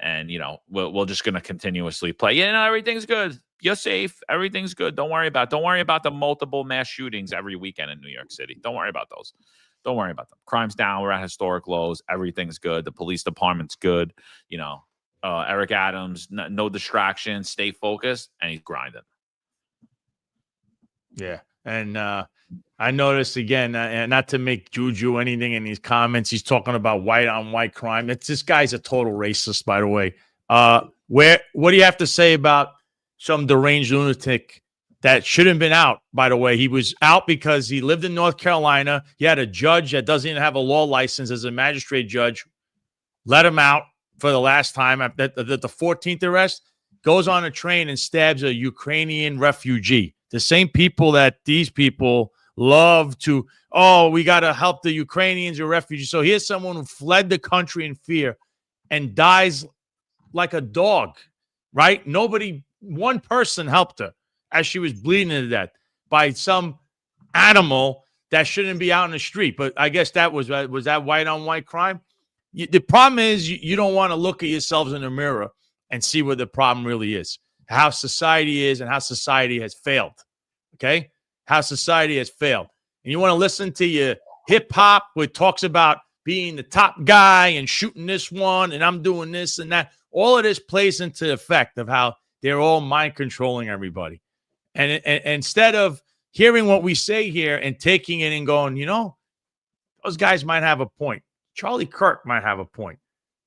we're just going to continuously play. Everything's good. You're safe. Everything's good. Don't worry about the multiple mass shootings every weekend in New York City. Don't worry about those. Don't worry about them. Crime's down. We're at historic lows. Everything's good. The police department's good. Eric Adams, no distractions, stay focused, and he's grinding. Yeah. And I noticed again, and not to make Juju anything in these comments, he's talking about white on white crime. This guy's a total racist, by the way. What do you have to say about some deranged lunatic that shouldn't have been out? By the way, he was out because he lived in North Carolina. He had a judge that doesn't even have a law license as a magistrate judge, let him out for the last time. At the 14th arrest, goes on a train and stabs a Ukrainian refugee. The same people that these people love to, we got to help the Ukrainians or refugees. So here's someone who fled the country in fear and dies like a dog, right? One person helped her as she was bleeding to death by some animal that shouldn't be out in the street. But I guess that was that white on white crime. The problem is you don't want to look at yourselves in the mirror and see what the problem really is. How society is and how society has failed, okay? How society has failed. And you want to listen to your hip-hop where it talks about being the top guy and shooting this one and I'm doing this and that. All of this plays into the effect of how they're all mind-controlling everybody. And instead of hearing what we say here and taking it and going, those guys might have a point. Charlie Kirk might have a point.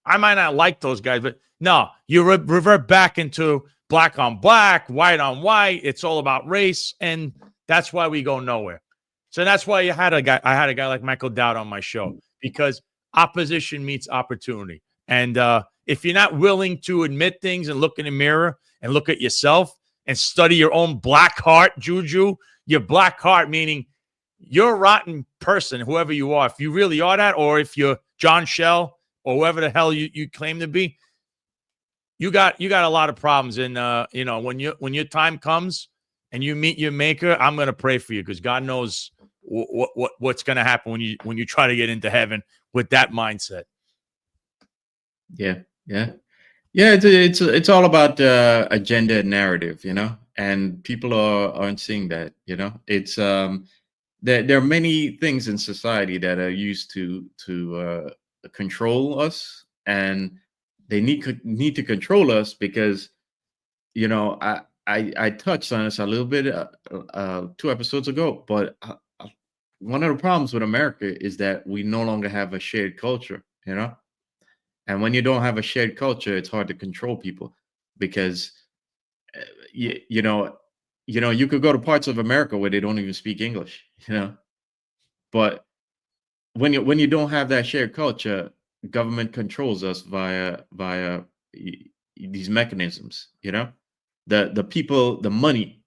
I might not like those guys, but no, you revert back into black on black, white on white. It's all about race, and that's why we go nowhere. So that's why I had a guy like Michael Dowd on my show, because opposition meets opportunity. And if you're not willing to admit things and look in the mirror and look at yourself and study your own black heart, Juju, your black heart, meaning you're a rotten person, whoever you are. If you really are that, or if you're John Shell or whoever the hell you claim to be, you got a lot of problems. And when your time comes and you meet your maker, I'm going to pray for you, because God knows what's going to happen when you try to get into heaven with that mindset. Yeah. It's all about agenda and narrative, and people aren't seeing that. It's there are many things in society that are used to control us, and they need to control us because, I touched on this a little bit 2 episodes ago, but one of the problems with America is that we no longer have a shared culture, And when you don't have a shared culture, it's hard to control people because you know, you could go to parts of America where they don't even speak English, but when you don't have that shared culture, government controls us via these mechanisms. The people, the money,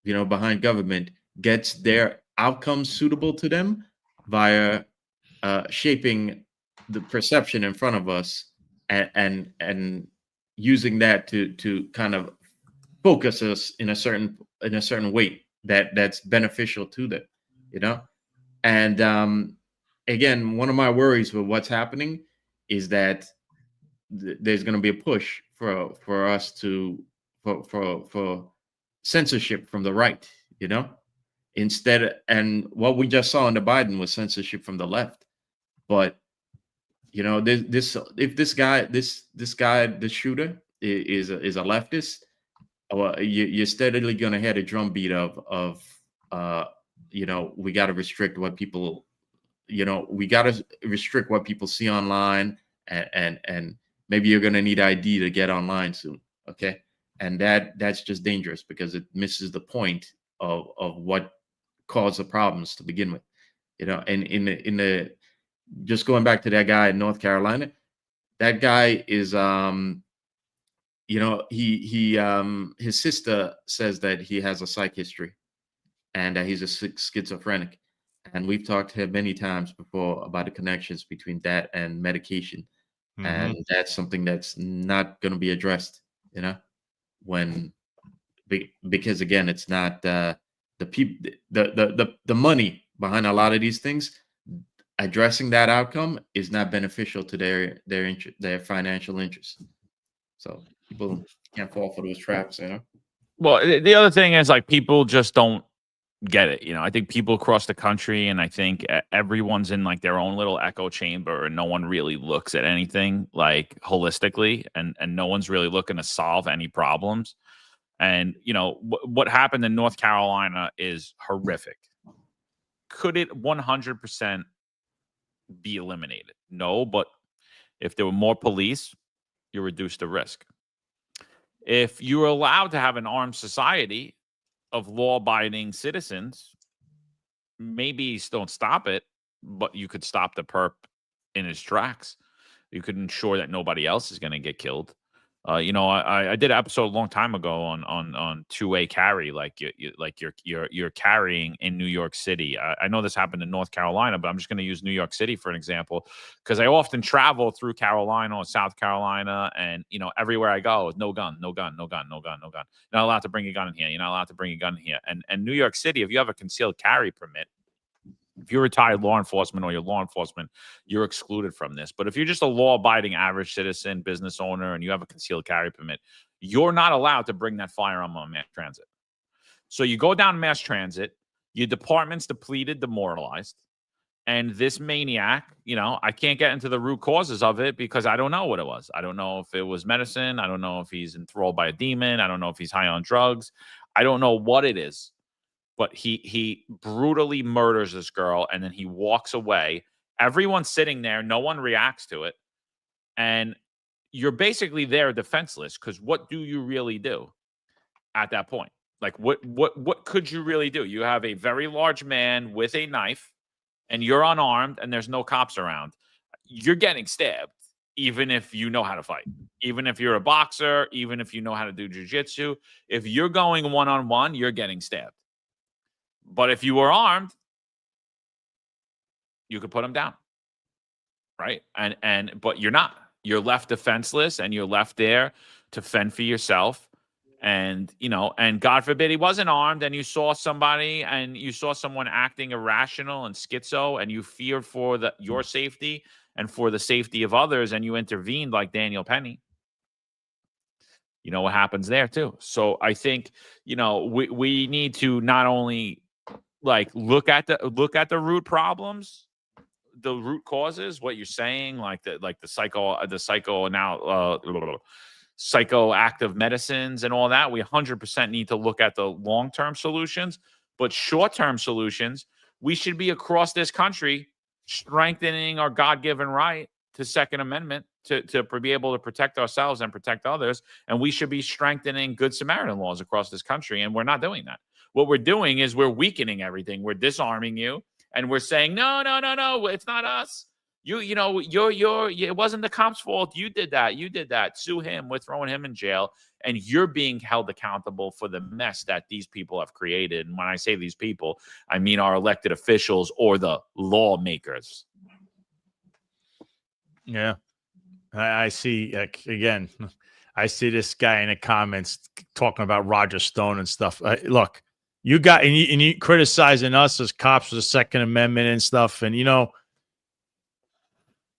behind government gets their outcomes suitable to them via shaping the perception in front of us and using that to kind of focus us in a certain way that's beneficial to them, and again, one of my worries with what's happening is that there's going to be a push for us for censorship from the right, and what we just saw in the Biden was censorship from the left. But this guy, the shooter is a leftist, you're steadily going to hear the drumbeat of we got to restrict what people, we got to restrict what people see online, and maybe you're going to need ID to get online soon. Okay. And that's just dangerous because it misses the point of what caused the problems to begin with, and in the just going back to that guy in North Carolina, that guy is, his sister says that he has a psych history and that he's a schizophrenic. And we've talked to him many times before about the connections between that and medication. Mm-hmm. And that's something that's not going to be addressed, because again, it's not the people, the money behind a lot of these things. Addressing that outcome is not beneficial to their financial interests. So people can't fall for those traps, Well, the other thing is people just don't get it. I think people across the country, and I think everyone's in their own little echo chamber, and no one really looks at anything holistically, and no one's really looking to solve any problems. And what happened in North Carolina is horrific. Could it 100% be eliminated? No, but if there were more police, you reduce the risk. If you were allowed to have an armed society of law-abiding citizens, maybe don't stop it, but you could stop the perp in his tracks. You could ensure that nobody else is going to get killed. I did an episode a long time ago on two-way carry, you're carrying in New York City. I know this happened in North Carolina, but I'm just going to use New York City for an example because I often travel through Carolina or South Carolina, and everywhere I go, no gun. You're not allowed to bring a gun in here. You're not allowed to bring a gun in here. And New York City, if you have a concealed carry permit, if you're retired law enforcement or you're law enforcement, you're excluded from this. But if you're just a law-abiding average citizen, business owner, and you have a concealed carry permit, you're not allowed to bring that firearm on mass transit. So you go down mass transit, your department's depleted, demoralized, and this maniac, I can't get into the root causes of it because I don't know what it was. I don't know if it was medicine. I don't know if he's enthralled by a demon. I don't know if he's high on drugs. I don't know what it is. But he brutally murders this girl, and then he walks away. Everyone's sitting there. No one reacts to it. And you're basically there defenseless because what do you really do at that point? What could you really do? You have a very large man with a knife, and you're unarmed, and there's no cops around. You're getting stabbed, even if you know how to fight. Even if you're a boxer, even if you know how to do jiu-jitsu. If you're going one-on-one, you're getting stabbed. But if you were armed, you could put him down, right? But you're not. You're left defenseless, and you're left there to fend for yourself. And and God forbid he wasn't armed, and you saw somebody, and you saw someone acting irrational and schizo, and you feared for your safety and for the safety of others, and you intervened like Daniel Penny. You know what happens there too. So I think we need to not only look at the root problems, the root causes, what you're saying, the psychoactive medicines and all that. We 100% need to look at the long-term solutions, but short-term solutions, we should be across this country strengthening our God-given right to Second Amendment to be able to protect ourselves and protect others. And we should be strengthening Good Samaritan laws across this country. And we're not doing that. What we're doing is we're weakening everything. We're disarming you. And we're saying, no, it's not us. It wasn't the cop's fault. You did that. Sue him. We're throwing him in jail. And you're being held accountable for the mess that these people have created. And when I say these people, I mean our elected officials or the lawmakers. Yeah. I see, again, I see this guy in the comments talking about Roger Stone and stuff. Look, you criticizing us as cops for the Second Amendment and stuff. And,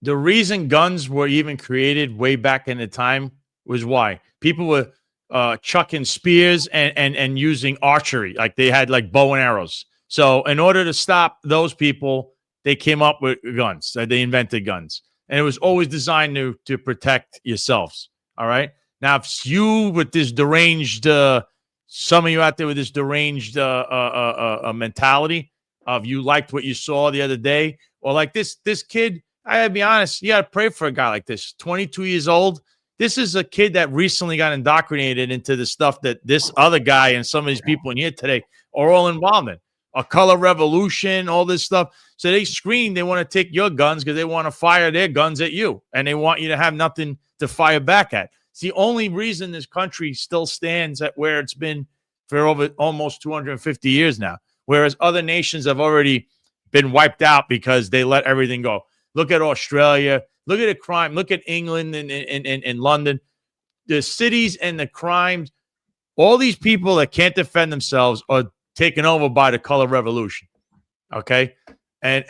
the reason guns were even created way back in the time was why people were chucking spears and using archery. Like they had like bow and arrows. So in order to stop those people, they came up with guns. They invented guns. And it was always designed to protect yourselves. All right. Now, if you with this deranged, some of you out there with this deranged mentality of you liked what you saw the other day, or like this kid, I gotta be honest, you gotta pray for a guy like this. 22 years old. This is a kid that recently got indoctrinated into the stuff that this other guy and some of these people in here today are all involved in. A color revolution, all this stuff. So they scream they want to take your guns because they want to fire their guns at you. And they want you to have nothing to fire back at. It's the only reason this country still stands at where it's been for over almost 250 years now. Whereas other nations have already been wiped out because they let everything go. Look at Australia. Look at the crime. Look at England and London. The cities and the crimes, all these people that can't defend themselves are taken over by the color revolution. Okay? And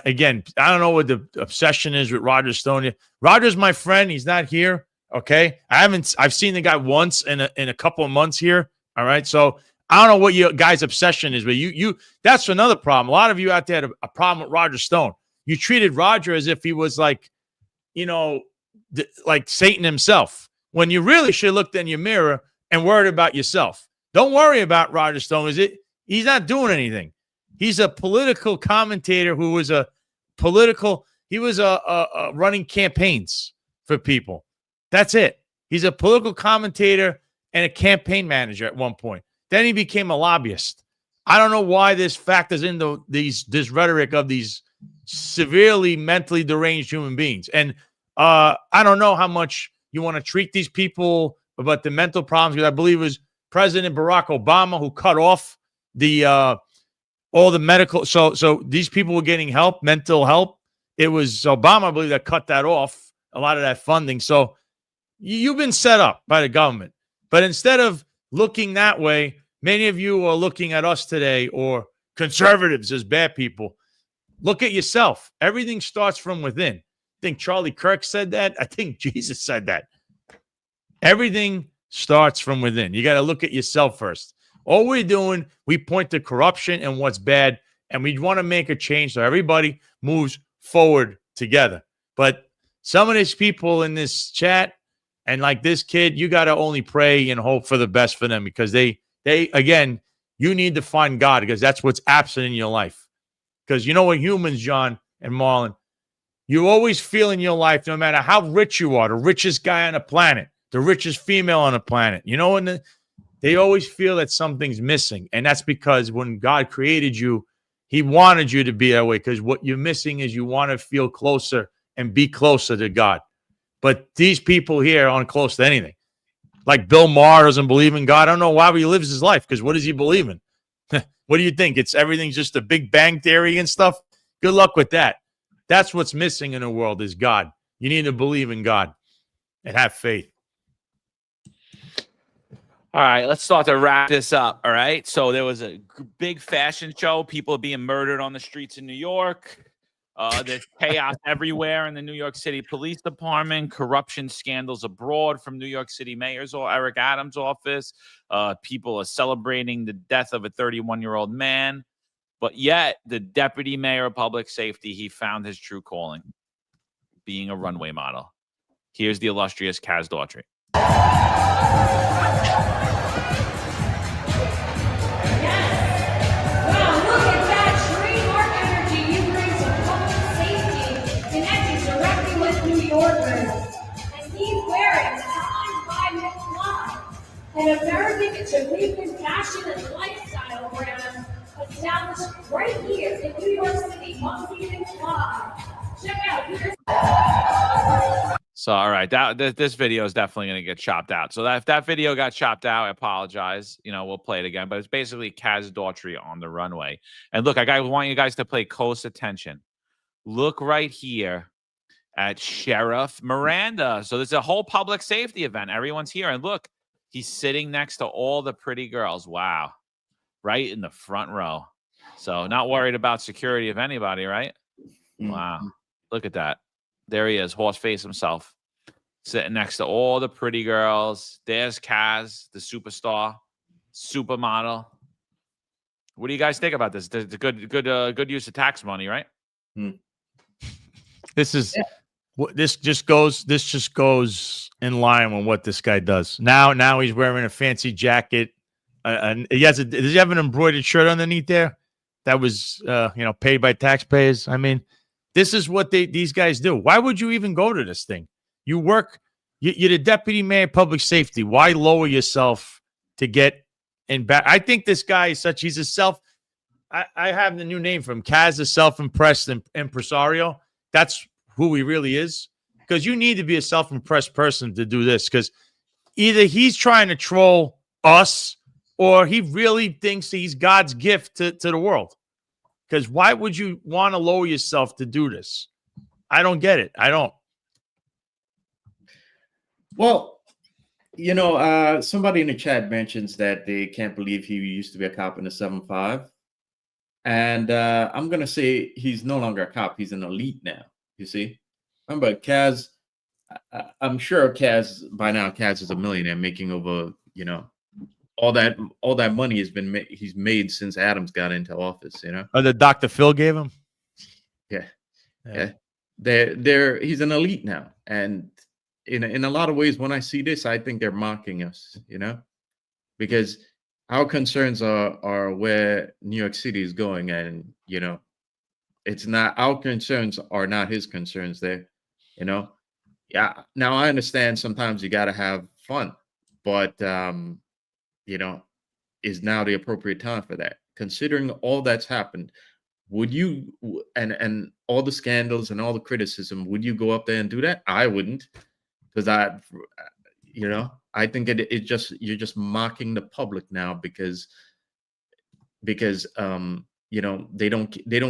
again, I don't know what the obsession is with Roger Stone. Roger's my friend. He's not here. Okay? I've seen the guy once in a couple of months here. All right? So I don't know what your guy's obsession is, but you that's another problem. A lot of you out there had a problem with Roger Stone. You treated Roger as if he was like, like Satan himself, when you really should have looked in your mirror and worried about yourself. Don't worry about Roger Stone. He's not doing anything. He's a political commentator who was running campaigns for people. That's it. He's a political commentator and a campaign manager at one point. Then he became a lobbyist. I don't know why this factors into this rhetoric of these severely mentally deranged human beings. And I don't know how much you want to treat these people about the mental problems, because I believe it was President Barack Obama who cut off all the medical. So these people were getting help, mental help. It was Obama, I believe, that cut that off, a lot of that funding. So you've been set up by the government. But instead of looking that way, many of you are looking at us today or conservatives as bad people. Look at yourself. Everything starts from within. I think Charlie Kirk said that. I think Jesus said that. Everything starts from within. You got to look at yourself first. All we're doing, we point to corruption and what's bad, and we want to make a change so everybody moves forward together. But some of these people in this chat, and like this kid, you got to only pray and hope for the best for them, because they again, you need to find God, because that's what's absent in your life. Because you know what, humans, John and Marlon, you always feel in your life, no matter how rich you are, the richest guy on the planet, the richest female on the planet, and they always feel that something's missing. And that's because when God created you, he wanted you to be that way, because what you're missing is you want to feel closer and be closer to God. But these people here aren't close to anything. Like Bill Maher doesn't believe in God. I don't know why he lives his life, because what does he believe in? What do you think? Everything's just a Big Bang Theory and stuff? Good luck with that. That's what's missing in the world is God. You need to believe in God and have faith. All right, let's start to wrap this up. All right. So there was a big fashion show, people being murdered on the streets in New York. There's chaos everywhere in the New York City Police Department, corruption scandals abroad from New York City Mayor's or Eric Adams' office. People are celebrating the death of a 31-year-old man. But yet, the deputy mayor of public safety, he found his true calling, being a runway model. Here's the illustrious Kaz Daughtry. Energy you bring to public safety, connecting directly with the ordinary, and he's wearing non-violent fly, an American Jamaican fashion and lifestyle brand established right here in New York City, Monkey and Fly. Check out here's. So, all right, this video is definitely going to get chopped out. So if that video got chopped out, I apologize. We'll play it again. But it's basically Kaz Daughtry on the runway. And look, I want you guys to pay close attention. Look right here at Sheriff Miranda. So there's a whole public safety event. Everyone's here. And look, he's sitting next to all the pretty girls. Wow. Right in the front row. So not worried about security of anybody, right? Wow. Look at that. There he is, horse face himself, sitting next to all the pretty girls. There's Kaz, the superstar, supermodel. What do you guys think about this? The good use of tax money, right? This is this just goes in line with what this guy does. Now he's wearing a fancy jacket. And does he have an embroidered shirt underneath there? That was paid by taxpayers. I mean, this is what these guys do. Why would you even go to this thing? You work, you're the deputy mayor of public safety. Why lower yourself to get in back? I think this guy is he's a I have the new name for him, Kaz, a self-impressed impresario. That's who he really is. Because you need to be a self-impressed person to do this. Because either he's trying to troll us or he really thinks he's God's gift to the world. Because why would you want to lower yourself to do this? I don't get it. I don't. Well, somebody in the chat mentions that they can't believe he used to be a cop in the 7-5. And I'm going to say he's no longer a cop. He's an elite now, you see. Remember, Kaz, I'm sure by now Kaz is a millionaire making over, all that money he's made since Adams got into office, Oh, the Dr. Phil gave him? Yeah. He's an elite now. And in a lot of ways, when I see this, I think they're mocking us, because our concerns are where New York City is going. And, it's not, our concerns are not his concerns there, Yeah. Now I understand sometimes you got to have fun, but, is now the appropriate time for that. Considering all that's happened, would you, and all the scandals and all the criticism, would you go up there and do that? I wouldn't, because I think you're just mocking the public now because they don't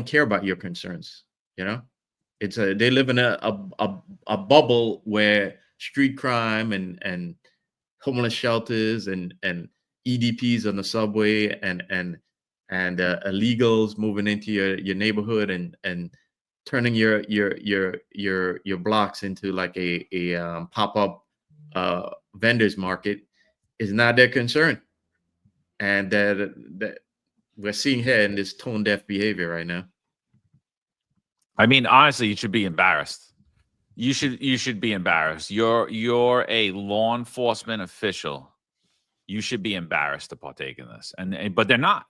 care about your concerns. They live in a bubble where street crime and homeless shelters and EDPs on the subway and illegals moving into your neighborhood and turning your blocks into like a pop-up vendors market is not their concern. And that we're seeing here in this tone deaf behavior right now. I mean, honestly, you should be embarrassed. You should be embarrassed. You're a law enforcement official. You should be embarrassed to partake in this. But they're not.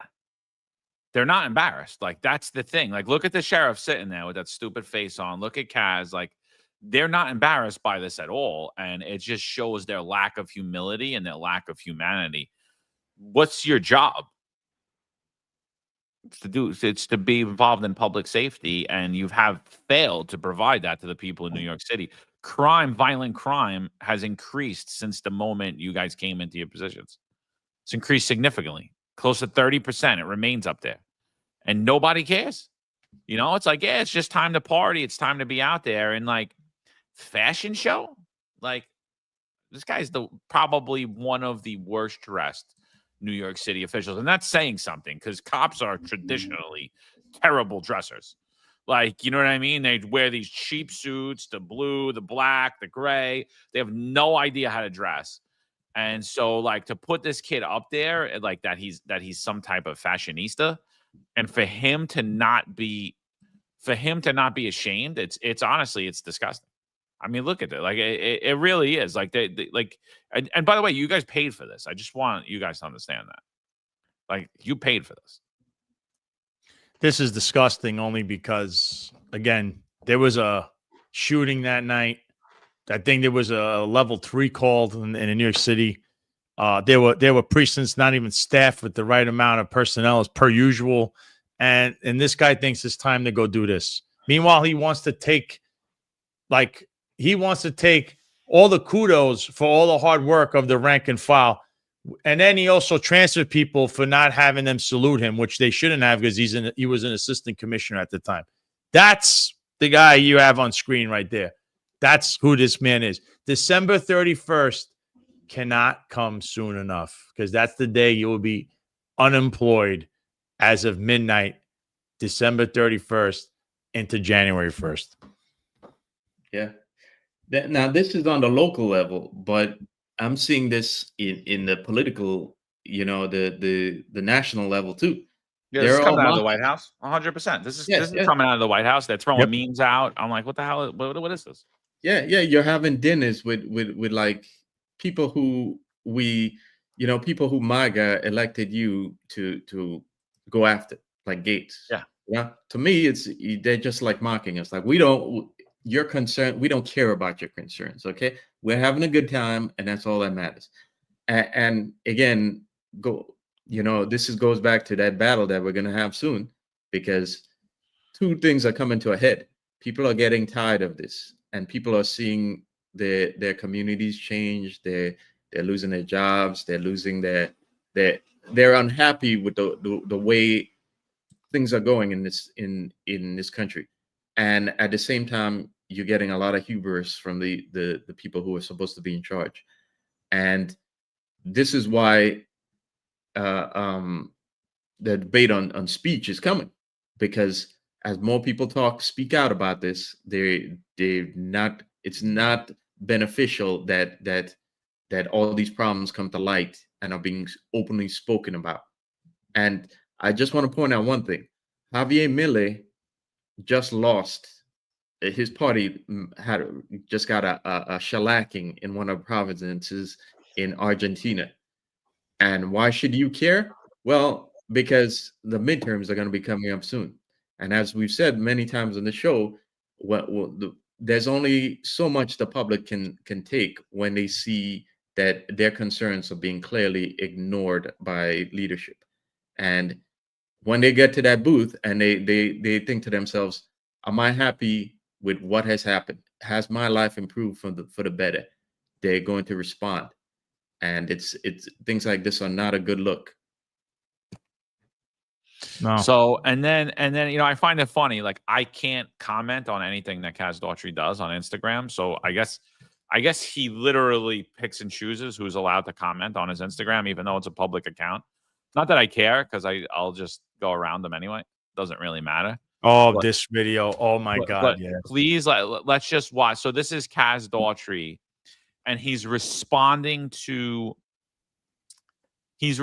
They're not embarrassed. Like, that's the thing. Like, look at the sheriff sitting there with that stupid face on. Look at Kaz. Like, they're not embarrassed by this at all. And it just shows their lack of humility and their lack of humanity. What's your job? It's to be involved in public safety, and you have failed to provide that to the people in New York City. Violent crime has increased since the moment you guys came into your positions. It's increased significantly, close to 30%. It remains up there, and nobody cares. It's like, yeah, it's just time to party. It's time to be out there. And like, fashion show, like, this guy's probably one of the worst dressed New York City officials. And that's saying something, because cops are traditionally terrible dressers. Like, you know what I mean? They wear these cheap suits, the blue, the black, the gray. They have no idea how to dress. And so, like, to put this kid up there, like that he's some type of fashionista, and for him to not be ashamed, it's honestly, it's disgusting. I mean, look at it. Like, it really is. Like, and by the way, you guys paid for this. I just want you guys to understand that. Like, you paid for this. This is disgusting only because, again, there was a shooting that night. I think there was a level 3 called in New York City. There were precincts not even staffed with the right amount of personnel as per usual, and this guy thinks it's time to go do this. Meanwhile, he wants to take all the kudos for all the hard work of the rank and file, and then he also transferred people for not having them salute him, which they shouldn't have because he was an assistant commissioner at the time. That's the guy you have on screen right there. That's who this man is. December 31st cannot come soon enough because that's the day you will be unemployed as of midnight, December 31st into January 1st. Yeah. Now, this is on the local level, but I'm seeing this in the political, the national level too. Yeah, this is They're coming all out of the mocking. White House. 100%. This is Yes, yes. coming out of the White House. They're throwing Yep. memes out. I'm like, what the hell? What is this? Yeah, you're having dinners with like people who people who MAGA elected you to go after, like Gates. Yeah. Yeah. To me, they're just like mocking us. Like, you're concerned. We don't care about your concerns. Okay. We're having a good time, and that's all that matters. And again, this goes back to that battle that we're going to have soon, because two things are coming to a head. People are getting tired of this, and people are seeing their communities change. They're losing their jobs. They're losing they're unhappy with the way things are going in this country. And at the same time, you're getting a lot of hubris from the people who are supposed to be in charge. And this is why the debate on speech is coming, because as more people speak out about this, it's not beneficial that all these problems come to light and are being openly spoken about. And I just want to point out one thing. Javier Milei just lost. His party just got a shellacking in one of the provinces in Argentina. And why should you care? Well, because the midterms are going to be coming up soon. And as we've said many times on the show, there's only so much the public can take when they see that their concerns are being clearly ignored by leadership. And when they get to that booth and they think to themselves, am I happy with what has happened? Has my life improved for the better? They're going to respond. And it's things like this are not a good look. No. So and then I find it funny. Like, I can't comment on anything that Kaz Daughtry does on Instagram. So I guess he literally picks and chooses who's allowed to comment on his Instagram, even though it's a public account. Not that I care, because I'll just go around them anyway. Doesn't really matter. Oh, this video. Oh my God. But Yeah. please, let's just watch. So this is Kaz Daughtry, and he's responding to his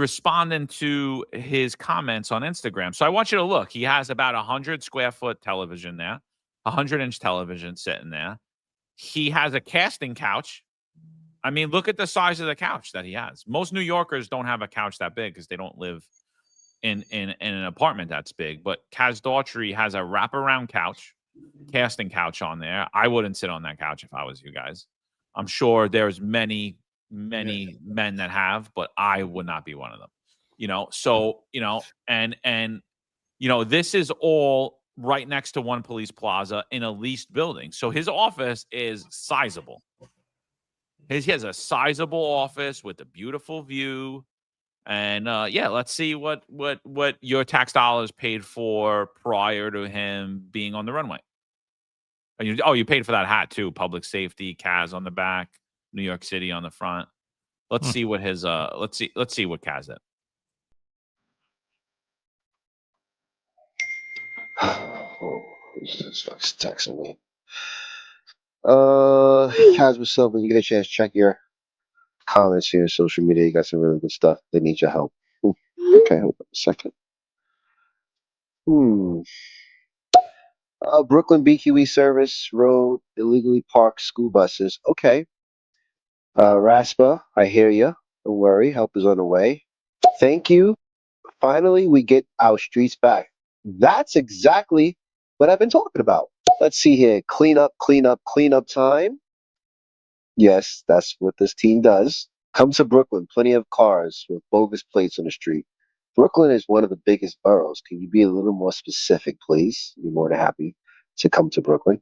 comments on Instagram. So I want you to look. He has about 100 square foot television there, 100-inch television sitting there. He has a casting couch. I mean, look at the size of the couch that he has. Most New Yorkers don't have a couch that big because they don't live in an apartment that's big. But Kaz Daughtry has a wraparound couch, casting couch on there. I wouldn't sit on that couch if I was you guys. I'm sure there's many men that have, but I would not be one of them. So, and this is all right next to One Police Plaza in a leased building. So his office is sizable. He has a sizable office with a beautiful view. And let's see what your tax dollars paid for prior to him being on the runway. You paid for that hat too. Public safety, Kaz on the back, New York City on the front. Let's see what his let's see what Kaz did. Oh, this fuck's texting me. Kaz, what's up? When you get a chance, check your comments here on social media. You got some really good stuff. They need your help. Okay, hold on a second. Brooklyn BQE service road illegally parked school buses. Okay. Raspa, I hear you. Don't worry, help is on the way. Thank you. Finally, we get our streets back. That's exactly what I've been talking about. Let's see here. Clean up time. Yes, that's what this team does. Come to Brooklyn. Plenty of cars with bogus plates on the street. Brooklyn is one of the biggest boroughs. Can you be a little more specific, please? I'd be more than happy to come to Brooklyn.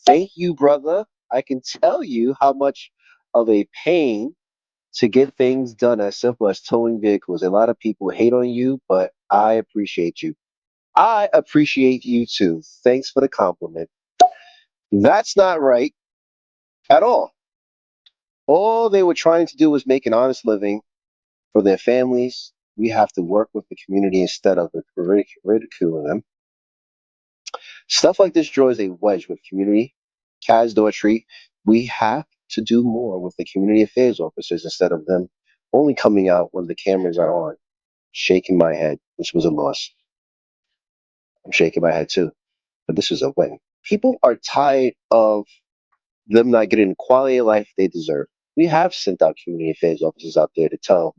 Thank you, brother. I can tell you how much of a pain to get things done as simple as towing vehicles. A lot of people hate on you, but I appreciate you. I appreciate you too. Thanks for the compliment. That's not right at all. All they were trying to do was make an honest living for their families. We have to work with the community instead of ridiculing them. Stuff like this draws a wedge with community. Kaz Daughtry, we have to do more with the community affairs officers instead of them only coming out when the cameras are on. Shaking my head. This was a loss. I'm shaking my head too. But this was a win. People are tired of them not getting the quality of life they deserve. We have sent out community affairs officers out there to tell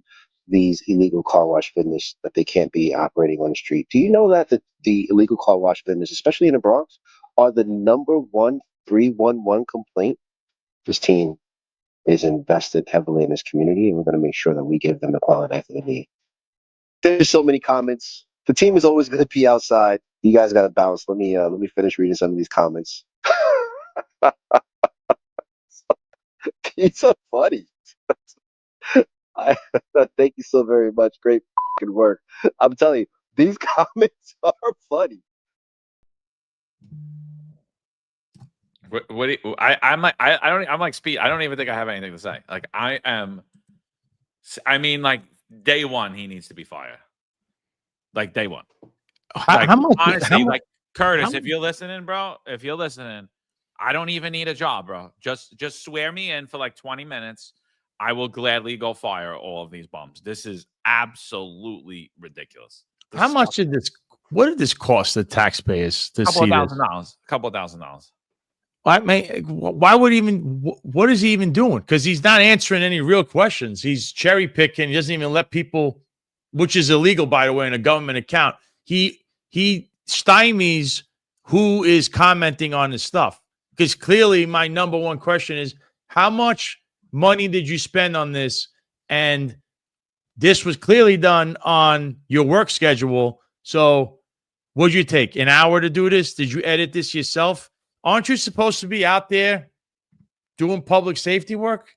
these illegal car wash vendors that they can't be operating on the street. Do you know that the illegal car wash vendors, especially in the Bronx, are the number one 311 complaint? This team is invested heavily in this community, and we're going to make sure that we give them the quality life that they need. There's so many comments. The team is always going to be outside. You guys got to bounce. Let me finish reading some of these comments. These are funny. I, thank you so very much. Great work. I'm telling you, these comments are funny. What do you, I'm like I don't I'm like speed. I don't even think I have anything to say. Like I mean, like day one he needs to be fired. Like day one. Like, honestly, like Curtis, if you're listening, bro, I don't even need a job, bro. Just swear me in for like 20 minutes. I will gladly go fire all of these bums. This is absolutely ridiculous. How much did this? What did this cost the taxpayers to see this? A couple of $1,000. Why would he even? What is he even doing? Because he's not answering any real questions. He's cherry picking. He doesn't even let people, which is illegal, by the way, in a government account. He stymies who is commenting on his stuff. Because clearly, my number one question is, how much money did you spend on this? And this was clearly done on your work schedule. So, would you take an hour to do this? Did you edit this yourself? Aren't you supposed to be out there doing public safety work?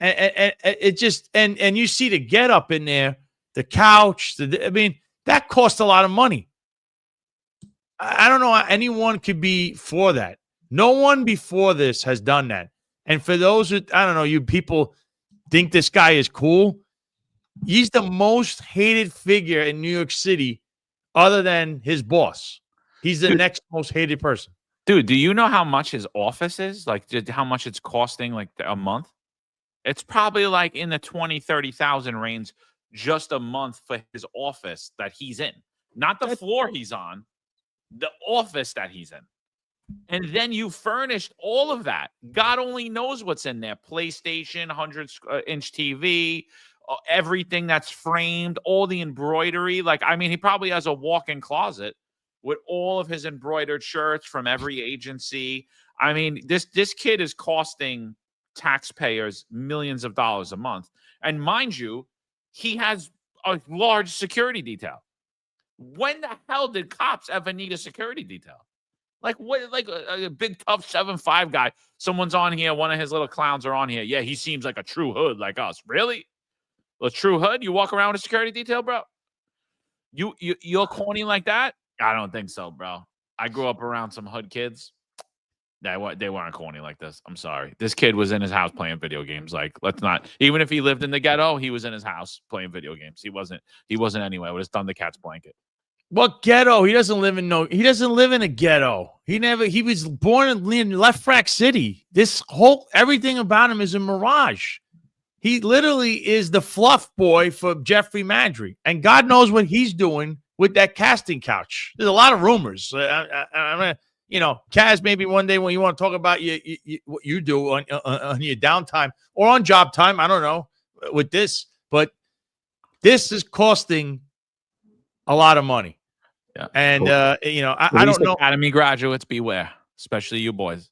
And it just and you see the get up in there, the couch. I mean, that cost a lot of money. I don't know how anyone could be for that. No one before this has done that. And for those who, I don't know, you people think this guy is cool. He's the most hated figure in New York City, other than his boss. He's the next most hated person. Dude, do you know how much his office is? Like, how much it's costing, like, a month? It's probably, like, in the 20, 30,000 range just a month for his office that he's in. Not the floor he's on, the office that he's in. And then you furnished all of that. God only knows what's in there. PlayStation, 100-inch TV, everything that's framed, all the embroidery. Like, I mean, he probably has a walk-in closet with all of his embroidered shirts from every agency. I mean, this kid is costing taxpayers millions of dollars a month. And mind you, he has a large security detail. When the hell did cops ever need a security detail? Like what? Like a big tough 7'5" guy. Someone's on here. One of his little clowns are on here. Yeah, he seems like a true hood like us. Really? A true hood? You walk around with a security detail, bro? You're corny like that? I don't think so, bro. I grew up around some hood kids. They weren't corny like this. I'm sorry. This kid was in his house playing video games. Like, let's not. Even if he lived in the ghetto, he was in his house playing video games. He wasn't anywhere with his Thundercats blanket. What ghetto? He doesn't live in a ghetto. He was born in Left Frack City. Everything about him is a mirage. He literally is the fluff boy for Jeffrey Mandry. And God knows what he's doing with that casting couch. There's a lot of rumors. Kaz, maybe one day when you want to talk about what you do on your downtime or on job time, I don't know, with this. But this is costing a lot of money. Yeah. And, I don't know. Academy graduates, beware, especially you boys.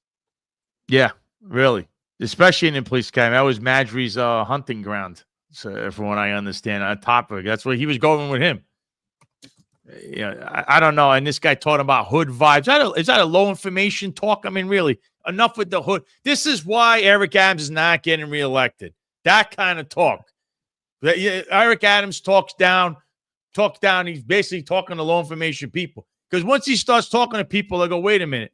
Yeah, really. especially in the police academy. That was Madry's hunting ground. So, from what I understand, on topic, that's where he was going with him. Yeah, I don't know. And this guy talking about hood vibes. Is that a low information talk? I mean, really, enough with the hood. This is why Eric Adams is not getting reelected. That kind of talk. Eric Adams talks down. He's basically talking to low information people. Because once he starts talking to people, they go, wait a minute.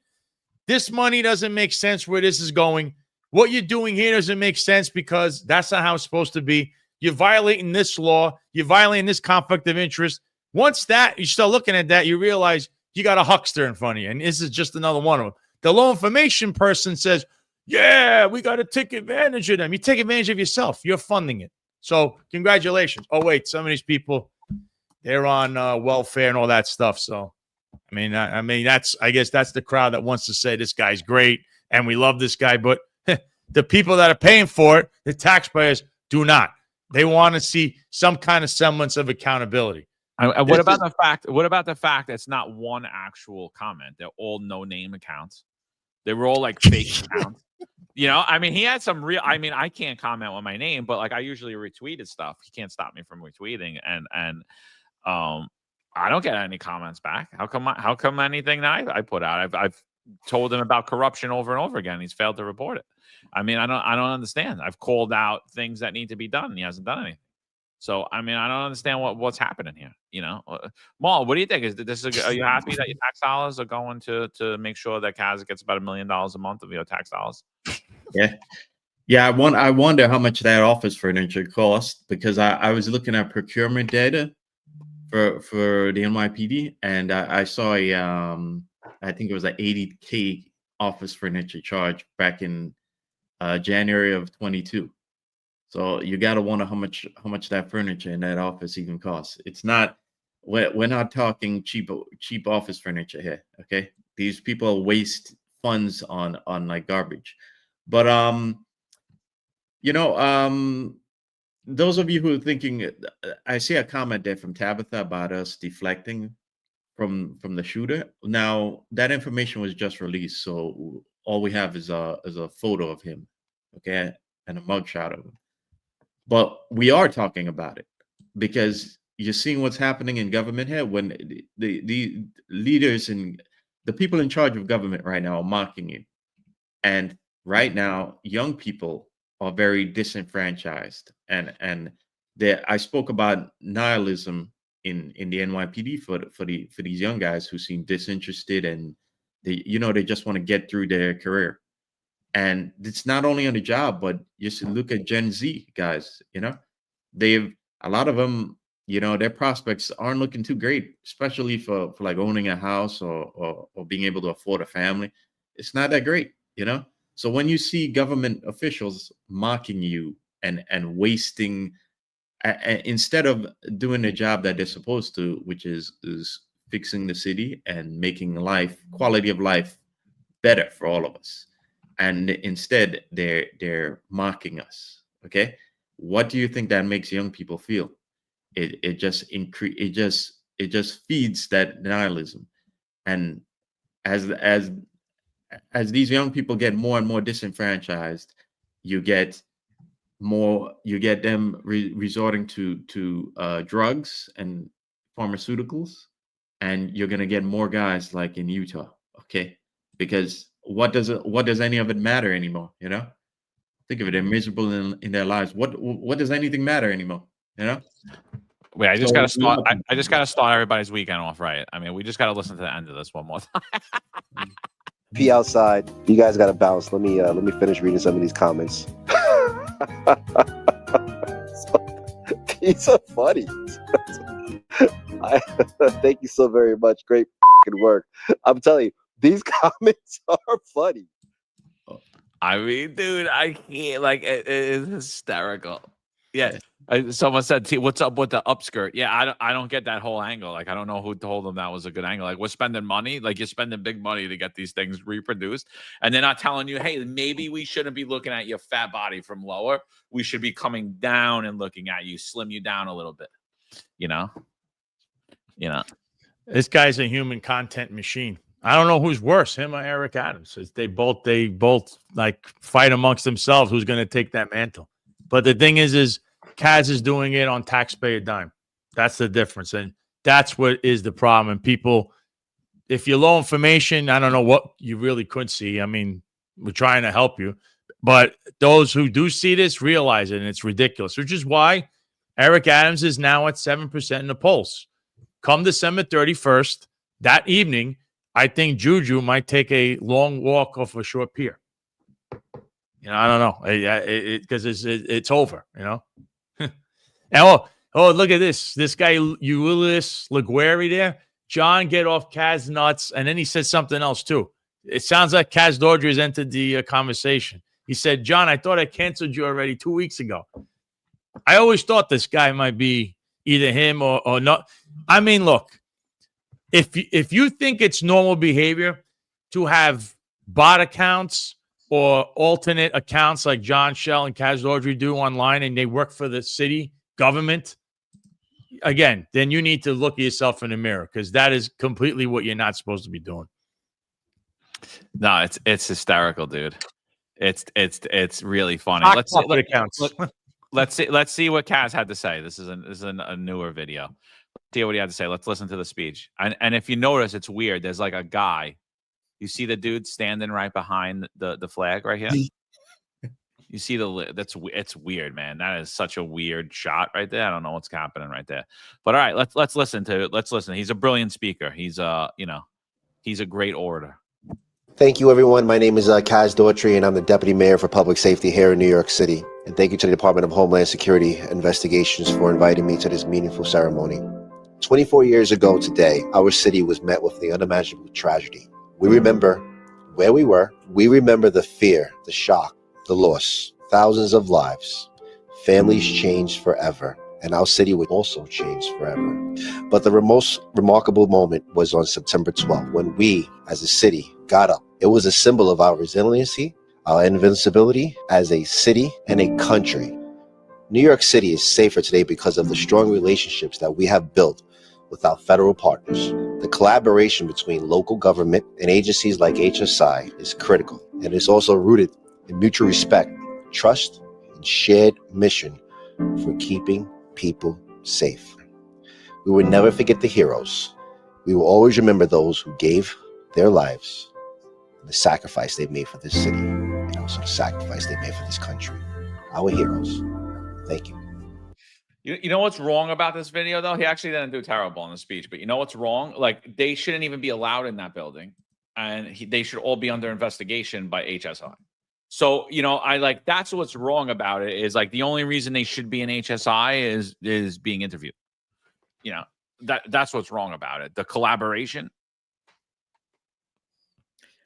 This money doesn't make sense where this is going. What you're doing here doesn't make sense because that's not how it's supposed to be. You're violating this law. You're violating this conflict of interest. Once that you start looking at that, you realize you got a huckster in front of you. And this is just another one of them. The low information person says, yeah, we got to take advantage of them. You take advantage of yourself. You're funding it. So congratulations. Oh, wait, some of these people, they're on welfare and all that stuff. So, I mean, I guess that's the crowd that wants to say this guy's great and we love this guy. But the people that are paying for it, the taxpayers, do not. They want to see some kind of semblance of accountability. What about the fact that it's not one actual comment? They're all no-name accounts. They were all like fake accounts. You know, I mean, he had some real. I mean, I can't comment on my name, but like I usually retweeted stuff. He can't stop me from retweeting, and I don't get any comments back. How come anything that I put out? I've told him about corruption over and over again. He's failed to report it. I mean, I don't understand. I've called out things that need to be done, and he hasn't done anything. So, I mean, I don't understand what's happening here. You know, Maul, what do you think? Are you happy that your tax dollars are going to make sure that Kaz gets about $1 million a month of your tax dollars? Yeah. I wonder how much that office furniture costs because I was looking at procurement data for the NYPD and I saw I think it was an $80K office furniture charge back in January of 22. So you got to wonder how much that furniture in that office even costs. It's not we're not talking cheap office furniture here. Okay, these people waste funds on like garbage. But those of you who are thinking, I see a comment there from Tabitha about us deflecting from the shooter. Now that information was just released, so all we have is a photo of him, okay, and a mugshot of him. But we are talking about it because you're seeing what's happening in government here when the leaders and the people in charge of government right now are mocking it. And right now, young people are very disenfranchised. And I spoke about nihilism in the NYPD for these young guys who seem disinterested and they just want to get through their career. And it's not only on the job, but you should look at Gen Z guys, a lot of them, their prospects aren't looking too great, especially for like owning a house or being able to afford a family. It's not that great, So when you see government officials mocking you and wasting, instead of doing the job that they're supposed to, which is fixing the city and making quality of life better for all of us. And instead, they're mocking us. Okay, what do you think that makes young people feel? It just feeds that nihilism. And as these young people get more and more disenfranchised, you get them resorting to drugs and pharmaceuticals, and you're gonna get more guys like in Utah. Okay, because what does any of it matter anymore? Think of it, they're miserable in their lives. What does anything matter anymore? Wait, I just gotta start everybody's weekend off right. I mean, we just gotta listen to the end of this one more time. P outside. You guys gotta bounce. Let me finish reading some of these comments. These are funny. Thank you so very much. Great work. I'm telling you. These comments are funny. I mean, dude, I can't. Like, it is hysterical. Yeah. Someone said, "What's up with the upskirt?" Yeah, I don't get that whole angle. Like, I don't know who told them that was a good angle. Like, we're spending money. Like, you're spending big money to get these things reproduced, and they're not telling you, "Hey, maybe we shouldn't be looking at your fat body from lower. We should be coming down and looking at you, slim you down a little bit." This guy's a human content machine. I don't know who's worse, him or Eric Adams. They both like fight amongst themselves who's going to take that mantle. But the thing is Kaz is doing it on taxpayer dime. That's the difference, and that's what is the problem. And people, if you're low information, I don't know what you really could see. I mean, we're trying to help you, but those who do see this realize it, and it's ridiculous. Which is why Eric Adams is now at 7% in the polls. Come December 31st, that evening, I think Juju might take a long walk off a short pier. I don't know, because it's over. And look at this guy Ulysses Laguerre there. John, get off Kaz nuts, and then he said something else too. It sounds like Kaz Dodry has entered the conversation. He said, "John, I thought I canceled you already 2 weeks ago." I always thought this guy might be either him or not. I mean, look. If you think it's normal behavior to have bot accounts or alternate accounts like John Shell and Kaz Dodry do online, and they work for the city government, again, then you need to look at yourself in the mirror, because that is completely what you're not supposed to be doing. No, it's hysterical, dude. It's really funny. Let's see what Kaz had to say. This is a newer video. See what he had to say. Let's listen to the speech. And if you notice, it's weird. There's like a guy. You see the dude standing right behind the flag right here. You see it's weird, man. That is such a weird shot right there. I don't know what's happening right there. But all right, let's listen to it. Let's listen. He's a brilliant speaker. He's a great orator. Thank you, everyone. My name is Kaz Daughtry, and I'm the Deputy Mayor for Public Safety here in New York City. And thank you to the Department of Homeland Security Investigations for inviting me to this meaningful ceremony. 24 years ago today, our city was met with the unimaginable tragedy. We remember where we were. We remember the fear, the shock, the loss, thousands of lives. Families changed forever, and our city would also change forever. But the most remarkable moment was on September 12th, when we, as a city, got up. It was a symbol of our resiliency, our invincibility as a city and a country. New York City is safer today because of the strong relationships that we have built with our federal partners. The collaboration between local government and agencies like HSI is critical, and is also rooted in mutual respect, trust, and shared mission for keeping people safe. We will never forget the heroes. We will always remember those who gave their lives, the sacrifice they made for this city, and also the sacrifice they made for this country. Our heroes. Thank you. You know what's wrong about this video, though? He actually didn't do terrible in the speech, but you know what's wrong? Like, they shouldn't even be allowed in that building, and they should all be under investigation by HSI. So, that's what's wrong about it, is like the only reason they should be in HSI is being interviewed. That's what's wrong about it. The collaboration.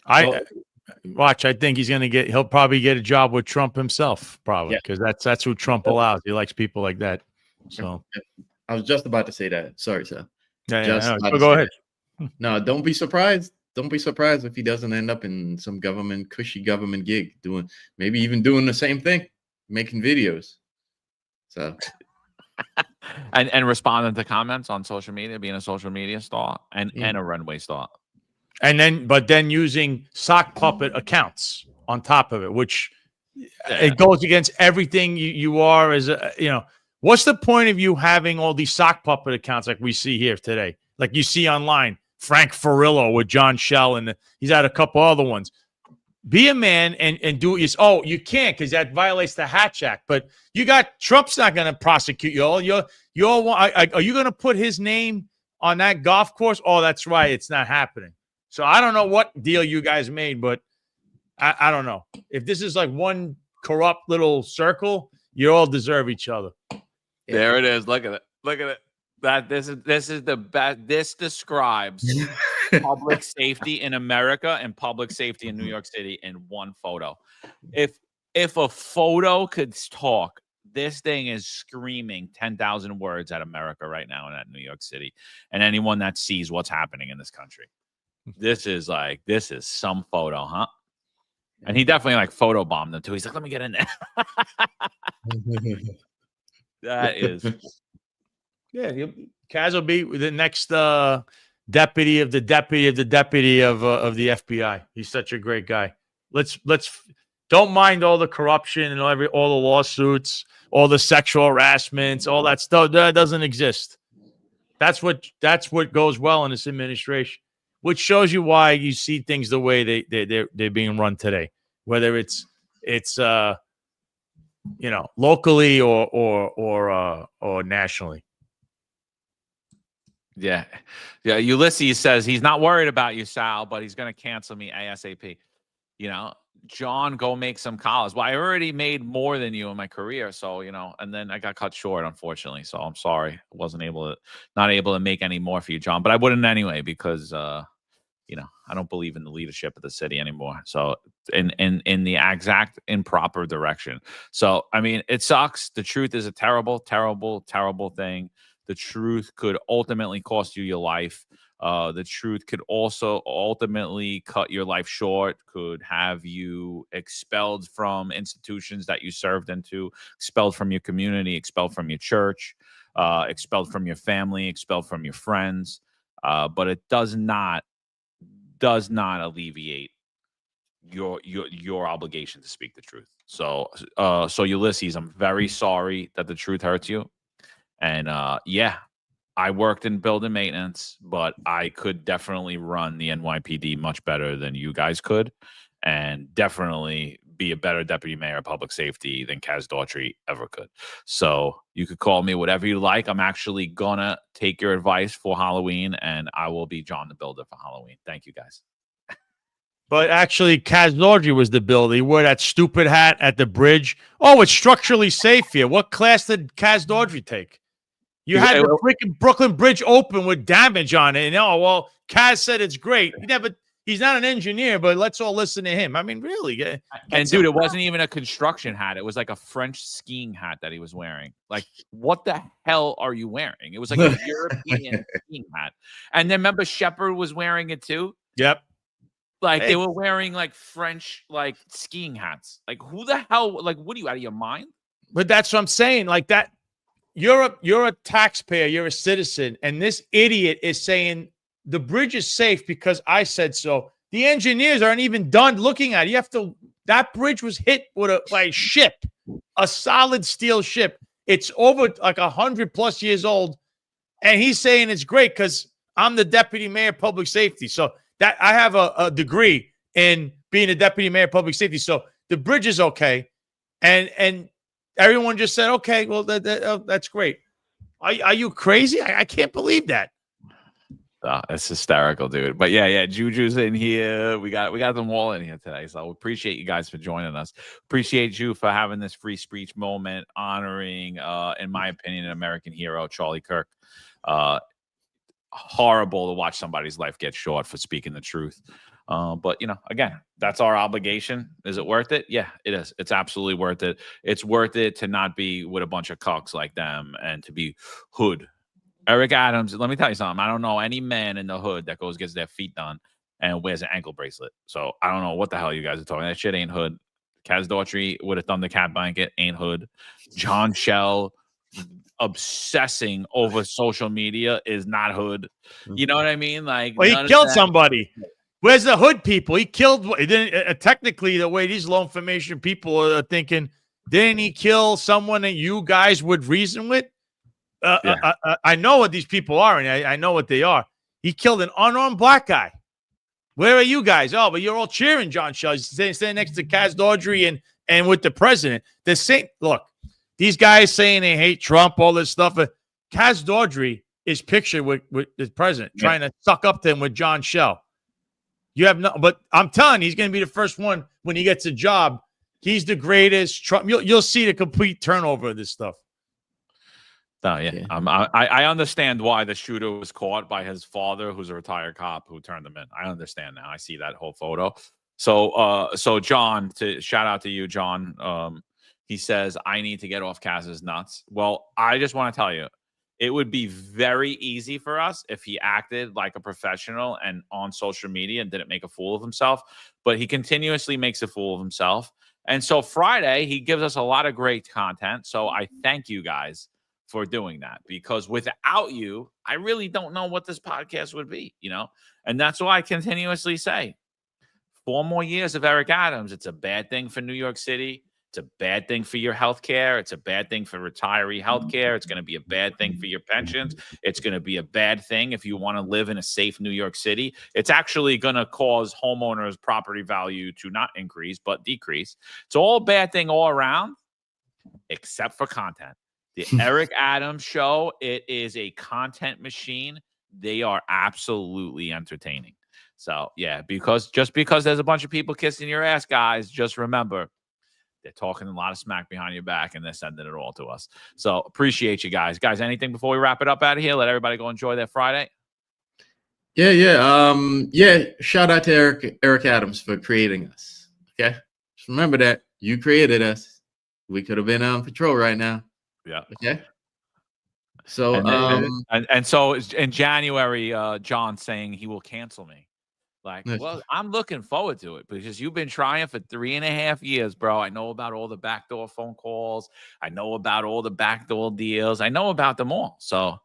I think he'll probably get a job with Trump himself, probably, because that's who Trump allows. He likes people like that. So I was just about to say that. Sorry, sir. Go ahead. No, don't be surprised. Don't be surprised if he doesn't end up in some cushy government gig, doing the same thing, making videos. So and responding to comments on social media, being a social media star and a runway star. But then using sock puppet accounts on top of it, which it goes against everything you are as what's the point of you having all these sock puppet accounts like we see here today? Like you see online, Frank Farillo with John Shell, and he's had a couple other ones. Be a man and do it. You can't, because that violates the Hatch Act. But Trump's not going to prosecute you all. Are you going to put his name on that golf course? Oh, that's right. It's not happening. So I don't know what deal you guys made, but I don't know. If this is like one corrupt little circle, you all deserve each other. There it is. Look at it. This is the best. This describes public safety in America and public safety in New York City in one photo. If a photo could talk, this thing is screaming 10,000 words at America right now and at New York City and anyone that sees what's happening in this country. This is some photo, huh? And he definitely photo bombed them too. He's like, let me get in there. That is. Yeah, Kaz will be the next deputy of the deputy of the deputy of the FBI. He's such a great guy. Let's don't mind all the corruption and all the lawsuits, all the sexual harassments, all that stuff. That doesn't exist. That's what goes well in this administration, which shows you why you see things the way they're being run today, whether it's locally or nationally. Yeah. Ulysses says he's not worried about you, Sal, but he's going to cancel me ASAP. John, go make some college. Well, I already made more than you in my career. So, and then I got cut short, unfortunately. So I'm sorry. I not able to make any more for you, John, but I wouldn't anyway, because, I don't believe in the leadership of the city anymore. So in the exact improper direction. So, I mean, it sucks. The truth is a terrible, terrible, terrible thing. The truth could ultimately cost you your life. The truth could also ultimately cut your life short, could have you expelled from institutions that you served into, expelled from your community, expelled from your church, expelled from your family, expelled from your friends. But it does not alleviate your obligation to speak the truth. So Ulysses, I'm very sorry that the truth hurts you. And I worked in building maintenance, but I could definitely run the NYPD much better than you guys could, and definitely be a better deputy mayor of public safety than Kaz Daughtry ever could. So you could call me whatever you like. I'm actually gonna take your advice for Halloween, and I will be John the Builder for Halloween. Thank you, guys. But actually, Kaz Daughtry was the builder. He wore that stupid hat at the bridge. Oh, it's structurally safe here. What class did Kaz Daughtry take? You had the freaking Brooklyn Bridge open with damage on it. And Kaz said it's great. He's not an engineer, but let's all listen to him. I mean, really. And dude, it wasn't even a construction hat. It was like a French skiing hat that he was wearing. Like, what the hell are you wearing? It was like a European skiing hat. And then remember Shepard was wearing it too? Yep. Like they were wearing like French like skiing hats. Like who the hell? Like what are you out of your mind? But that's what I'm saying. Like that, you're a taxpayer, you're a citizen, and this idiot is saying the bridge is safe because I said so. The engineers aren't even done looking at it. That bridge was hit with a ship, a solid steel ship. It's over like 100+ years old, and he's saying it's great because I'm the deputy mayor of public safety. So that I have a degree in being a deputy mayor of public safety. So the bridge is okay. And everyone just said, okay, well, that's great. Are you crazy? I can't believe that. Oh, it's hysterical, dude. But yeah, Juju's in here. We got them all in here today. So we appreciate you guys for joining us. Appreciate you for having this free speech moment, honoring, in my opinion, an American hero, Charlie Kirk. Horrible to watch somebody's life get short for speaking the truth. But again, that's our obligation. Is it worth it? Yeah, it is. It's absolutely worth it. It's worth it to not be with a bunch of cucks like them and to be hood. Eric Adams, let me tell you something. I don't know any man in the hood that gets their feet done and wears an ankle bracelet. So I don't know what the hell you guys are talking. That shit ain't hood. Kaz Daughtry with a Thundercat blanket ain't hood. John Shell obsessing over social media is not hood. You know what I mean? Like, well, he killed somebody. Where's the hood people? He killed. Technically, the way these low information people are thinking, didn't he kill someone that you guys would reason with? I know what these people are, and I know what they are. He killed an unarmed black guy. Where are you guys? Oh, but you're all cheering John Shell. He's standing next to Kaz Daughtry and with the president. The same. Look, these guys saying they hate Trump, all this stuff. Kaz Daughtry is pictured with the president trying to suck up to him with John Shell. You have no, but I'm telling you, he's going to be the first one when he gets a job. He's the greatest. Trump. You'll see the complete turnover of this stuff. Oh, yeah. I understand why the shooter was caught by his father, who's a retired cop who turned him in. I understand now. I see that whole photo. So John, shout out to you, John. He says, I need to get off Kaz's nuts. Well, I just want to tell you, it would be very easy for us if he acted like a professional and on social media and didn't make a fool of himself. But he continuously makes a fool of himself. And so Friday, he gives us a lot of great content. So I thank you guys for doing that, because without you, I really don't know what this podcast would be, and that's why I continuously say 4 more years of Eric Adams. It's a bad thing for New York City. It's a bad thing for your health care. It's a bad thing for retiree health care. It's going to be a bad thing for your pensions. It's going to be a bad thing if you want to live in a safe New York City. It's actually going to cause homeowners' property value to not increase, but decrease. It's all a bad thing all around, except for content. The Eric Adams Show, it is a content machine. They are absolutely entertaining. So, yeah, because there's a bunch of people kissing your ass, guys, just remember, they're talking a lot of smack behind your back, and they're sending it all to us. So appreciate you guys. Guys, anything before we wrap it up out of here? Let everybody go enjoy their Friday. Yeah. Shout out to Eric Adams for creating us. Okay. Just remember that you created us. We could have been on patrol right now. Yeah. Okay. So, and so in January, John saying he will cancel me. Like, well, I'm looking forward to it because you've been trying for 3.5 years, bro. I know about all the backdoor phone calls. I know about all the backdoor deals. I know about them all. So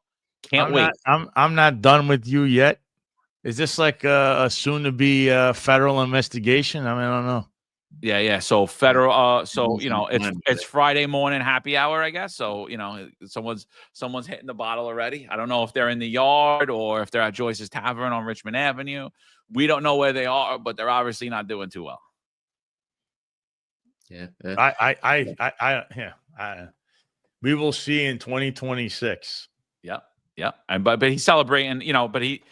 can't wait. I'm not done with you yet. Is this like a soon to be federal investigation? I mean, I don't know. Yeah. So federal. It's Friday morning happy hour, I guess. So someone's hitting the bottle already. I don't know if they're in the yard or if they're at Joyce's Tavern on Richmond Avenue. We don't know where they are, but they're obviously not doing too well. Yeah. We will see in 2026. Yeah. And but he's celebrating, but he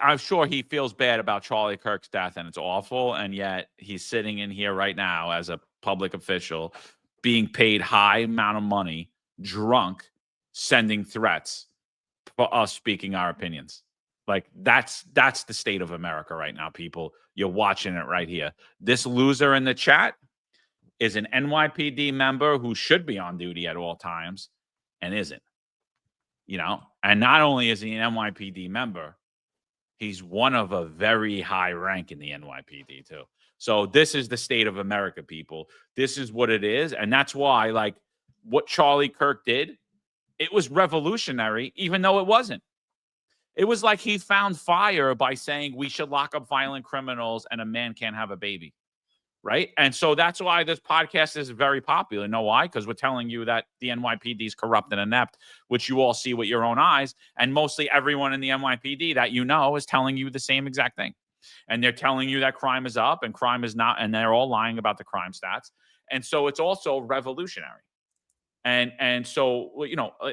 I'm sure he feels bad about Charlie Kirk's death, and it's awful. And yet he's sitting in here right now as a public official, being paid high amount of money, drunk, sending threats for us speaking our opinions. Like that's the state of America right now, people. You're watching it right here. This loser in the chat is an NYPD member who should be on duty at all times and isn't. And not only is he an NYPD member, he's one of a very high rank in the NYPD too. So this is the state of America, people. This is what it is. And that's why, like, what Charlie Kirk did, it was revolutionary, even though it wasn't. It was like he found fire by saying we should lock up violent criminals and a man can't have a baby. Right. And so that's why this podcast is very popular. You know why? Because we're telling you that the NYPD is corrupt and inept, which you all see with your own eyes. And mostly everyone in the NYPD that is telling you the same exact thing. And they're telling you that crime is up and crime is not. And they're all lying about the crime stats. And so it's also revolutionary. And so,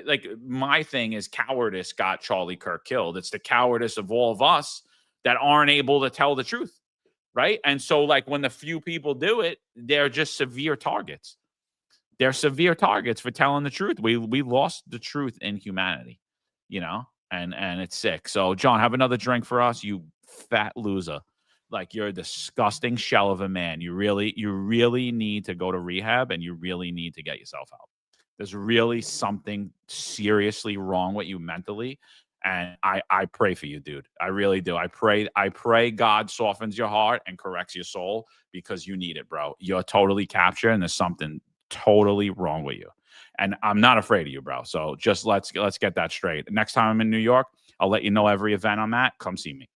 like my thing is cowardice got Charlie Kirk killed. It's the cowardice of all of us that aren't able to tell the truth. Right. And so, like, when the few people do it, they're just severe targets. They're severe targets for telling the truth. We lost the truth in humanity, and it's sick. So, John, have another drink for us, you fat loser. Like, you're a disgusting shell of a man. You really need to go to rehab, and you really need to get yourself out. There's really something seriously wrong with you mentally. And I pray for you, dude. I really do. I pray God softens your heart and corrects your soul, because you need it, bro. You're totally captured, and there's something totally wrong with you. And I'm not afraid of you, bro. So just let's get that straight. Next time I'm in New York, I'll let you know every event I'm at. Come see me.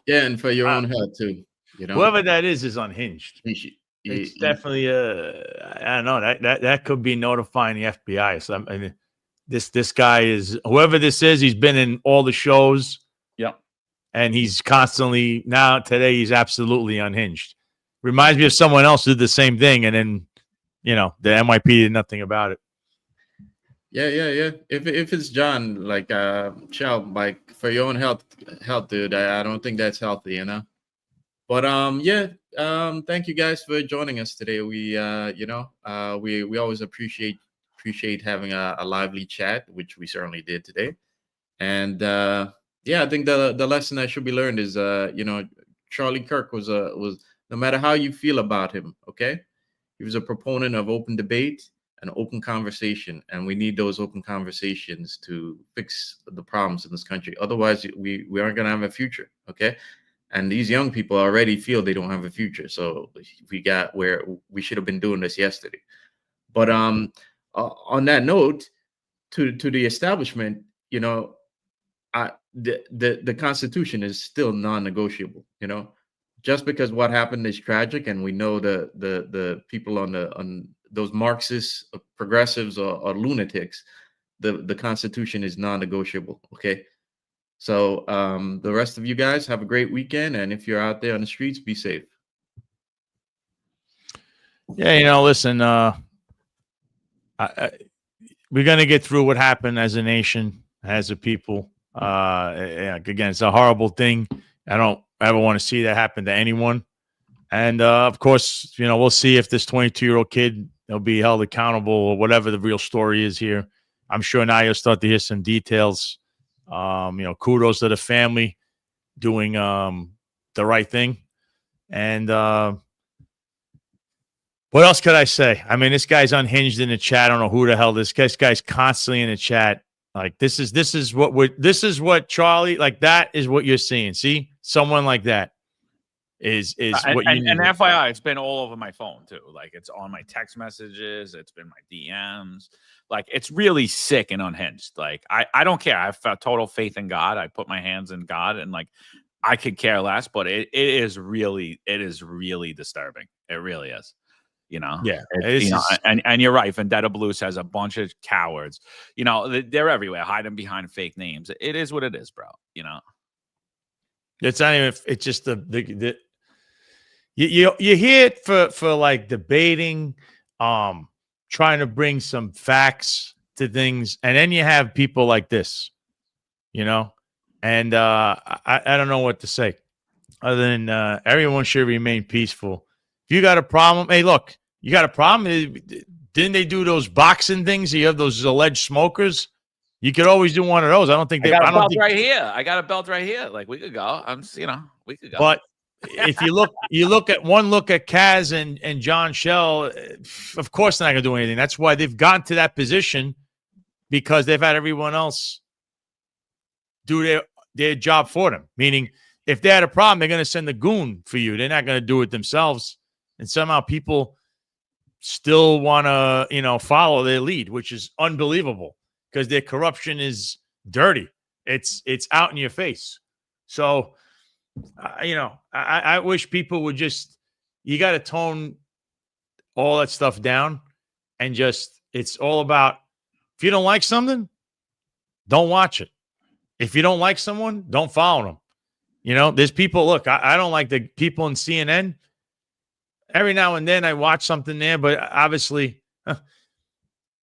Yeah, and for your own health too. Whoever that is unhinged. It's definitely I don't know, that could be notifying the FBI. So I mean, this guy is, whoever this is, he's been in all the shows. Yep. And he's constantly, today he's absolutely unhinged. Reminds me of someone else who did the same thing, and then the NYPD did nothing about it. Yeah. If it's John, like Chow, like, for your own health, dude, I don't think that's healthy, But thank you guys for joining us today. We we always appreciate having a lively chat, which we certainly did today. And I think the lesson that should be learned is Charlie Kirk was no matter how you feel about him, okay, he was a proponent of open debate and open conversation, and we need those open conversations to fix the problems in this country. Otherwise, we aren't going to have a future, okay? And these young people already feel they don't have a future. So we got where we should have been doing this yesterday. But on that note, to the establishment, the Constitution is still non-negotiable. Just because what happened is tragic, and we know the people on those Marxists, progressives, or lunatics, the Constitution is non-negotiable. Okay, so the rest of you guys have a great weekend, and if you're out there on the streets, be safe. Yeah, listen, we're gonna get through what happened as a nation, as a people. Again, it's a horrible thing. I don't ever want to see that happen to anyone. And of course, we'll see if this 22-year-old kid will be held accountable or whatever the real story is here. I'm sure now you'll start to hear some details. Kudos to the family doing the right thing. And what else could I say? I mean, this guy's unhinged in the chat. I don't know who the hell this guy's constantly in the chat. Like this is what Charlie, like that is what you're seeing. See, someone like that is what you need. And FYI, it's been all over my phone too. Like it's on my text messages, it's been my DMs. Like it's really sick and unhinged. Like I don't care. I have total faith in God. I put my hands in God, and like I could care less. But it is really disturbing. It really is. Yeah, and you're right. Vendetta Blues has a bunch of cowards. They're everywhere, hiding behind fake names. It is what it is, bro. It's not even. It's just the you hear it for like debating, trying to bring some facts to things, and then you have people like this, and I don't know what to say other than everyone should remain peaceful. If you got a problem, hey, look. You got a problem? Didn't they do those boxing things? You have those alleged smokers. You could always do one of those. I don't think they. I got a belt right here. I got a belt right here. Like we could go. We could go. But if you look at Kaz and John Shell, of course they're not gonna do anything. That's why they've gotten to that position, because they've had everyone else do their job for them. Meaning, if they had a problem, they're gonna send a goon for you. They're not gonna do it themselves. And somehow people still want to, follow their lead, which is unbelievable because their corruption is dirty. It's out in your face. So, I wish people would you got to tone all that stuff down and it's all about, if you don't like something, don't watch it. If you don't like someone, don't follow them. There's people, look, I don't like the people in CNN. Every now and then I watch something there, but obviously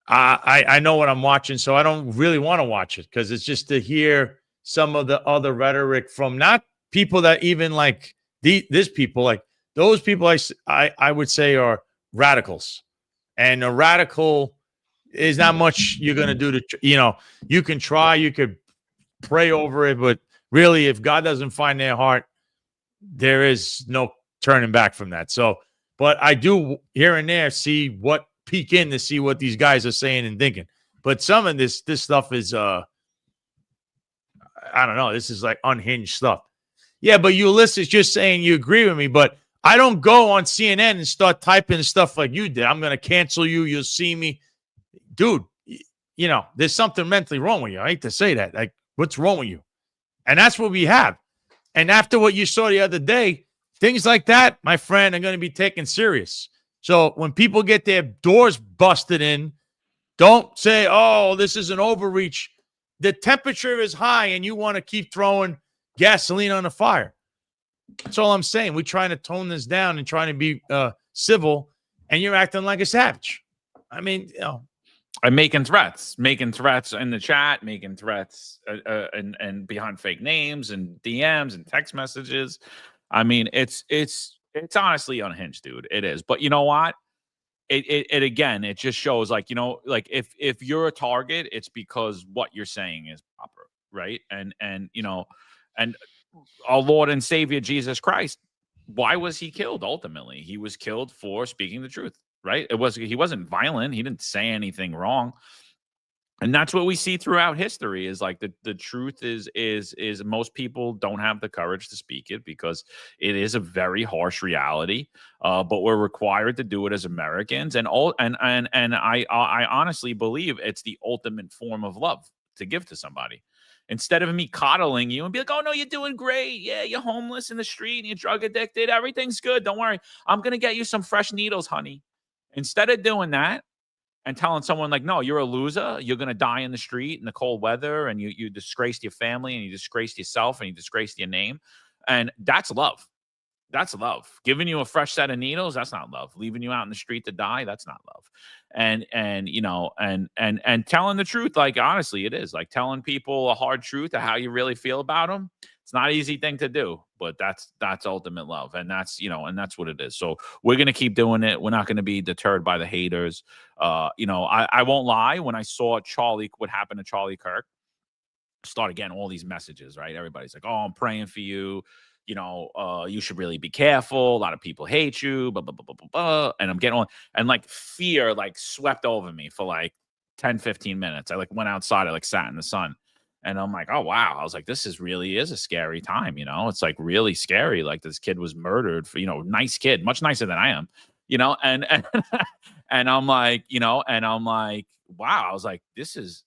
I know what I'm watching, so I don't really want to watch it because it's just to hear some of the other rhetoric from not people that even like this people, like those people I would say are radicals. And a radical is not much you're going to do to, you can try, you could pray over it, but really if God doesn't find their heart, there is no turning back from that. So, but I do here and there peek in to see what these guys are saying and thinking. But some of this stuff is, I don't know. This is like unhinged stuff. Yeah, but Ulysses just saying you agree with me, but I don't go on CNN and start typing stuff like you did. I'm going to cancel you. You'll see me. Dude, there's something mentally wrong with you. I hate to say that. Like, what's wrong with you? And that's what we have. And after what you saw the other day, things like that, my friend, are going to be taken serious. So when people get their doors busted in, don't say, oh, this is an overreach. The temperature is high and you want to keep throwing gasoline on the fire. That's all I'm saying. We're trying to tone this down and trying to be civil, and you're acting like a savage. I mean, I'm making threats in the chat, making threats and behind fake names and DMs and text messages. I mean, it's honestly unhinged, dude. It is. But you know what? It again, it just shows like if you're a target, it's because what you're saying is proper, right? And our Lord and Savior Jesus Christ, why was he killed? Ultimately, he was killed for speaking the truth, right? He wasn't violent. He didn't say anything wrong. And that's what we see throughout history is like the truth is most people don't have the courage to speak it because it is a very harsh reality. But we're required to do it as Americans. And I honestly believe it's the ultimate form of love to give to somebody. Instead of me coddling you and be like, oh no, you're doing great. Yeah, you're homeless in the street and you're drug addicted. Everything's good. Don't worry. I'm gonna get you some fresh needles, honey. Instead of doing that, and telling someone like, no, you're a loser. You're going to die in the street in the cold weather. And you disgraced your family and you disgraced yourself and you disgraced your name. And that's love. That's love. Giving you a fresh set of needles, that's not love. Leaving you out in the street to die, that's not love. And you know, and telling the truth, like honestly, it is like telling people a hard truth of how you really feel about them. It's not an easy thing to do, but that's ultimate love. And that's, you know, and that's what it is. So we're going to keep doing it. We're not going to be deterred by the haters. You know, I won't lie. When I saw what happened to Charlie Kirk, start again, all these messages, right? Everybody's like, oh, I'm praying for you. You know, you should really be careful. A lot of people hate you, blah, blah, blah, blah, blah, blah. And I'm getting on, and like fear like swept over me for like 10, 15 minutes. I like went outside. I like sat in the sun. And I'm like, oh, wow. I was like, this really is a scary time. You know, it's like really scary. Like this kid was murdered for, you know, nice kid, much nicer than I am, you know, and and I'm like, you know, and I'm like, wow. I was like, this is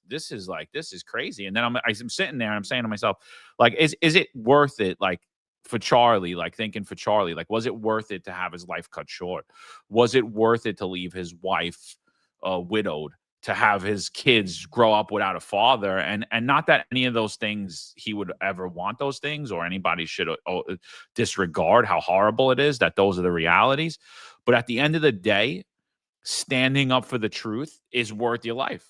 crazy. And then I'm sitting there and I'm saying to myself, like, is it worth it? Like for Charlie, like thinking for Charlie, like, was it worth it to have his life cut short? Was it worth it to leave his wife widowed? To have his kids grow up without a father, and not that any of those things he would ever want those things, or anybody should disregard how horrible it is that those are the realities. But at the end of the day, standing up for the truth is worth your life.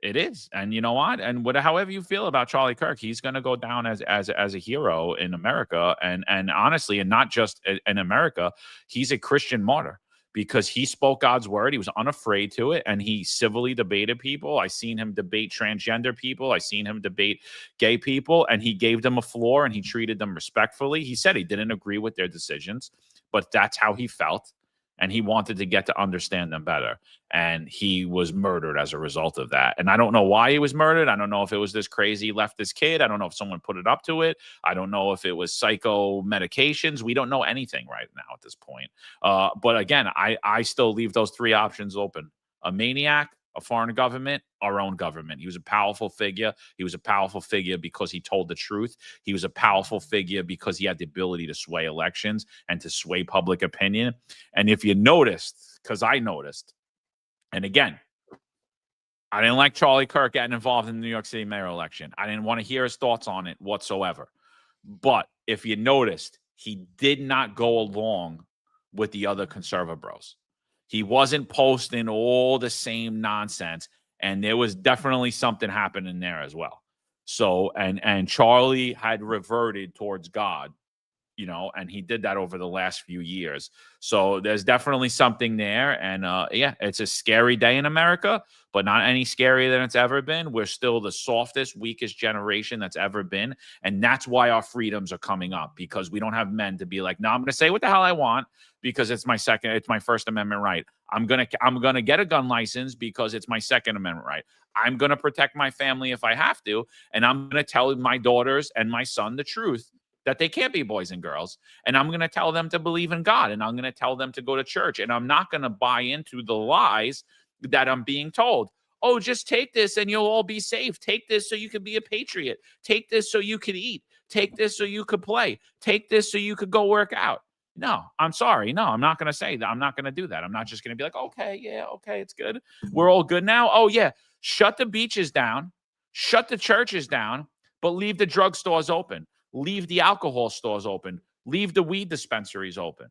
It is. And you know what? And however you feel about Charlie Kirk, he's going to go down as a hero in America, and honestly, and not just in America, he's a Christian martyr. Because he spoke God's word. He was unafraid to it. And he civilly debated people. I seen him debate transgender people. I seen him debate gay people. And he gave them a floor and he treated them respectfully. He said he didn't agree with their decisions, but that's how he felt. And he wanted to get to understand them better. And he was murdered as a result of that. And I don't know why he was murdered. I don't know if it was this crazy leftist kid. I don't know if someone put it up to it. I don't know if it was psycho medications. We don't know anything right now at this point. But again, I still leave those three options open. A maniac, a foreign government, our own government. He was a powerful figure. He was a powerful figure because he told the truth. He was a powerful figure because he had the ability to sway elections and to sway public opinion. And if you noticed, because I noticed, and again, I didn't like Charlie Kirk getting involved in the New York City mayor election. I didn't want to hear his thoughts on it whatsoever. But if you noticed, he did not go along with the other conservative bros. He wasn't posting all the same nonsense, and there was definitely something happening there as well. So, and Charlie had reverted towards God, you know, and he did that over the last few years. So there's definitely something there. And yeah, it's a scary day in America, but not any scarier than it's ever been. We're still the softest, weakest generation that's ever been. And that's why our freedoms are coming up, because we don't have men to be like, no, I'm going to say what the hell I want because it's my First Amendment right. I'm going to get a gun license because it's my Second Amendment right. I'm going to protect my family if I have to. And I'm going to tell my daughters and my son the truth, that they can't be boys and girls. And I'm going to tell them to believe in God. And I'm going to tell them to go to church. And I'm not going to buy into the lies that I'm being told. Oh, just take this and you'll all be safe. Take this so you can be a patriot. Take this so you could eat. Take this so you could play. Take this so you could go work out. No, I'm sorry. No, I'm not going to say that. I'm not going to do that. I'm not just going to be like, okay, yeah, okay, it's good. We're all good now. Oh, yeah. Shut the beaches down. Shut the churches down, but leave the drugstores open. Leave the alcohol stores open. Leave the weed dispensaries open.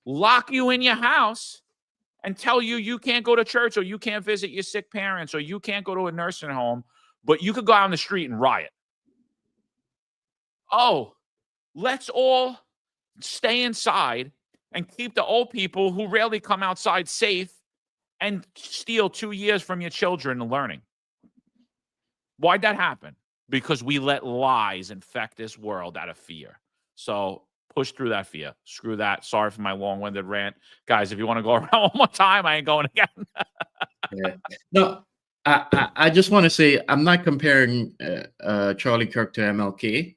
Lock you in your house and tell you can't go to church, or you can't visit your sick parents, or you can't go to a nursing home, but you could go out on the street and riot. Oh, let's all stay inside and keep the old people who rarely come outside safe and steal 2 years from your children learning. Why'd that happen? Because we let lies infect this world out of fear. So push through that fear. Screw that. Sorry for my long-winded rant. Guys, if you want to go around one more time, I ain't going again. Yeah. No, I just want to say I'm not comparing Charlie Kirk to MLK,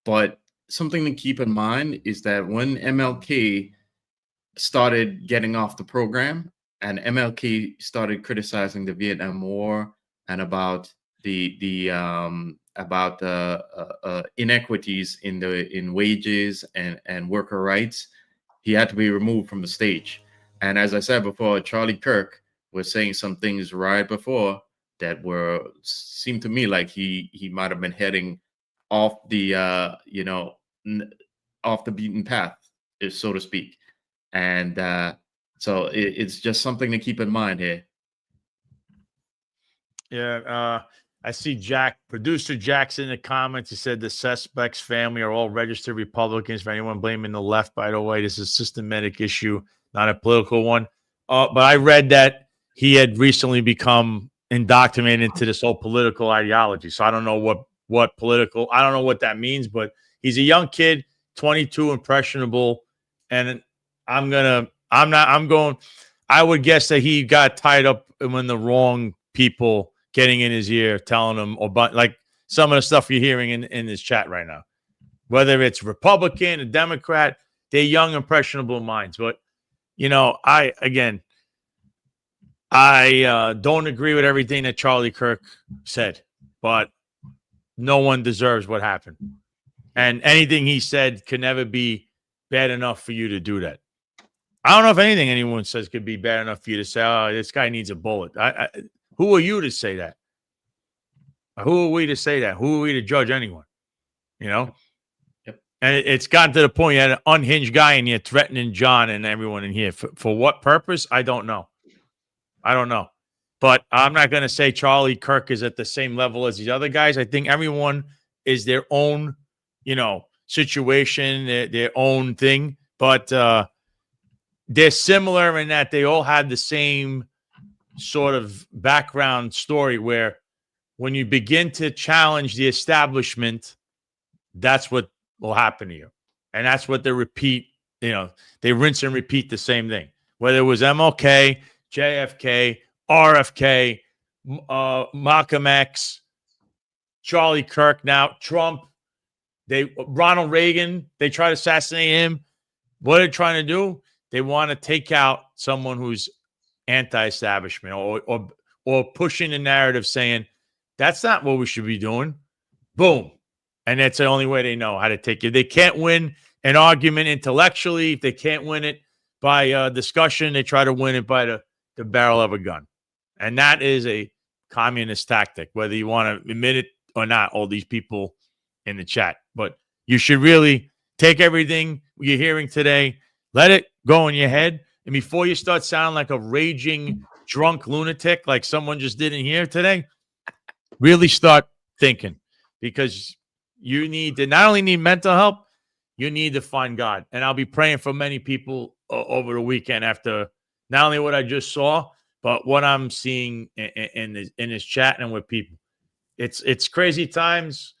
but something to keep in mind is that when MLK started getting off the program and MLK started criticizing the Vietnam War and about the inequities in wages and worker rights, he had to be removed from the stage. And as I said before, Charlie Kirk was saying some things right before that seemed to me like he might have been heading off the off the beaten path, so to speak. And so it's just something to keep in mind here. Yeah, I see producer Jack's in the comments. He said the suspect's family are all registered Republicans. For anyone blaming the left, by the way, this is a systematic issue, not a political one. But I read that he had recently become indoctrinated into this whole political ideology. So I don't know what political, I don't know what that means, but he's a young kid, 22, impressionable. And I would guess that he got tied up when the wrong people getting in his ear, telling him about like some of the stuff you're hearing in this chat right now, whether it's Republican or Democrat, they're young, impressionable minds. But, I don't agree with everything that Charlie Kirk said, but no one deserves what happened. And anything he said could never be bad enough for you to do that. I don't know if anything anyone says could be bad enough for you to say, oh, this guy needs a bullet. Who are you to say that? Who are we to say that? Who are we to judge anyone? Yep. And it's gotten to the point you had an unhinged guy in here threatening John and everyone in here. For what purpose? I don't know. But I'm not going to say Charlie Kirk is at the same level as these other guys. I think everyone is their own, situation, their own thing. But they're similar in that they all had the same sort of background story where when you begin to challenge the establishment, that's what will happen to you. And that's what they repeat, they rinse and repeat the same thing. Whether it was MLK, JFK, RFK, Malcolm X, Charlie Kirk, now Trump, Ronald Reagan, they try to assassinate him. What are they trying to do? They want to take out someone who's anti-establishment or pushing the narrative saying, that's not what we should be doing. Boom. And that's the only way they know how to take it. They can't win an argument intellectually. If they can't win it by discussion, they try to win it by the barrel of a gun. And that is a communist tactic, whether you want to admit it or not, all these people in the chat. But you should really take everything you're hearing today, let it go in your head. And before you start sounding like a raging drunk lunatic, like someone just did in here today, really start thinking, because you need to not only need mental help, you need to find God. And I'll be praying for many people over the weekend after not only what I just saw, but what I'm seeing in this chat and with people. It's crazy times.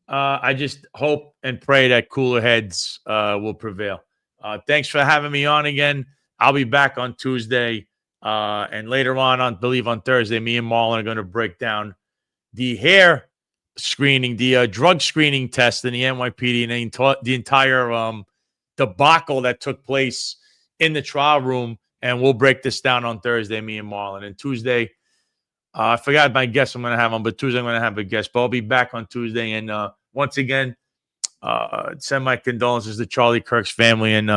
I just hope and pray that cooler heads will prevail. Thanks for having me on again. I'll be back on Tuesday. And later on, I believe on Thursday, me and Marlon are going to break down the hair screening, the drug screening test in the NYPD and the entire debacle that took place in the trial room. And we'll break this down on Thursday, me and Marlon. And Tuesday, I forgot my guest I'm going to have on, but Tuesday I'm going to have a guest. But I'll be back on Tuesday. And once again, send my condolences to Charlie Kirk's family. And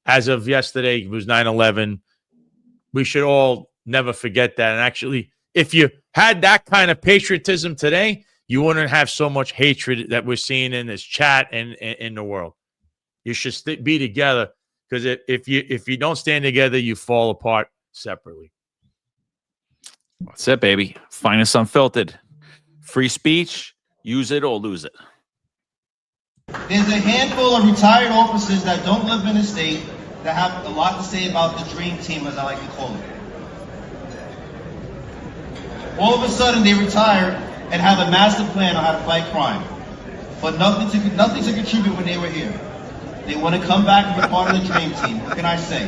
as of yesterday, it was 9/11. We should all never forget that. And actually, if you had that kind of patriotism today, you wouldn't have so much hatred that we're seeing in this chat and in the world. You should be together, because if you don't stand together, you fall apart separately. That's it, baby. Find us Unfiltered. Free speech, use it or lose it. There's a handful of retired officers that don't live in the state that have a lot to say about the dream team, as I like to call it. All of a sudden, they retire and have a master plan on how to fight crime, but nothing to contribute when they were here. They want to come back and be part of the dream team. What can I say?